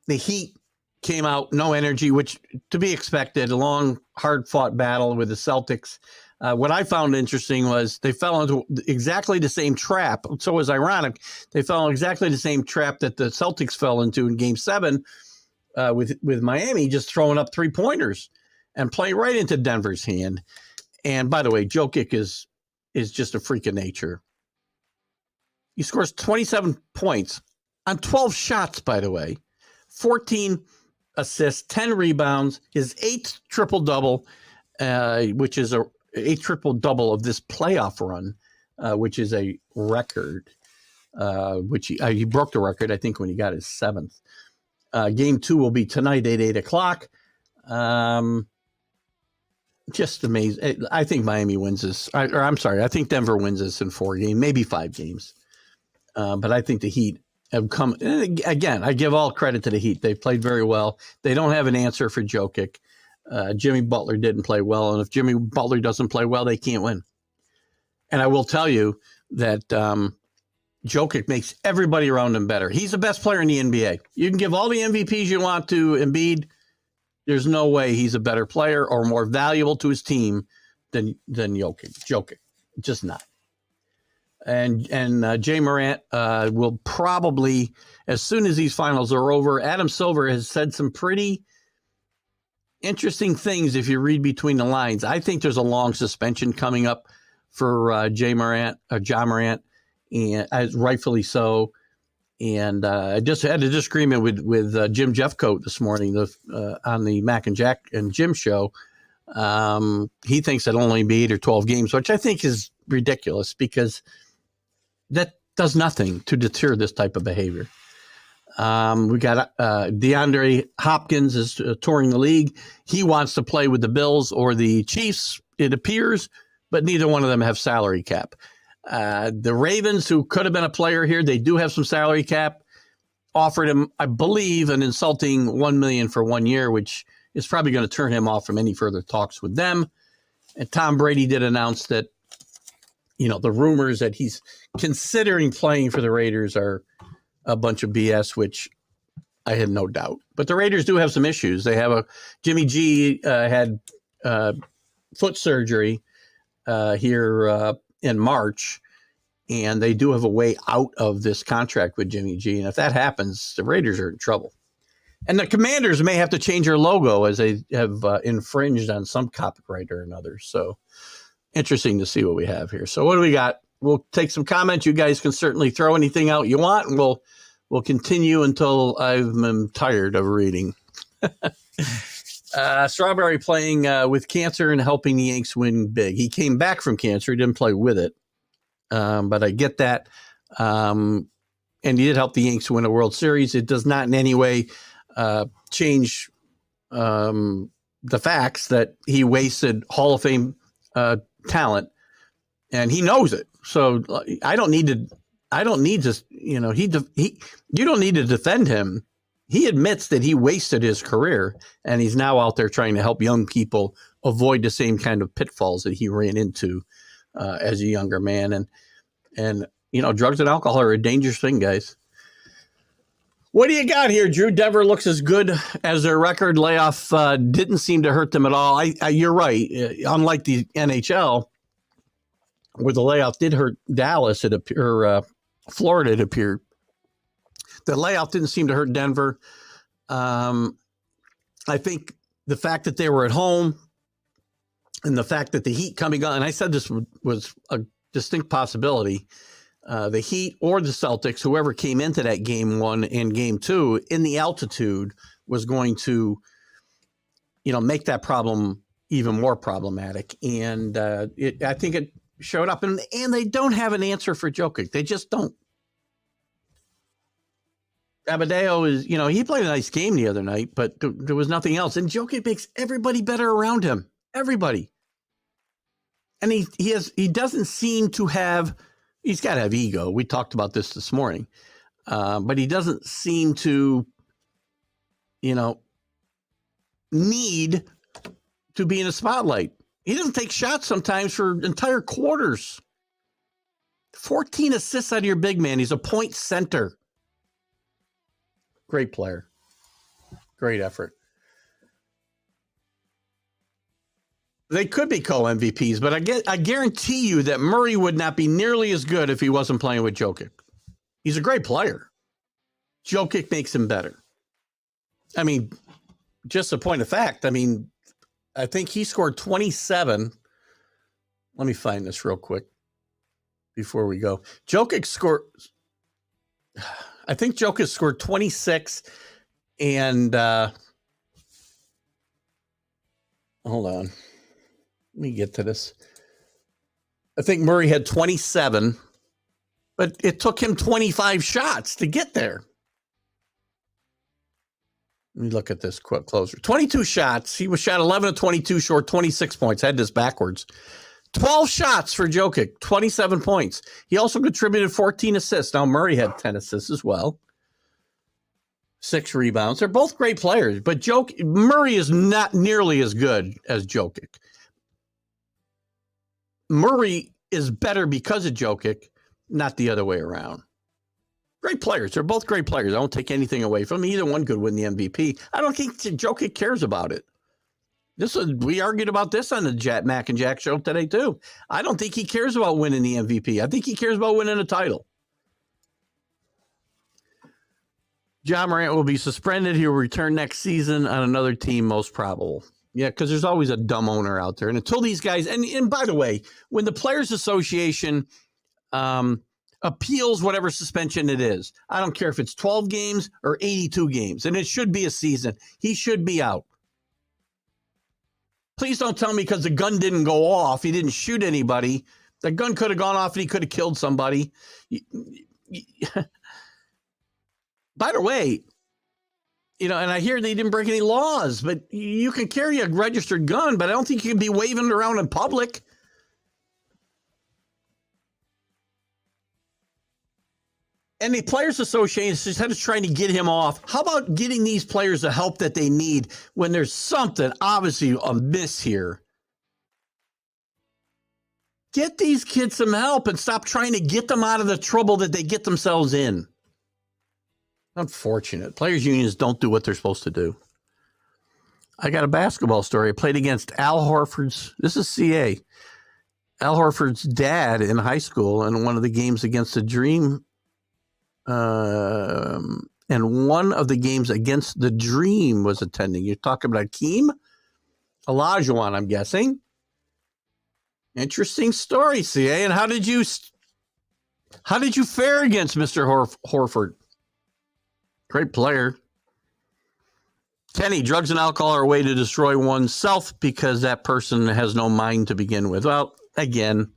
Heat came out no energy, which to be expected. A long, hard-fought battle with the Celtics. What I found interesting was they fell into exactly the same trap. So it was ironic. They fell in exactly the same trap that the Celtics fell into in Game 7 with Miami, just throwing up three-pointers and playing right into Denver's hand. And by the way, Jokic is just a freak of nature. He scores 27 points on 12 shots, by the way, 14 assists, 10 rebounds, his 8th triple-double, which is a 8th triple-double of this playoff run, which is a record, which he broke the record, I think, when he got his 7th. Game 2 will be tonight at 8 o'clock. Just amazing. I think Miami wins this. I think Denver wins this in 4 games, maybe 5 games. But I think the Heat have come. Again, I give all credit to the Heat. They've played very well. They don't have an answer for Jokic. Jimmy Butler didn't play well. And if Jimmy Butler doesn't play well, they can't win. And I will tell you that Jokic makes everybody around him better. He's the best player in the NBA. You can give all the MVPs you want to Embiid. There's no way he's a better player or more valuable to his team than Jokic. Just not. And Jay Morant will probably, as soon as these finals are over, Adam Silver has said some pretty interesting things if you read between the lines. I think there's a long suspension coming up for Jay Morant, Ja Morant, and rightfully so. And I just had a disagreement with Jim Jeffcoat this morning on the Mac and Jack and Jim show. He thinks it'll only be 8 or 12 games, which I think is ridiculous because that does nothing to deter this type of behavior. We got DeAndre Hopkins is touring the league. He wants to play with the Bills or the Chiefs, it appears, but neither one of them have salary cap. The Ravens, who could have been a player here, they do have some salary cap, offered him, I believe, an insulting $1 million for 1 year, which is probably going to turn him off from any further talks with them. And Tom Brady did announce that, the rumors that he's considering playing for the Raiders are a bunch of BS, which I had no doubt. But the Raiders do have some issues. They have Jimmy G had foot surgery here in March, and they do have a way out of this contract with Jimmy G. And if that happens, the Raiders are in trouble. And the Commanders may have to change their logo as they have infringed on some copyright or another. So interesting to see what we have here. So what do we got? We'll take some comments. You guys can certainly throw anything out you want, and we'll continue until I'm tired of reading. Strawberry playing with cancer and helping the Yanks win big. He came back from cancer. He didn't play with it. But I get that. And he did help the Yanks win a World Series. It does not in any way change the facts that he wasted Hall of Fame talent, and he knows it. So I don't need to, you don't need to defend him. He admits that he wasted his career, and he's now out there trying to help young people avoid the same kind of pitfalls that he ran into as a younger man. And drugs and alcohol are a dangerous thing, guys. What do you got here, Drew? Denver looks as good as their record. Layoff didn't seem to hurt them at all. You're right. Unlike the NHL, where the layoff did hurt Dallas, Florida, it appeared. The layoff didn't seem to hurt Denver. I think the fact that they were at home and the fact that the Heat coming on, and I said this was a distinct possibility, the Heat or the Celtics, whoever came into that game 1 and game 2 in the altitude was going to, make that problem even more problematic. And I think it showed up. And they don't have an answer for Jokic. They just don't. Abadeo is, he played a nice game the other night, but there was nothing else. And Jokic makes everybody better around him. Everybody. And he doesn't seem to have, he's got to have ego. We talked about this morning. But he doesn't seem to, need to be in a spotlight. He doesn't take shots sometimes for entire quarters. 14 assists out of your big man. He's a point center. Great player. Great effort. They could be co-MVPs, but I guarantee you that Murray would not be nearly as good if he wasn't playing with Jokic. He's a great player. Jokic makes him better. I mean, just a point of fact. I mean, I think he scored 27. Let me find this real quick before we go. Jokic scored. I think Jokic scored 26, and hold on. Let me get to this. I think Murray had 27, but it took him 25 shots to get there. Let me look at this quick closer. 22 shots. He was shot 11 of 22, short 26 points. I had this backwards. 12 shots for Jokic, 27 points. He also contributed 14 assists. Now, Murray had 10 assists as well. 6 rebounds. They're both great players, but Murray is not nearly as good as Jokic. Murray is better because of Jokic, not the other way around. Great players. They're both great players. I don't take anything away from them. Either one could win the MVP. I don't think Jokic cares about it. We argued about this on the Mac and Jack show today, too. I don't think he cares about winning the MVP. I think he cares about winning a title. Ja Morant will be suspended. He will return next season on another team, most probable. Yeah, because there's always a dumb owner out there. And until these guys, and by the way, when the Players Association appeals whatever suspension it is, I don't care if it's 12 games or 82 games, and it should be a season, he should be out. Please don't tell me because the gun didn't go off, he didn't shoot anybody. The gun could have gone off and he could have killed somebody. By the way, and I hear they didn't break any laws, but you can carry a registered gun, but I don't think you can be waving it around in public. And the Players Association is instead of trying to get him off, how about getting these players the help that they need when there's something obviously amiss here? Get these kids some help and stop trying to get them out of the trouble that they get themselves in. Unfortunate. Players' unions don't do what they're supposed to do. I got a basketball story. I played against Al Horford's, this is CA, Al Horford's dad in high school in one of the games against the Dream. And one of the games against the Dream was attending. You're talking about Akeem Olajuwon, I'm guessing. Interesting story, CA. And how did you fare against Mr. Horford? Great player. Kenny, drugs and alcohol are a way to destroy oneself because that person has no mind to begin with. Well, again,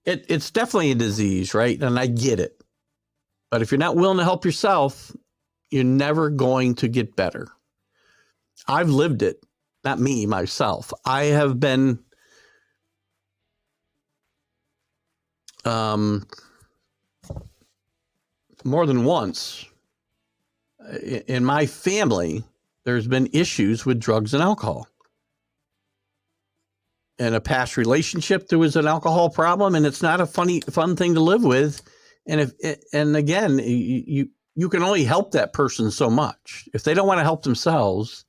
it's definitely a disease, right? And I get it. But if you're not willing to help yourself, you're never going to get better. I've lived it. Not me, myself. I have been more than once in my family, there's been issues with drugs and alcohol. In a past relationship, there was an alcohol problem, and it's not a fun thing to live with. And again, you can only help that person so much. If they don't want to help themselves,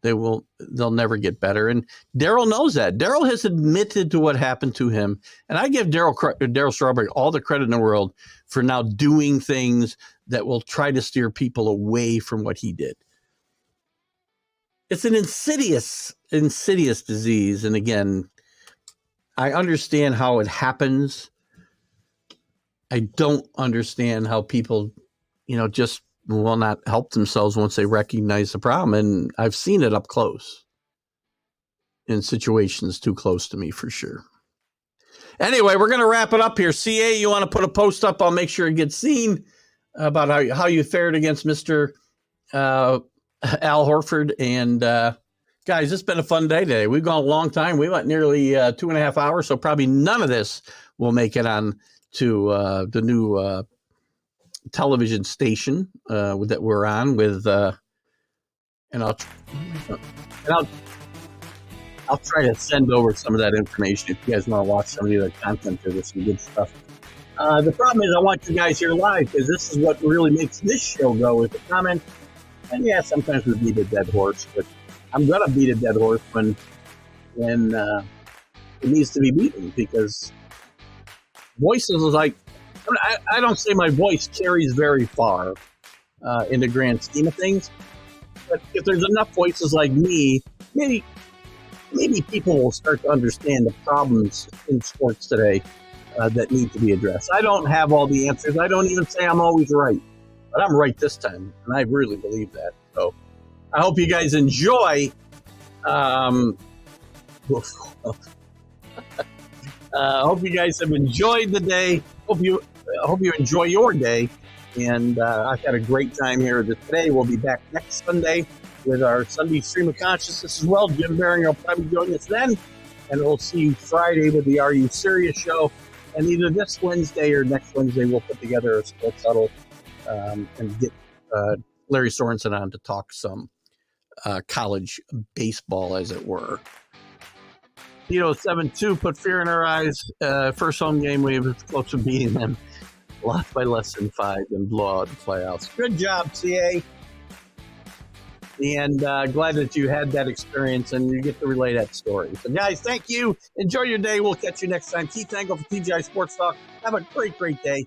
they'll never get better. And Daryl knows that. Daryl has admitted to what happened to him. And I give Daryl Strawberry all the credit in the world for now doing things that will try to steer people away from what he did. It's an insidious disease. And again, I understand how it happens. I don't understand how people, just will not help themselves once they recognize the problem. And I've seen it up close in situations too close to me for sure. Anyway, we're going to wrap it up here. CA, you want to put a post up? I'll make sure it gets seen about how you fared against Mr. Al Horford. And guys, it's been a fun day today. We've gone a long time. We went nearly 2.5 hours. So probably none of this will make it on to the new television station that we're on with, and I'll try to send over some of that information if you guys want to watch some of the other content. There's some good stuff. The problem is I want you guys here live because this is what really makes this show go with the comments. And yeah, sometimes we beat a dead horse, but I'm gonna beat a dead horse when it needs to be beaten because voices is like. I don't say my voice carries very far in the grand scheme of things, but if there's enough voices like me, maybe maybe people will start to understand the problems in sports today that need to be addressed. I don't have all the answers. I don't even say I'm always right, but I'm right this time, and I really believe that. So I hope you guys enjoy. I hope you guys have enjoyed the day. Hope you enjoy your day. And I've had a great time here today. We'll be back next Sunday with our Sunday Stream of Consciousness as well. Jim Biringer will probably join us then. And we'll see you Friday with the Are You Serious show. And either this Wednesday or next Wednesday, we'll put together a sports huddle and get Larry Sorensen on to talk some college baseball, as it were. 7-2 put fear in our eyes. First home game, we were close to beating them. Lost by less than 5 and blow out the playoffs. Good job, CA. And glad that you had that experience and you get to relay that story. So, guys, thank you. Enjoy your day. We'll catch you next time. T Tango for TGI Sports Talk. Have a great, great day.